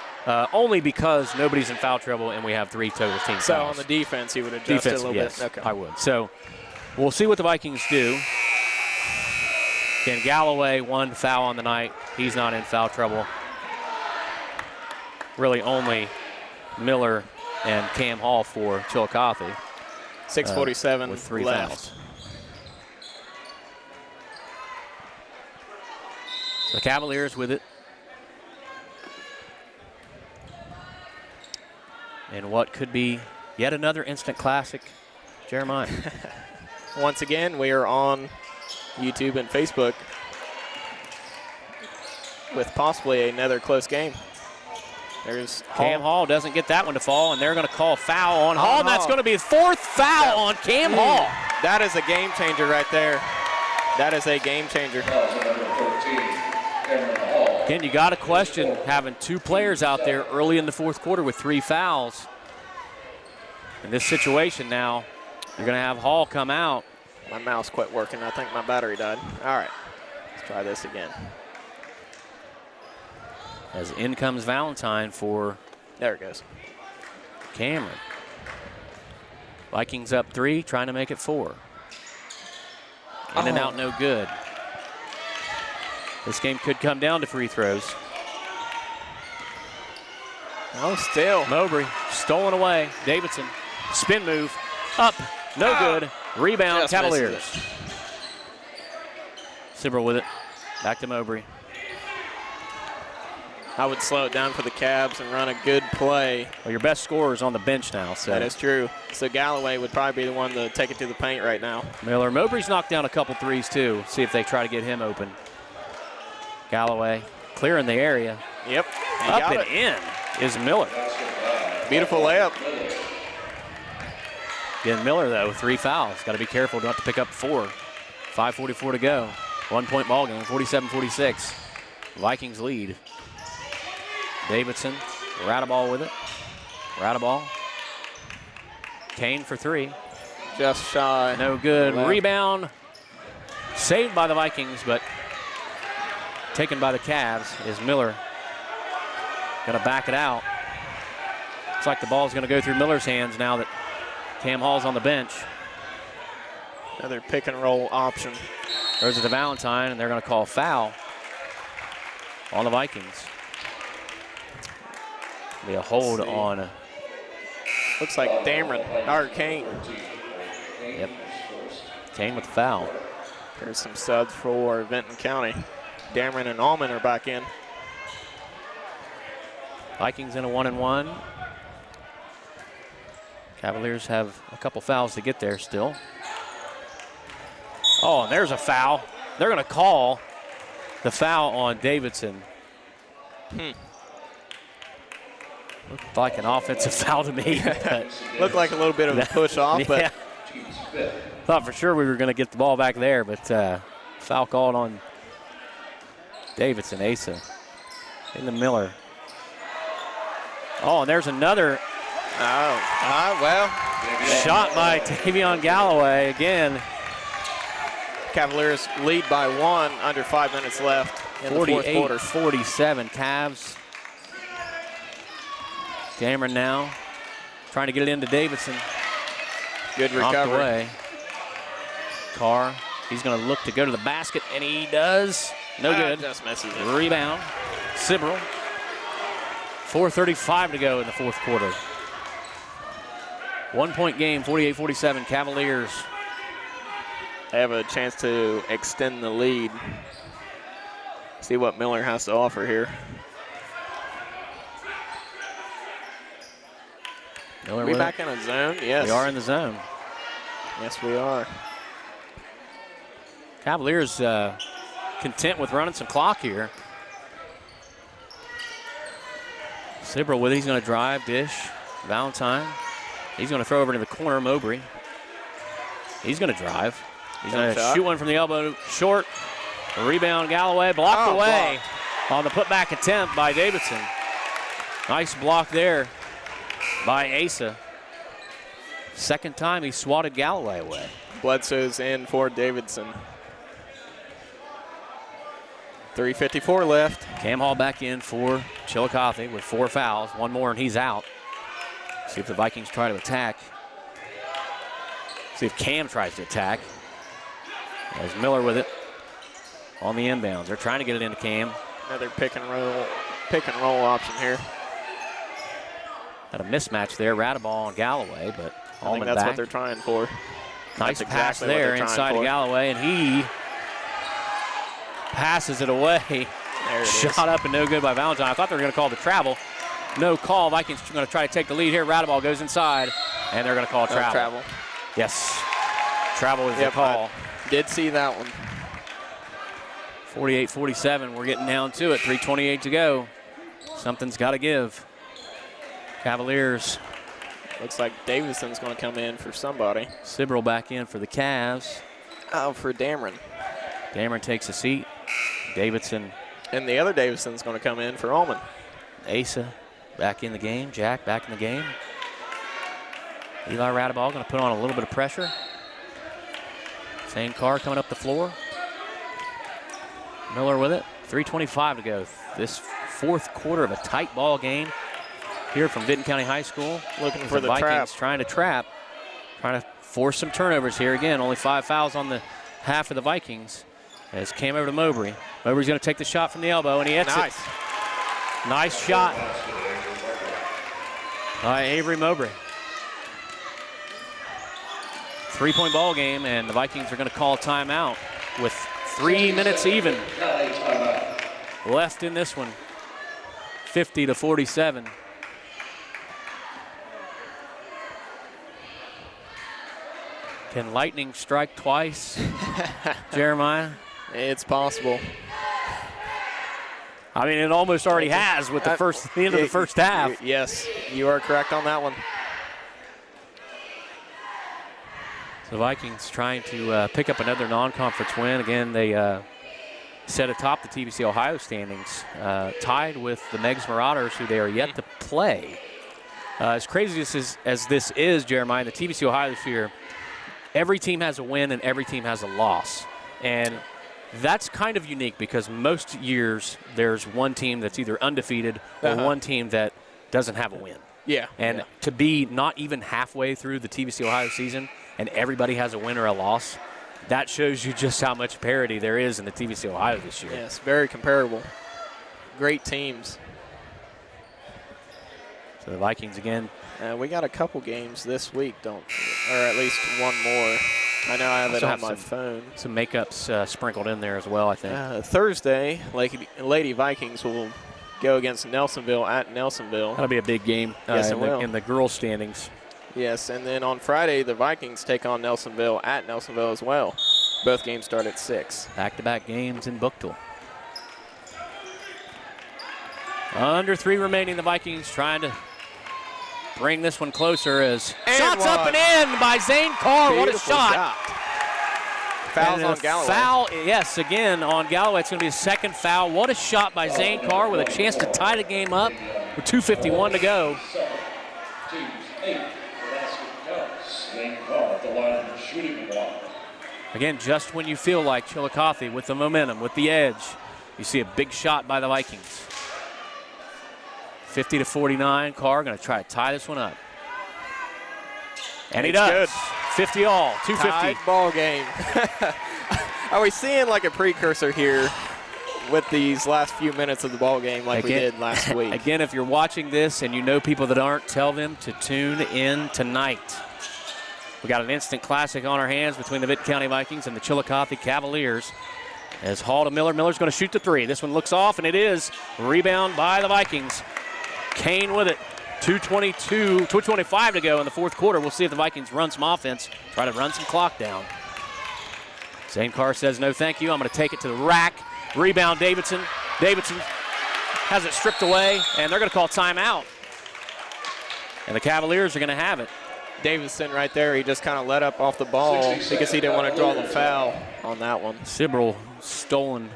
only because nobody's in foul trouble and we have 3 total team fouls. So on the defense, you would adjust it a little bit. Okay. I would. So we'll see what the Vikings do. Again, Galloway, 1 foul on the night. He's not in foul trouble. Really only Miller and Cam Hall for Chillicothe. 6:47 with 3 left. fouls. The Cavaliers with it. And what could be yet another instant classic, Jeremiah. Once again, we are on YouTube and Facebook with possibly another close game. There's Cam Hall doesn't get that one to fall, and they're going to call foul on Hall, and that's going to be his 4th foul on Cam Hall. That is a game changer right there. That is a game changer. Again, you got to question having 2 players out there early in the fourth quarter with 3 fouls. In this situation now, you're going to have Hall come out. My mouse quit working. I think my battery died. All right, let's try this again. As in comes Valentine for there it goes. Cameron. Vikings up 3, trying to make it 4. In and out, no good. This game could come down to free throws. Oh, still. Mowbray stolen away. Davidson, spin move, up, no good. Rebound, Just Cavaliers. Sibrel with it, back to Mowbray. I would slow it down for the Cavs and run a good play. Well, your best scorer is on the bench now. So That is true. So Galloway would probably be the one to take it to the paint right now. Miller. Mowbray's knocked down a couple threes too. See if they try to get him open. Galloway clearing the area. Yep. Up and in is Miller. Beautiful layup. Again, Miller, though, 3 fouls. Got to be careful not to pick up 4. 5:44 to go. 1-point ball game, 47-46. Vikings lead. Davidson, Radaball with it. Radaball. Kane for 3. Just shy. No good. Left. Rebound. Saved by the Vikings, but taken by the Cavs is Miller. Going to back it out. Looks like the ball's going to go through Miller's hands now that Cam Hall's on the bench. Another pick and roll option. Goes to Valentine, and they're going to call foul on the Vikings. Be a hold on. Looks like Dameron, or Kane. Yep. Kane with the foul. There's some subs for Vinton County. Dameron and Allman are back in. Vikings in a 1-and-1. Cavaliers have a couple fouls to get there still. Oh, and there's a foul. They're going to call the foul on Davidson. Looked like an offensive foul to me. Looked like a little bit of a push off, but yeah. Thought for sure we were going to get the ball back there, but foul called on Davidson, Asa, into Miller. Oh, and there's another shot by Tavion Galloway again. Cavaliers lead by 1, under 5 minutes left in the fourth quarter. 48-47, Cavs. Cameron now trying to get it into Davidson. Good Knocked recovery. away. Carr, he's going to look to go to the basket, and he does. No good. Just misses it. Rebound. Sibrel. 4:35 to go in the fourth quarter. 1-point game, 48-47, Cavaliers. They have a chance to extend the lead. See what Miller has to offer here. Miller Are we with back it. in a zone? Yes. We are in the zone. Yes, we are. Cavaliers content with running some clock here. Sibrel with it. He's going to drive, dish. Valentine. He's going to throw over to the corner, Mowbray. He's going to drive. He's going to shoot one from the elbow short. A rebound, Galloway blocked away on the putback attempt by Davidson. Nice block there by Asa. Second time he swatted Galloway away. Bledsoe's in for Davidson. 3:54 left. Cam Hall back in for Chillicothe with 4 fouls. One more and he's out. See if the Vikings try to attack. See if Cam tries to attack. There's Miller with it on the inbounds. They're trying to get it into Cam. Another pick and roll option here. Had a mismatch there. Radaball on Galloway, but I think Allman that's back. what they're trying for. Nice That's pass exactly what there they're trying inside for. to Galloway, and he passes it away. There it is. Shot up and no good by Valentine. I thought they were going to call the travel. No call. Vikings are going to try to take the lead here. Radaball goes inside, and they're going to call travel. Yes. Travel is the call. I did see that one. 48-47. We're getting down to it. 3:28 to go. Something's got to give. Cavaliers. Looks like Davidson's going to come in for somebody. Sibrel back in for the Cavs. Oh, for Dameron. Dameron takes a seat. Davidson. And the other Davidson's going to come in for Allman. Asa back in the game. Jack back in the game. Eli Radaball going to put on a little bit of pressure. Same Carr coming up the floor. Miller with it. 3:25 to go. This fourth quarter of a tight ball game here from Vinton County High School. Looking for the Vikings trap. trying to trap Trying to force some turnovers here. Again, only 5 fouls on the half of the Vikings. As came over to Mowbray. Mowbray's going to take the shot from the elbow, and he hits it. Nice shot by Avery Mowbray. 3-point ball game, and the Vikings are going to call a timeout with 3 minutes even left in this one. 50-47. Can lightning strike twice, Jeremiah? It's possible. I mean, it almost already has with the end of the first half. Yes, you are correct on that one. The Vikings trying to pick up another non-conference win. Again, they set atop the TVC Ohio standings, tied with the Megs Marauders, who they are yet to play. As crazy as this is, Jeremiah, the TVC Ohio this year, every team has a win and every team has a loss. And that's kind of unique because most years there's one team that's either undefeated or one team that doesn't have a win. Yeah. And to be not even halfway through the TVC Ohio season and everybody has a win or a loss, that shows you just how much parity there is in the TVC Ohio this year. Yes, very comparable. Great teams. So the Vikings again. We got a couple games this week, or at least one more. I know I have it on my phone. Some makeups sprinkled in there as well, I think. Thursday, Lady Vikings will go against Nelsonville at Nelsonville. That'll be a big game in the girls' standings. Yes, and then on Friday, the Vikings take on Nelsonville at Nelsonville as well. Both games start at 6. Back-to-back games in Booktool. Under 3 remaining, the Vikings trying to bring this one closer as shots up and in by Zane Carr. What a shot. Fouls on Galloway. Foul, yes, again on Galloway. It's going to be his second foul. What a shot by Zane Carr with a chance to tie the game up with 2:51 to go. Again, just when you feel like Chillicothe with the momentum, with the edge, you see a big shot by the Vikings. 50-49. Carr going to try to tie this one up. And he does. Good. 50 all, 250. Tied ball game. Are we seeing like a precursor here with these last few minutes of the ball game like we did last week? Again, if you're watching this and you know people that aren't, tell them to tune in tonight. We got an instant classic on our hands between the Vinton County Vikings and the Chillicothe Cavaliers. As Hall to Miller. Miller's going to shoot the 3. This one looks off, and it is. Rebound by the Vikings. Kane with it. 2:25 to go in the fourth quarter. We'll see if the Vikings run some offense, try to run some clock down. Zane Carr says no thank you. I'm going to take it to the rack. Rebound Davidson. Davidson has it stripped away, and they're going to call timeout. And the Cavaliers are going to have it. Davidson right there, he just kind of let up off the ball because he didn't want to draw the foul on that one. Sibrel stolen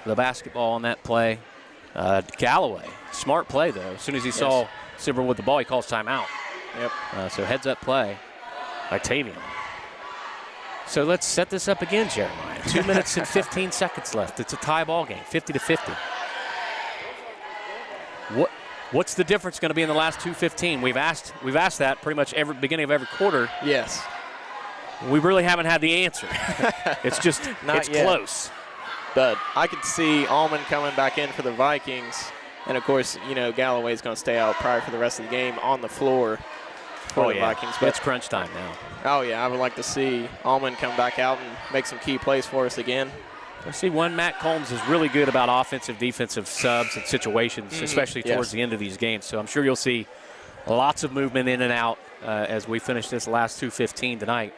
the basketball on that play. Galloway, smart play though. As soon as he saw Sibrel with the ball, he calls timeout. Yep. So heads up play by Tavian. So let's set this up again, Jeremiah. 2 minutes and 15 seconds left. It's a tie ball game, 50-50. What's the difference going to be in the last 2:15? We've asked that pretty much every beginning of every quarter. Yes. We really haven't had the answer. It's just it's yet. Close. But I could see Allman coming back in for the Vikings, and of course, Galloway's going to stay out probably for the rest of the game on the floor for the Vikings. But it's crunch time now. Oh yeah, I would like to see Allman come back out and make some key plays for us again. I see Matt Combs is really good about offensive, defensive subs and situations, especially towards the end of these games. So I'm sure you'll see lots of movement in and out as we finish this last 2:15 tonight.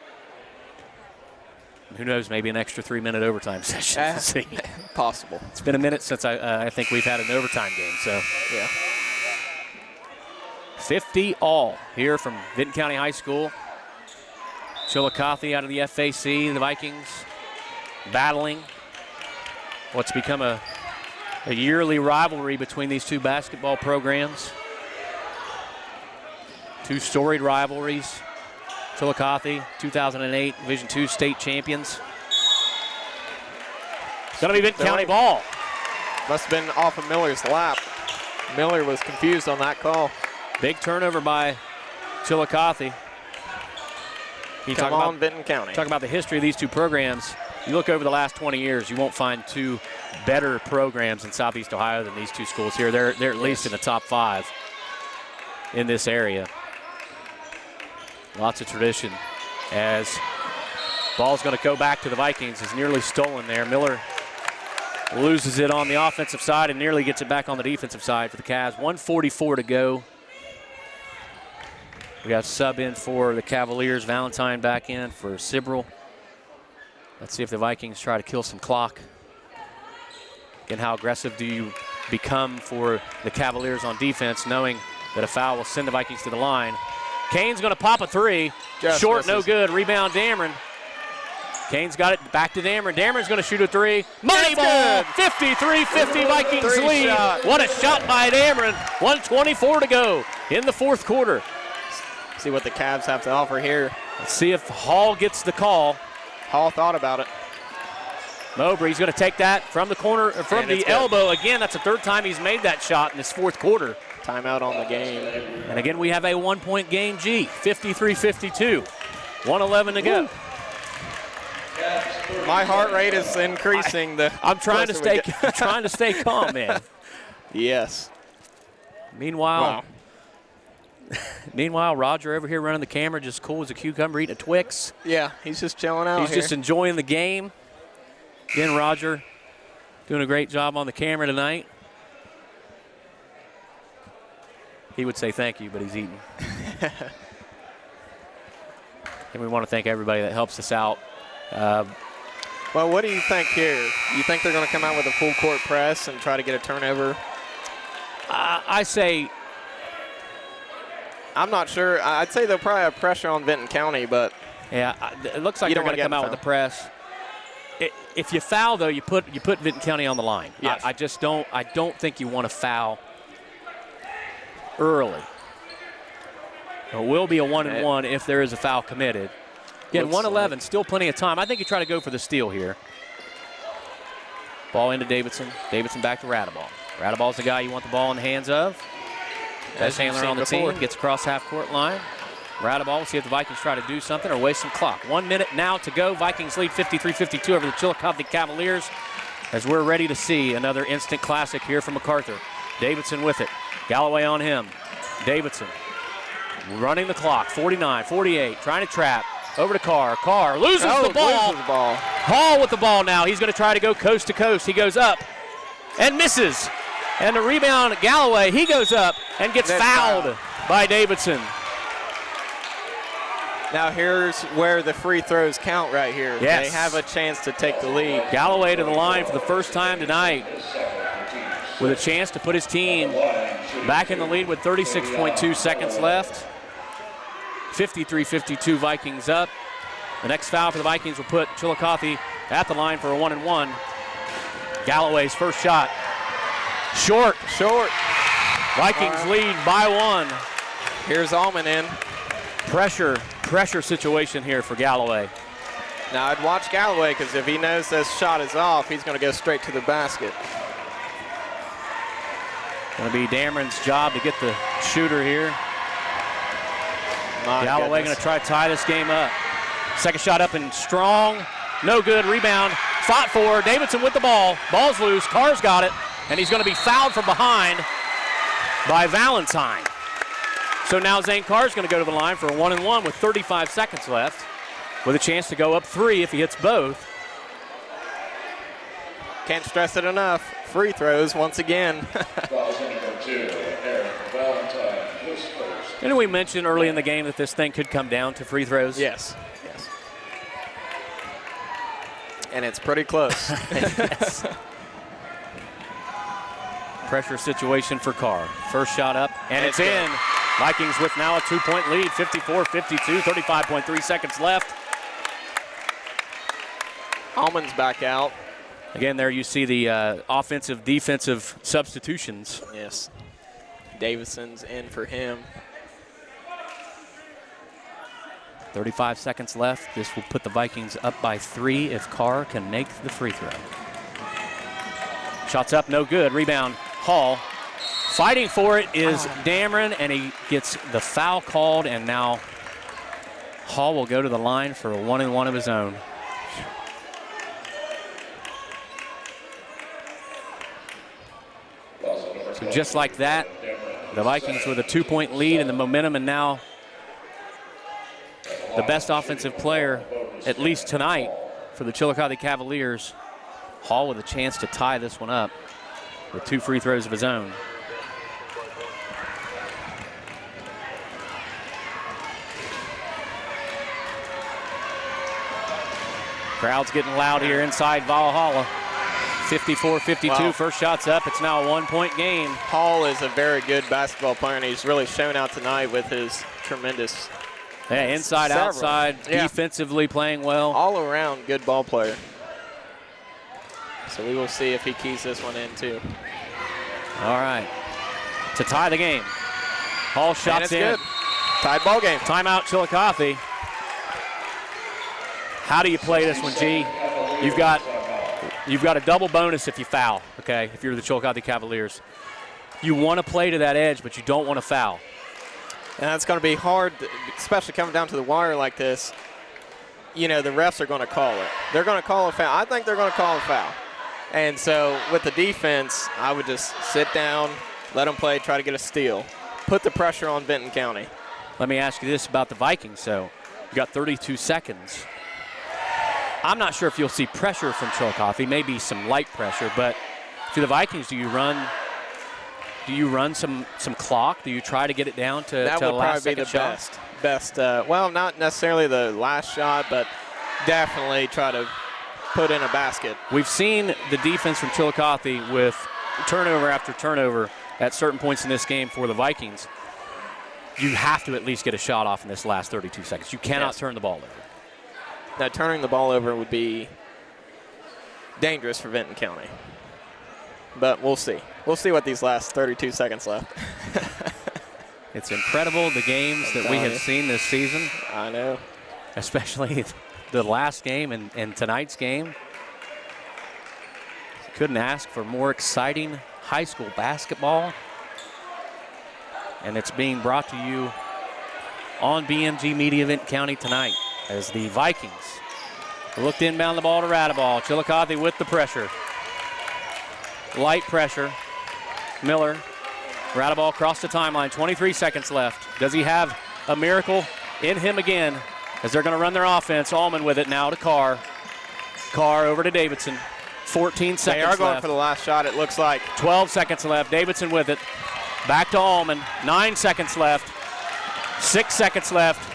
Who knows, maybe an extra 3-minute overtime session. We'll see. Possible. It's been a minute since I think we've had an overtime game. So yeah. 50 all here from Vinton County High School. Chillicothe out of the FAC, the Vikings battling what's become a yearly rivalry between these two basketball programs. Two storied rivalries. Chillicothe, 2008 Division II state champions. It's going to be Vinton County ball. Must have been off of Miller's lap. Miller was confused on that call. Big turnover by Chillicothe. You Come on, Vinton County. Talk about the history of these two programs. You look over the last 20 years, you won't find two better programs in Southeast Ohio than these two schools here. They're at least in the top 5 in this area. Lots of tradition. As ball's going to go back to the Vikings. Is nearly stolen there. Miller loses it on the offensive side and nearly gets it back on the defensive side for the Cavs. 1:44 to go. We got sub in for the Cavaliers. Valentine back in for Sibrel. Let's see if the Vikings try to kill some clock. Again, how aggressive do you become for the Cavaliers on defense, knowing that a foul will send the Vikings to the line? Kane's going to pop a 3. Short, misses. No good. Rebound, Dameron. Kane's got it back to Dameron. Dameron's going to shoot a 3. Money ball! 53-50 Vikings lead. Shot. What a shot by Dameron. 1:24 to go in the 4th quarter. See what the Cavs have to offer here. Let's see if Hall gets the call. Hall thought about it. Mowbray's going to take that from the corner, from the elbow. Again, that's the 3rd time he's made that shot in this 4th quarter. Timeout on the game. And again, we have a 1-point game, G. 53-52. 1:11 to go. My heart rate is increasing. I'm trying to stay calm, man. Yes. Meanwhile, Roger over here running the camera, just cool as a cucumber, eating a Twix. Yeah, he's just chilling out. He's just enjoying the game. Again, Roger doing a great job on the camera tonight. He would say thank you, but he's eating. And we want to thank everybody that helps us out. Well, what do you think here? You think they're going to come out with a full court press and try to get a turnover? I say, I'm not sure. I'd say they'll probably have pressure on Vinton County, but yeah, it looks like they're going to come out with a press. If you foul, though, you put Vinton County on the line. Yes. I don't think you want to foul early. It will be a 1-and-1 if there is a foul committed. Again, 1:11, still plenty of time. I think you try to go for the steal here. Ball into Davidson. Davidson back to Radaball. Radaball's the guy you want the ball in the hands of. Best handler on the team, gets across half-court line. Radaball, we'll see if the Vikings try to do something or waste some clock. 1 minute now to go. Vikings lead 53-52 over the Chillicothe Cavaliers as we're ready to see another instant classic here from MacArthur. Davidson with it. Galloway on him. Davidson running the clock. 49, 48, trying to trap. Over to Carr. Carr loses the ball. Hall with the ball now. He's going to try to go coast to coast. He goes up and misses. And the rebound, Galloway, he goes up and gets fouled by Davidson. Now here's where the free throws count right here. Yes. They have a chance to take the lead. Galloway to the line for the first time tonight with a chance to put his team back in the lead with 36.2 seconds left. 53-52 Vikings up. The next foul for the Vikings will put Chillicothe at the line for a 1-and-1. Galloway's first shot. Short. Vikings lead by 1. Here's Allman in. Pressure situation here for Galloway. Now I'd watch Galloway because if he knows this shot is off, he's going to go straight to the basket. Going to be Dameron's job to get the shooter here. Galloway going to try to tie this game up. Second shot up and strong. No good. Rebound. Fought for. Davidson with the ball. Ball's loose. Carr's got it. And he's going to be fouled from behind by Valentine. So now Zane Carr's going to go to the line for a 1-and-1 with 35 seconds left, with a chance to go up 3 if he hits both. Can't stress it enough. Free throws once again. Didn't we mention early in the game that this thing could come down to free throws? Yes. And it's pretty close. Yes. Pressure situation for Carr. First shot up, and it's in. Vikings with now a 2-point lead, 54-52, 35.3 seconds left. Allman's back out. Again, there you see the offensive, defensive substitutions. Yes. Davidson's in for him. 35 seconds left. This will put the Vikings up by 3 if Carr can make the free throw. Shots up, no good. Rebound, Hall. Fighting for it is Dameron, and he gets the foul called, and now Hall will go to the line for a 1-and-1 of his own. So just like that, the Vikings with a 2-point lead and the momentum, and now the best offensive player, at least tonight, for the Chillicothe Cavaliers. Hall with a chance to tie this one up with 2 free throws of his own. Crowd's getting loud here inside Valhalla. 54-52, wow. First shot's up. It's now a 1-point game. Hall is a very good basketball player, and he's really shown out tonight with his tremendous inside, outside, defensively playing well. All around good ball player. So we will see if he keys this one in too. All right. To tie the game. Hall shots in. Good. Tied ball game. Timeout Chillicothe. How do you play this one, G? You've got a double bonus if you foul, okay, if you're the Chillicothe Cavaliers. You want to play to that edge, but you don't want to foul. And that's going to be hard, especially coming down to the wire like this. You know, the refs are going to call it. They're going to call a foul. I think they're going to call a foul. And so with the defense, I would just sit down, let them play, try to get a steal. Put the pressure on Vinton County. Let me ask you this about the Vikings. So you got 32 seconds. I'm not sure if you'll see pressure from Chillicothe, maybe some light pressure, but for the Vikings, do you run some clock? Do you try to get it down to that would probably be the best. Well, not necessarily the last shot, but definitely try to put in a basket. We've seen the defense from Chillicothe with turnover after turnover at certain points in this game for the Vikings. You have to at least get a shot off in this last 32 seconds. You cannot turn the ball over. Now, turning the ball over would be dangerous for Vinton County. But we'll see. We'll see what these last 32 seconds left. It's incredible, the games that we have seen this season. I know. Especially the last game and tonight's game. Couldn't ask for more exciting high school basketball. And it's being brought to you on BMG Media Vinton County tonight, as the Vikings look to inbound the ball to Radaball. Chillicothe with the pressure. Light pressure. Miller. Radaball across the timeline. 23 seconds left. Does he have a miracle in him again as they're going to run their offense? Allman with it now to Carr. Carr over to Davidson. 14 seconds left. They are going for the last shot, it looks like. 12 seconds left. Davidson with it. Back to Allman. 9 seconds left. 6 seconds left.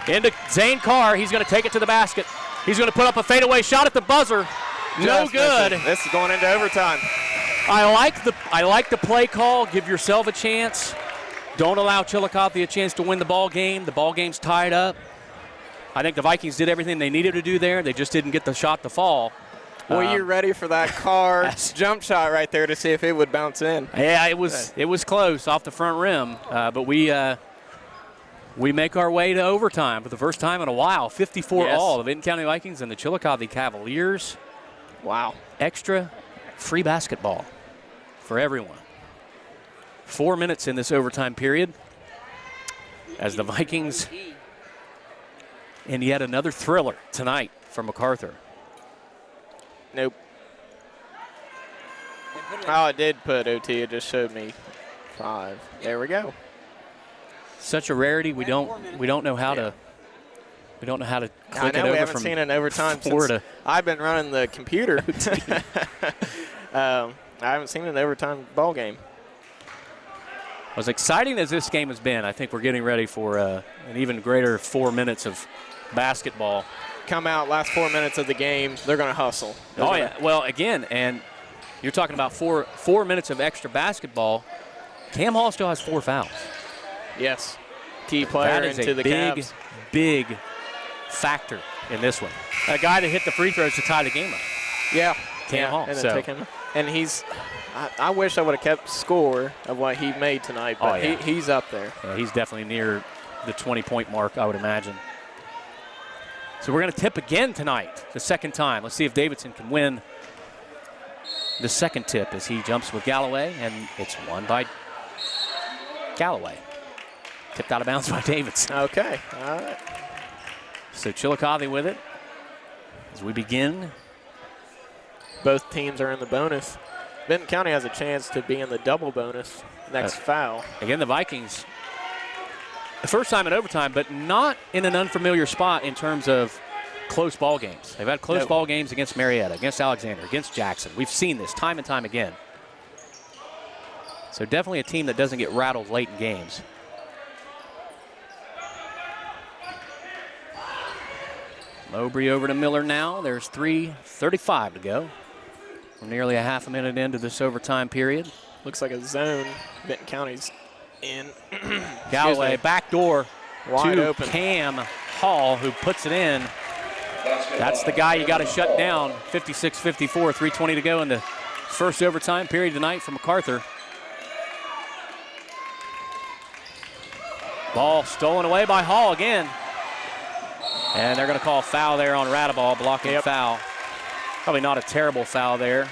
Into Zane Carr. He's going to take it to the basket. He's going to put up a fadeaway shot at the buzzer. No good. This is going into overtime. I like the play call. Give yourself a chance. Don't allow Chillicothe a chance to win the ball game. The ball game's tied up. I think the Vikings did everything they needed to do there. They just didn't get the shot to fall. Were you ready for that Carr jump shot right there to see if it would bounce in? Yeah, it was close off the front rim, but we make our way to overtime for the first time in a while. 54-all, the Vinton County Vikings and the Chillicothe Cavaliers. Wow. Extra free basketball for everyone. 4 minutes in this overtime period as the Vikings, and yet another thriller tonight for MacArthur. Nope. Oh, it did put OT. It just showed me 5. There we go. Such a rarity. We don't know how to. We don't know how to click it over. We haven't seen an overtime since I've been running the computer. I haven't seen an overtime ball game. As exciting as this game has been, I think we're getting ready for an even greater 4 minutes of basketball. Come out, last 4 minutes of the game, they're going to hustle. Yeah. Well, again, and you're talking about four minutes of extra basketball. Cam Hall still has 4 fouls. Yes. Key player into the Cavs. Big factor in this one. A guy that hit the free throws to tie the game up. Yeah. Cam Hall. And I wish I would have kept score of what he made tonight, but he's up there. Yeah, he's definitely near the 20-point mark, I would imagine. So we're going to tip again tonight, the second time. Let's see if Davidson can win the second tip as he jumps with Galloway, and it's won by Galloway. Tipped out of bounds by Davidson. Okay, all right. So Chillicothe with it as we begin. Both teams are in the bonus. Vinton County has a chance to be in the double bonus next foul. Again, the Vikings, the first time in overtime, but not in an unfamiliar spot in terms of close ball games. They've had close ball games against Marietta, against Alexander, against Jackson. We've seen this time and time again. So definitely a team that doesn't get rattled late in games. Mowbray over to Miller now. There's 3:35 to go. We're nearly a half a minute into this overtime period. Looks like a zone. Vinton County's in. Galloway, back door wide to open. Cam Hall, who puts it in. That's the guy you got to shut down. 56-54, 3:20 to go in the first overtime period tonight for MacArthur. Ball stolen away by Hall again. And they're going to call foul there on Radaball, blocking foul. Probably not a terrible foul there.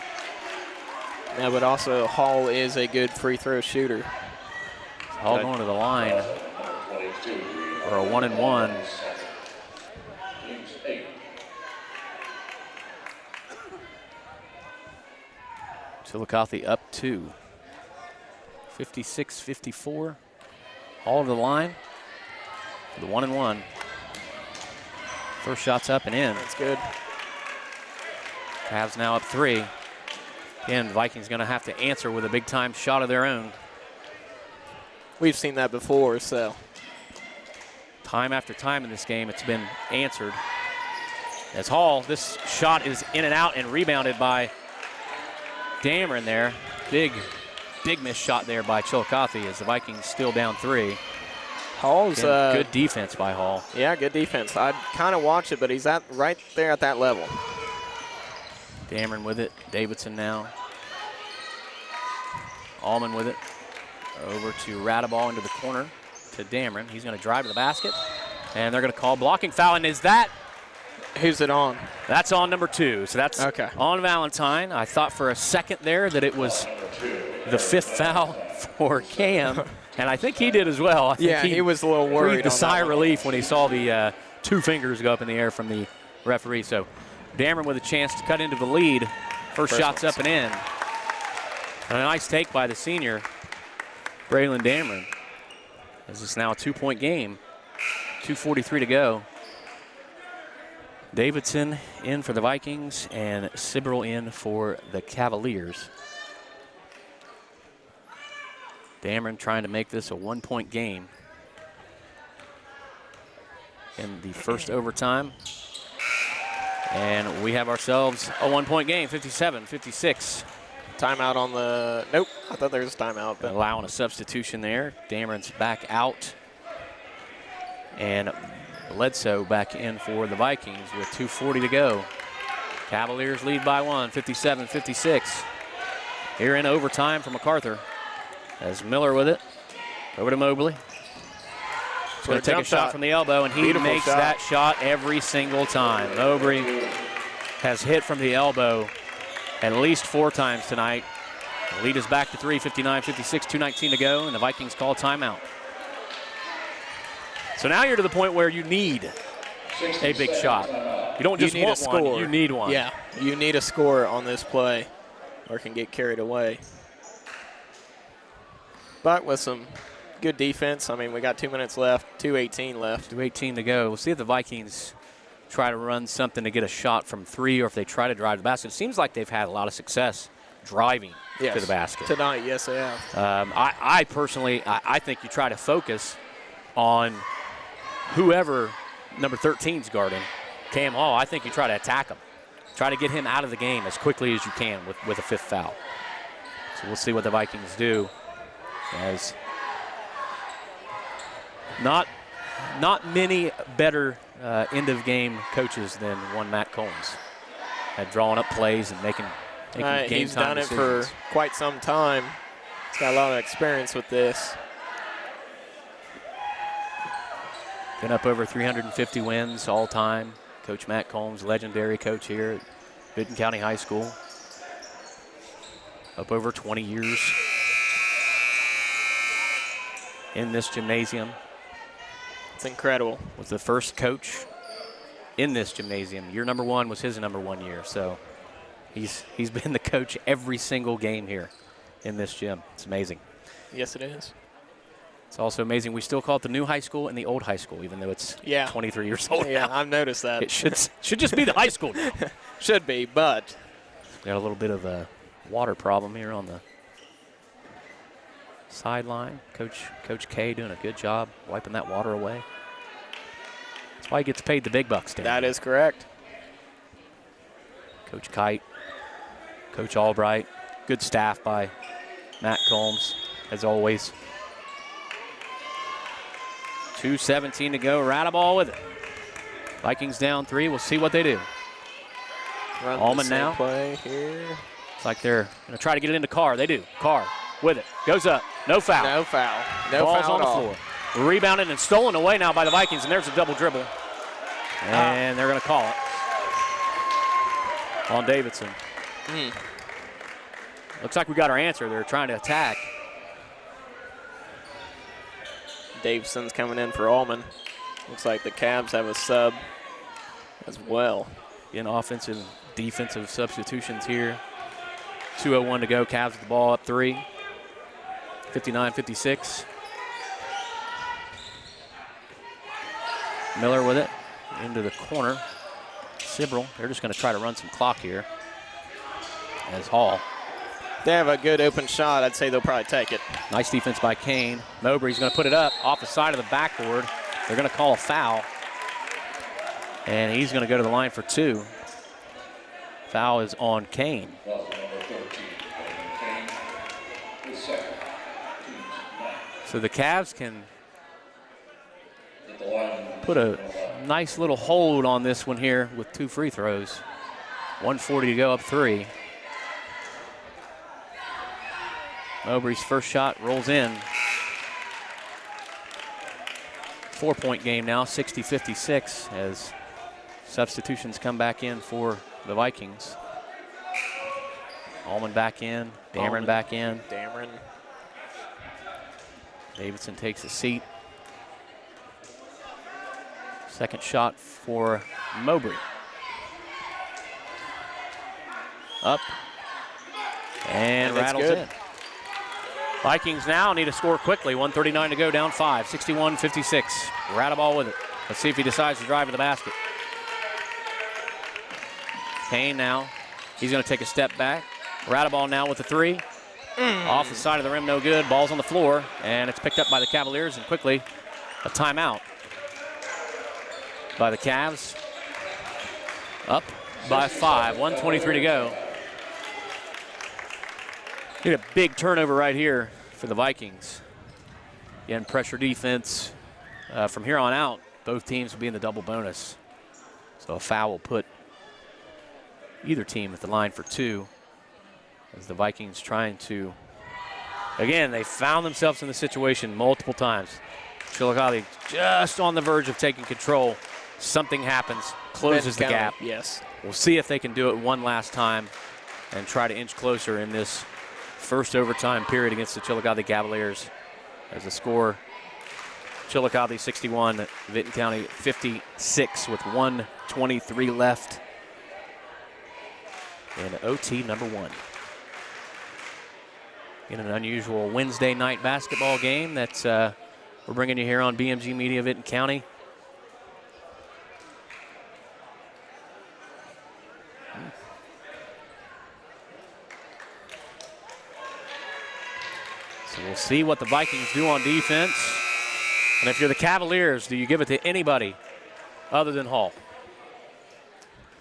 Yeah, but also Hall is a good free throw shooter. Hall going to the line for a 1-and-1. Chillicothe up 2. 56-54. Hall to the line for the 1-and-1. First shot's up and in. That's good. Cavs now up 3. Again, Vikings going to have to answer with a big-time shot of their own. We've seen that before, so. Time after time in this game, it's been answered. As Hall, this shot is in and out and rebounded by Dameron there. Big missed shot there by Chillicothe as the Vikings still down 3. Hall's good defense by Hall. Yeah, good defense. I'd kind of watch it, but he's right there at that level. Dameron with it. Davidson now. Allman with it. Over to Radaball into the corner to Dameron. He's going to drive to the basket. And they're going to call blocking foul. And is that? Who's it on? That's on number 2. So that's on Valentine. I thought for a second there that it was the 5th foul for Cam. And I think he did as well. I think he was a little worried. Breathed a sigh of relief when he saw the 2 fingers go up in the air from the referee. So Dameron with a chance to cut into the lead. First shot's up and in. And a nice take by the senior, Braylon Dameron. This is now a 2-point game. 2:43 to go. Davidson in for the Vikings and Sibrel in for the Cavaliers. Dameron trying to make this a 1-point game in the first overtime. And we have ourselves a 1-point game, 57-56. Timeout on the, nope, I thought there was a timeout. But allowing a substitution there. Dameron's back out. And Bledsoe back in for the Vikings with 2:40 to go. Cavaliers lead by 1, 57-56. Here in overtime for MacArthur. As Miller with it, over to Mobley. He's going to take a shot from the elbow, and he makes that shot every single time. Mobley has hit from the elbow at least 4 times tonight. The lead is back to 3, 59-56, 2:19 to go, and the Vikings call timeout. So now you're to the point where you need a big shot. You don't just want one, you need one. Yeah, you need a score on this play or it can get carried away. But with some good defense, I mean, we got 2 minutes left, 2:18 left. 2:18 to go. We'll see if the Vikings try to run something to get a shot from 3 or if they try to drive the basket. It seems like they've had a lot of success driving to the basket. Tonight, yes, they have. I personally, I think you try to focus on whoever number 13's guarding, Cam Hall. I think you try to attack him. Try to get him out of the game as quickly as you can with a 5th foul. So we'll see what the Vikings do. As not many better end-of-game coaches than one Matt Combs at drawing up plays and making game time decisions. He's done it for quite some time. He's got a lot of experience with this. Been up over 350 wins all time. Coach Matt Combs, legendary coach here at Vinton County High School. Up over 20 years. in this gymnasium. It's incredible. Was the first coach in this gymnasium. Year number 1 was his number 1 year. So he's been the coach every single game here in this gym. It's amazing. Yes, it is. It's also amazing we still call it the new high school and the old high school, even though it's 23 years old Yeah, now. I've noticed that. It should just be the high school now. Should be, but Got a little bit of a water problem here on the sideline. Coach K doing a good job wiping that water away. That's why he gets paid the big bucks, Dan. that is correct. Coach Kite, Coach Albright, good staff by Matt Combs, as always. 2:17 to go, Radaball with it. Vikings down 3, we'll see what they do. Run Allman the same now. play here. It's like they're going to try to get it into Carr. They do. Carr with it. Goes up. No foul. No foul. No Ball's foul on at the all. floor. Rebounded and stolen away now by the Vikings, and there's a double dribble. And they're going to call it on Davidson. Looks like we got our answer. They're trying to attack. Davidson's coming in for Allman. Looks like the Cavs have a sub as well. In offensive, defensive substitutions here. 2:01 to go. Cavs with the ball up 3. 59-56. Miller with it into the corner. Sibrel, they're just going to try to run some clock here. As Hall. They have a good open shot. I'd say they'll probably take it. Nice defense by Kane. Mowbray's going to put it up off the side of the backboard. They're going to call a foul. And he's going to go to the line for 2. Foul is on Kane. Number 13, Kane, the second. So the Cavs can At the line, put a nice little hold on this one here with 2 free throws. 1:40 to go, up 3. Mowbray's first shot rolls in. 4-point game now, 60-56, as substitutions come back in for the Vikings. Allman back in, Dameron back in. Dameron. Davidson takes a seat. Second shot for Mowbray. Up. And that's rattles good. in. Vikings now need to score quickly. 1:39 to go, down 5. 61-56. Radaball with it. Let's see if he decides to drive to the basket. Kane now. He's going to take a step back. Radaball now with the 3. Off the side of the rim, no good. Ball's on the floor, and it's picked up by the Cavaliers, and quickly a timeout by the Cavs. Up by 5. 1:23 to go. Need a big turnover right here for the Vikings. Again, pressure defense. From here on out, both teams will be in the double bonus. So a foul will put either team at the line for 2. As the Vikings trying to, again, they found themselves in the situation multiple times. Chillicothe just on the verge of taking control. Something happens, closes the gap. Yes. We'll see if they can do it one last time and try to inch closer in this first overtime period against the Chillicothe Cavaliers. As the score, Chillicothe 61, Vinton County 56 with 1:23 left in OT number 1. In an unusual Wednesday night basketball game that we're bringing you here on BMG Media Vinton County. So we'll see what the Vikings do on defense. And if you're the Cavaliers, do you give it to anybody other than Hall?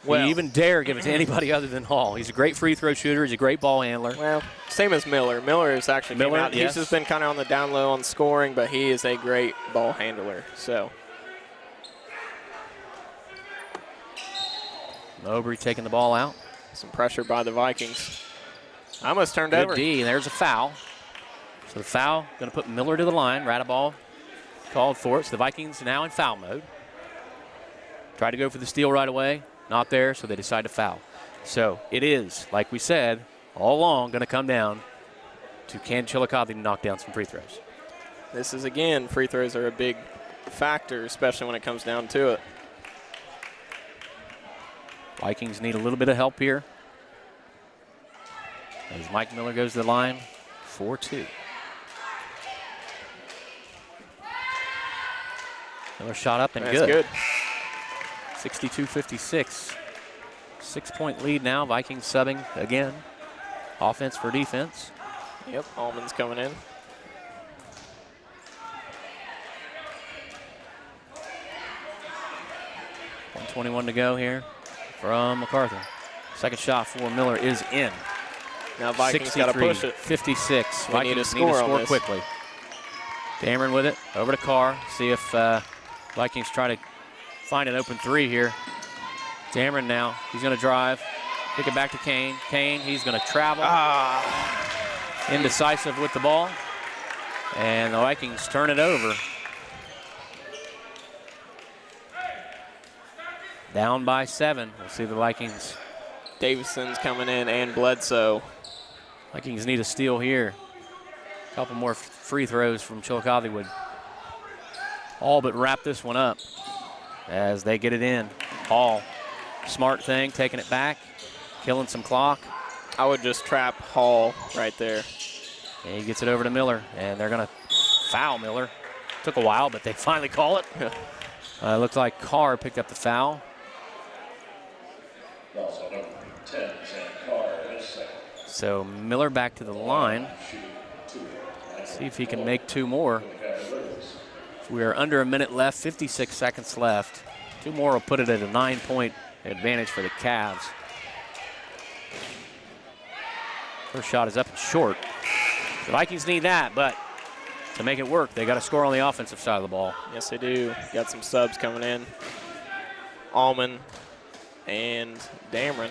Will you even dare give it to anybody other than Hall? He's a great free throw shooter. He's a great ball handler. Well, same as Miller. Miller has actually came out. Yes. He's just been kind of on the down low on scoring, but he is a great ball handler. So Mowbray taking the ball out. some pressure by the Vikings. Almost turned Good over. D, and there's a foul. So the foul going to put Miller to the line. Radaball called for it. So the Vikings now in foul mode. Tried to go for the steal right away. Not there, so they decide to foul. So it is, like we said, all along going to come down to can Chillicothe knock down some free throws. This is, again, free throws are a big factor, especially when it comes down to it. Vikings need a little bit of help here. As Mike Miller goes to the line, 4-2. Another shot up and good. 62-56. 6-point lead now. Vikings subbing again. Offense for defense. Yep, Allman's coming in. .21 to go here from MacArthur. Second shot for Miller is in. Now Vikings got to push it. 56. We Vikings need to score quickly. Dameron with it. Over to Carr. See if Vikings try to find an open three here. Dameron now. He's going to drive. Kick it back to Kane. Kane, he's going to travel. Indecisive with the ball. And the Vikings turn it over. Down by 7. We'll see the Vikings. Davison's coming in and Bledsoe. Vikings need a steal here. A couple more free throws from Chillicothe would all but wrap this one up as they get it in. Hall, smart thing, taking it back, killing some clock. I would just trap Hall right there. And he gets it over to Miller, and they're going to foul Miller. Took a while, but they finally call it. Looks like Carr picked up the foul. Also number 10, Sam Carr, is second. So Miller back to the line. See if he can make 2 more. We are under a minute left, 56 seconds left. 2 more will put it at a 9-point advantage for the Cavs. First shot is up and short. The Vikings need that, but to make it work, they got to score on the offensive side of the ball. Yes, they do. Got some subs coming in. Allman and Dameron.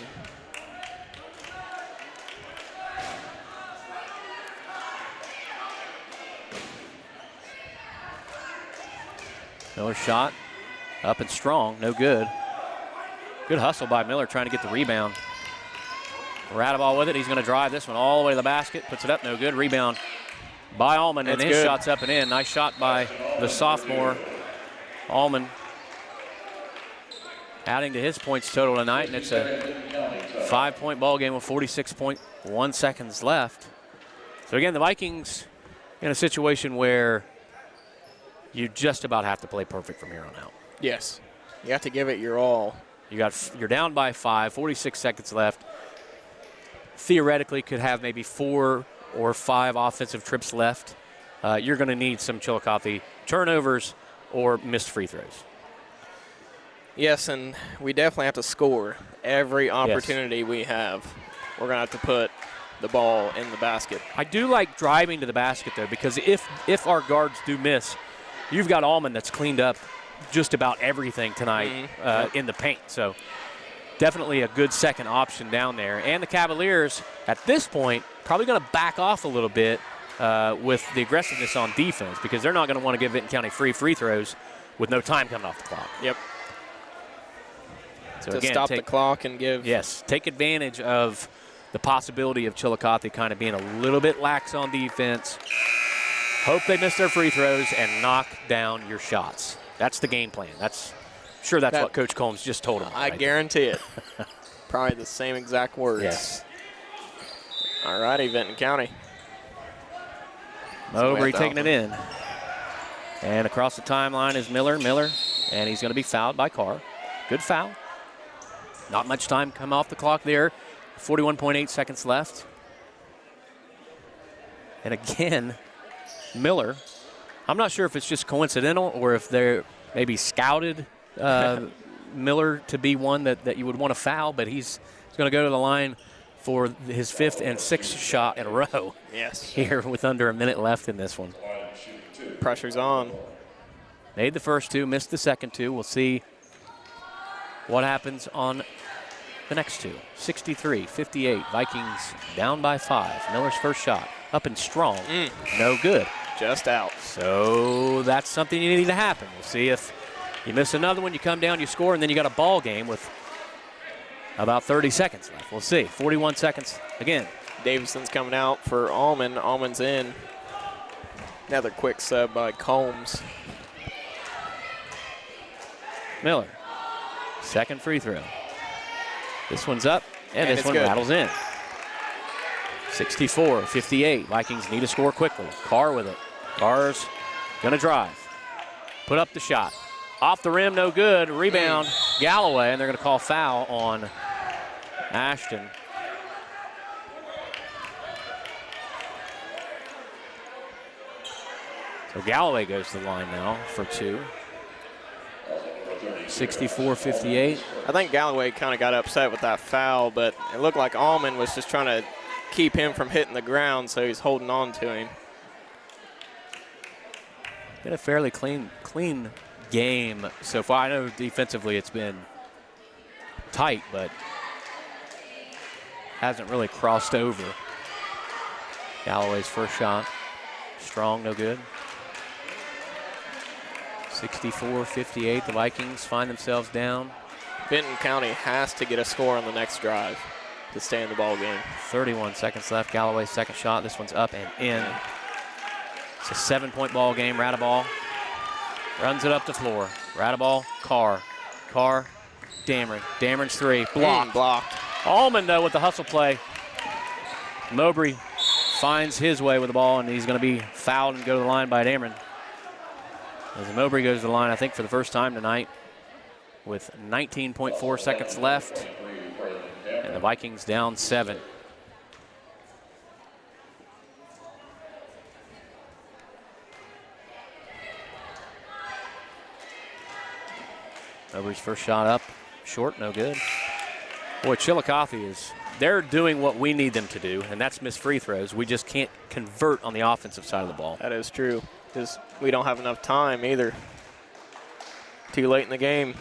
Miller shot up and strong, no good. Good hustle by Miller trying to get the rebound. Radaball with it, he's going to drive this one all the way to the basket, puts it up, no good. Rebound by Allman, and his shot's up and in. Nice shot by the sophomore, Allman. Adding to his points total tonight, and it's a 5-point ball game with 46.1 seconds left. So again, the Vikings in a situation where you just about have to play perfect from here on out. Yes. You have to give it your all. You're down by 5, 46 seconds left. Theoretically could have maybe 4 or 5 offensive trips left. You're going to need some Chillicothe turnovers or missed free throws. Yes, and we definitely have to score every opportunity we have. We're going to have to put the ball in the basket. I do like driving to the basket, though, because if our guards do miss, you've got Allman that's cleaned up just about everything tonight in the paint. So definitely a good second option down there. And the Cavaliers, at this point, probably going to back off a little bit with the aggressiveness on defense because they're not going to want to give Vinton County free throws with no time coming off the clock. Yep. So to again, stop the clock and give. Yes, take advantage of the possibility of Chillicothe kind of being a little bit lax on defense. Hope they miss their free throws and knock down your shots. That's the game plan. That's what Coach Combs just told them. I guarantee it. Probably the same exact words. Yes. All righty, Vinton County. Mowbray taking it in. And across the timeline is Miller, and he's going to be fouled by Carr. Good foul. Not much time come off the clock there. 41.8 seconds left. And again, Miller, I'm not sure if it's just coincidental or if they're maybe scouted Miller to be one that you would want to foul, but he's going to go to the line for his 5th and 6th shot in a row. Yes. Here with under a minute left in this one. Pressure's on. Made the first 2, missed the second 2. We'll see what happens on the next 2. 63-58. Vikings down by 5. Miller's first shot up and strong. No good. Just out. So that's something you need to happen. We'll see if you miss another one, you come down, you score, and then you got a ball game with about 30 seconds left. We'll see. 41 seconds again. Davison's coming out for Allman. Allman's in. Another quick sub by Combs. Miller, second free throw. This one's up, and this one good. rattles in. 64-58. Vikings need to score quickly. Carr with it. Carr's going to drive. Put up the shot. Off the rim, no good. Rebound, Galloway, and they're going to call foul on Ashton. So Galloway goes to the line now for 2. 64-58. I think Galloway kind of got upset with that foul, but it looked like Allman was just trying to keep him from hitting the ground, so he's holding on to him. Been a fairly clean game so far. I know defensively it's been tight, but hasn't really crossed over. Galloway's first shot, strong, no good. 64-58, the Vikings find themselves down. Vinton County has to get a score on the next drive to stay in the ball game. 31 seconds left. Galloway's second shot. This one's up and in. It's a 7-point ball game. Radaball runs it up the floor. Radaball, Carr. Carr, Dameron. Dameron's 3. Blocked. Blocked. Allman, though, with the hustle play. Mowbray finds his way with the ball, and he's going to be fouled and go to the line by Dameron. As Mowbray goes to the line, I think for the first time tonight, with 19.4 seconds left, and the Vikings down 7. Mowbray's first shot up, short, no good. Boy, Chillicothe they're doing what we need them to do, and that's miss free throws. We just can't convert on the offensive side of the ball. That is true. Just we don't have enough time either. Too late in the game.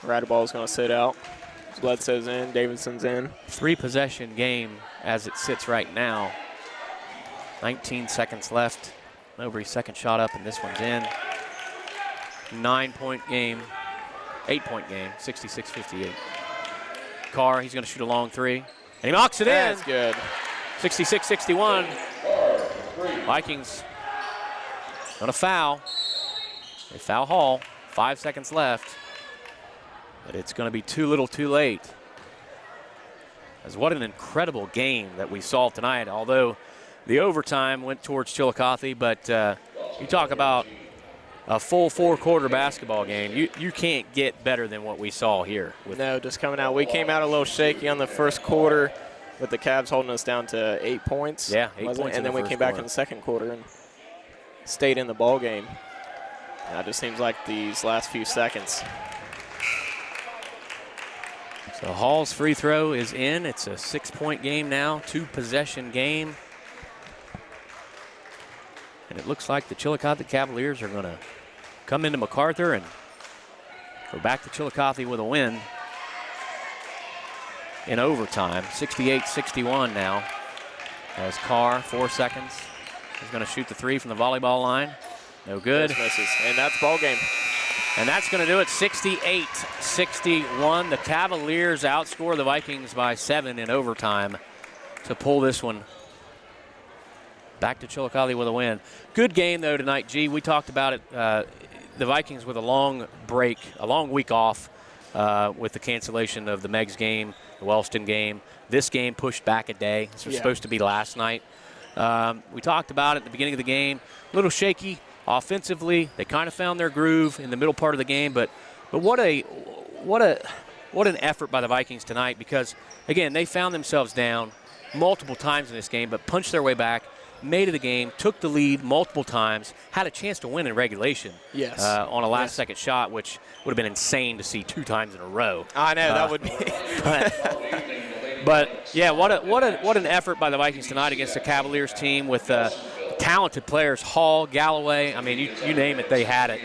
Radaball's going to sit out. Bledsoe's in. Davidson's in. 3-possession game as it sits right now. 19 seconds left. Mowbray's second shot up, and this one's in. 9-point game. 8-point game. 66-58. Carr, he's going to shoot a long 3. And he knocks it in. That's good. 66-61. Vikings going to foul. They foul Hall. 5 seconds left. But it's going to be too little too late. As what an incredible game that we saw tonight. Although the overtime went towards Chillicothe, but you talk about a full 4-quarter basketball game. You can't get better than what we saw here. No, just coming out. We came out a little shaky on the first quarter with the Cavs holding us down to 8 points. Yeah, 8 points. And then we came back in the second quarter and stayed in the ball game. Now it just seems like these last few seconds. So Hall's free throw is in. It's a 6-point game now, 2-possession game. And it looks like the Chillicothe Cavaliers are going to come into MacArthur and go back to Chillicothe with a win in overtime. 68-61 now. As Carr, 4 seconds. He's going to shoot the 3 from the volleyball line. No good. Misses. And that's ball game. And that's going to do it, 68-61. The Cavaliers outscore the Vikings by 7 in overtime to pull this one back to Chillicothe with a win. Good game, though, tonight, G. We talked about it. The Vikings with a long break, a long week off with the cancellation of the Meggs game, the Wellston game. This game pushed back a day. This was supposed to be last night. We talked about it at the beginning of the game. A little shaky offensively. They kind of found their groove in the middle part of the game, but what an effort by the Vikings tonight, because again, they found themselves down multiple times in this game, but punched their way back, made it a game, took the lead multiple times, had a chance to win in regulation. Yes. On a last-second shot, which would have been insane to see 2 times in a row. I know, that would be. But yeah, what an effort by the Vikings tonight against the Cavaliers team with talented players, Hall, Galloway. I mean, you name it, they had it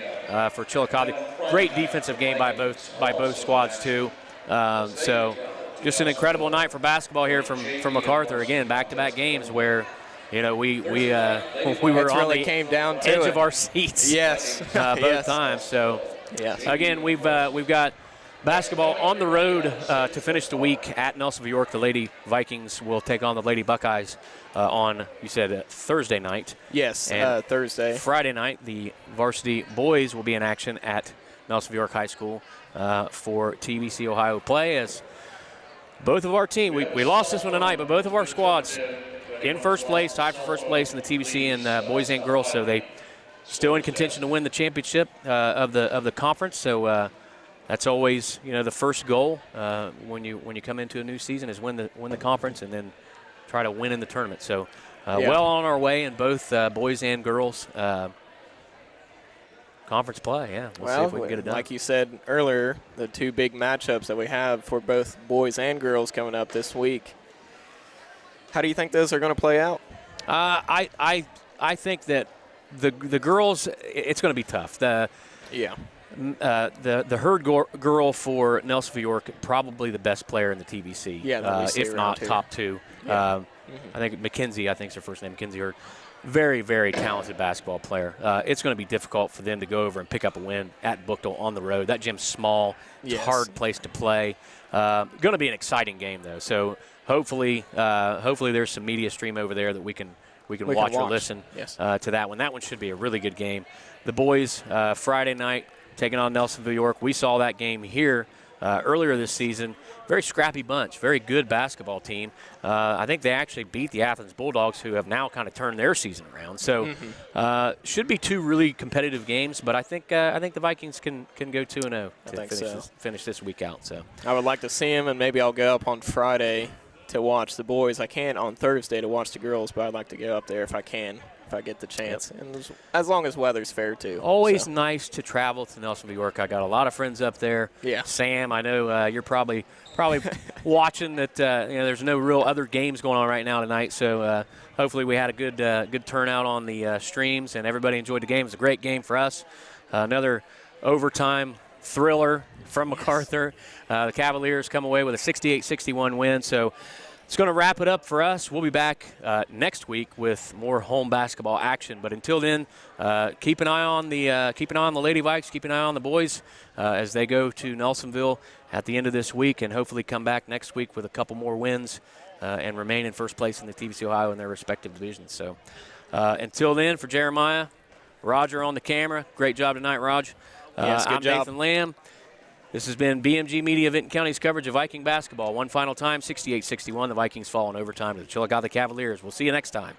for Chillicothe. Great defensive game by both squads too. So just an incredible night for basketball here from MacArthur. Again, back-to-back games where we were on the came down to edge of our seats. Yes. Both times. So yes. again, we've got Basketball on the road to finish the week at Nelsonville York. The Lady Vikings will take on the Lady Buckeyes on, you said, Thursday night. Yes, And Thursday. Friday night, the varsity boys will be in action at Nelsonville York High School for TBC Ohio play. As both of our team, we lost this one tonight, but both of our squads in first place, tied for first place in the TBC and boys and girls. So they still in contention to win the championship of the conference. So that's always, the first goal when you come into a new season is win the conference and then try to win in the tournament. So well on our way in both boys and girls conference play. Yeah, we'll see if we can get it done. Like you said earlier, the two big matchups that we have for both boys and girls coming up this week. How do you think those are going to play out? I think that the girls, it's going to be tough. The herd girl for Nelsonville York, probably the best player in the TBC. Yeah, if not top two. Yeah. I think Mackenzie, I think is her first name, Mackenzie Hurd. Very, very talented basketball player. It's going to be difficult for them to go over and pick up a win at Bookdale on the road. That gym's small. It's a hard place to play. Going to be an exciting game, though. So hopefully there's some media stream over there that we can watch or listen to that one. That one should be a really good game. The boys, Friday night, taking on Nelsonville York. We saw that game here earlier this season. Very scrappy bunch, very good basketball team. I think they actually beat the Athens Bulldogs, who have now kind of turned their season around. So should be two really competitive games, but I think the Vikings can go 2-0 to finish this week out. So I would like to see them, and maybe I'll go up on Friday to watch the boys. I can't on Thursday to watch the girls, but I'd like to go up there if I can. If I get the chance, and as long as weather's fair too. Always nice to travel to Nelsonville York. I got a lot of friends up there. Yeah. Sam, I know you're probably watching that. There's no real other games going on right now tonight, so hopefully we had a good turnout on the streams and everybody enjoyed the game. It was a great game for us. Another overtime thriller from MacArthur. The Cavaliers come away with a 68-61 win. So. It's going to wrap it up for us. We'll be back next week with more home basketball action. But until then, keep an eye on the Lady Vikes. Keep an eye on the boys as they go to Nelsonville at the end of this week, and hopefully come back next week with a couple more wins and remain in first place in the TBC Ohio in their respective divisions. So until then, for Jeremiah, Roger on the camera. Great job tonight, Raj. Yes, good I'm job. Nathan Lamb. This has been BMG Media Vinton County's coverage of Viking basketball. One final time, 68-61. The Vikings fall in overtime to the Chillicothe Cavaliers. We'll see you next time.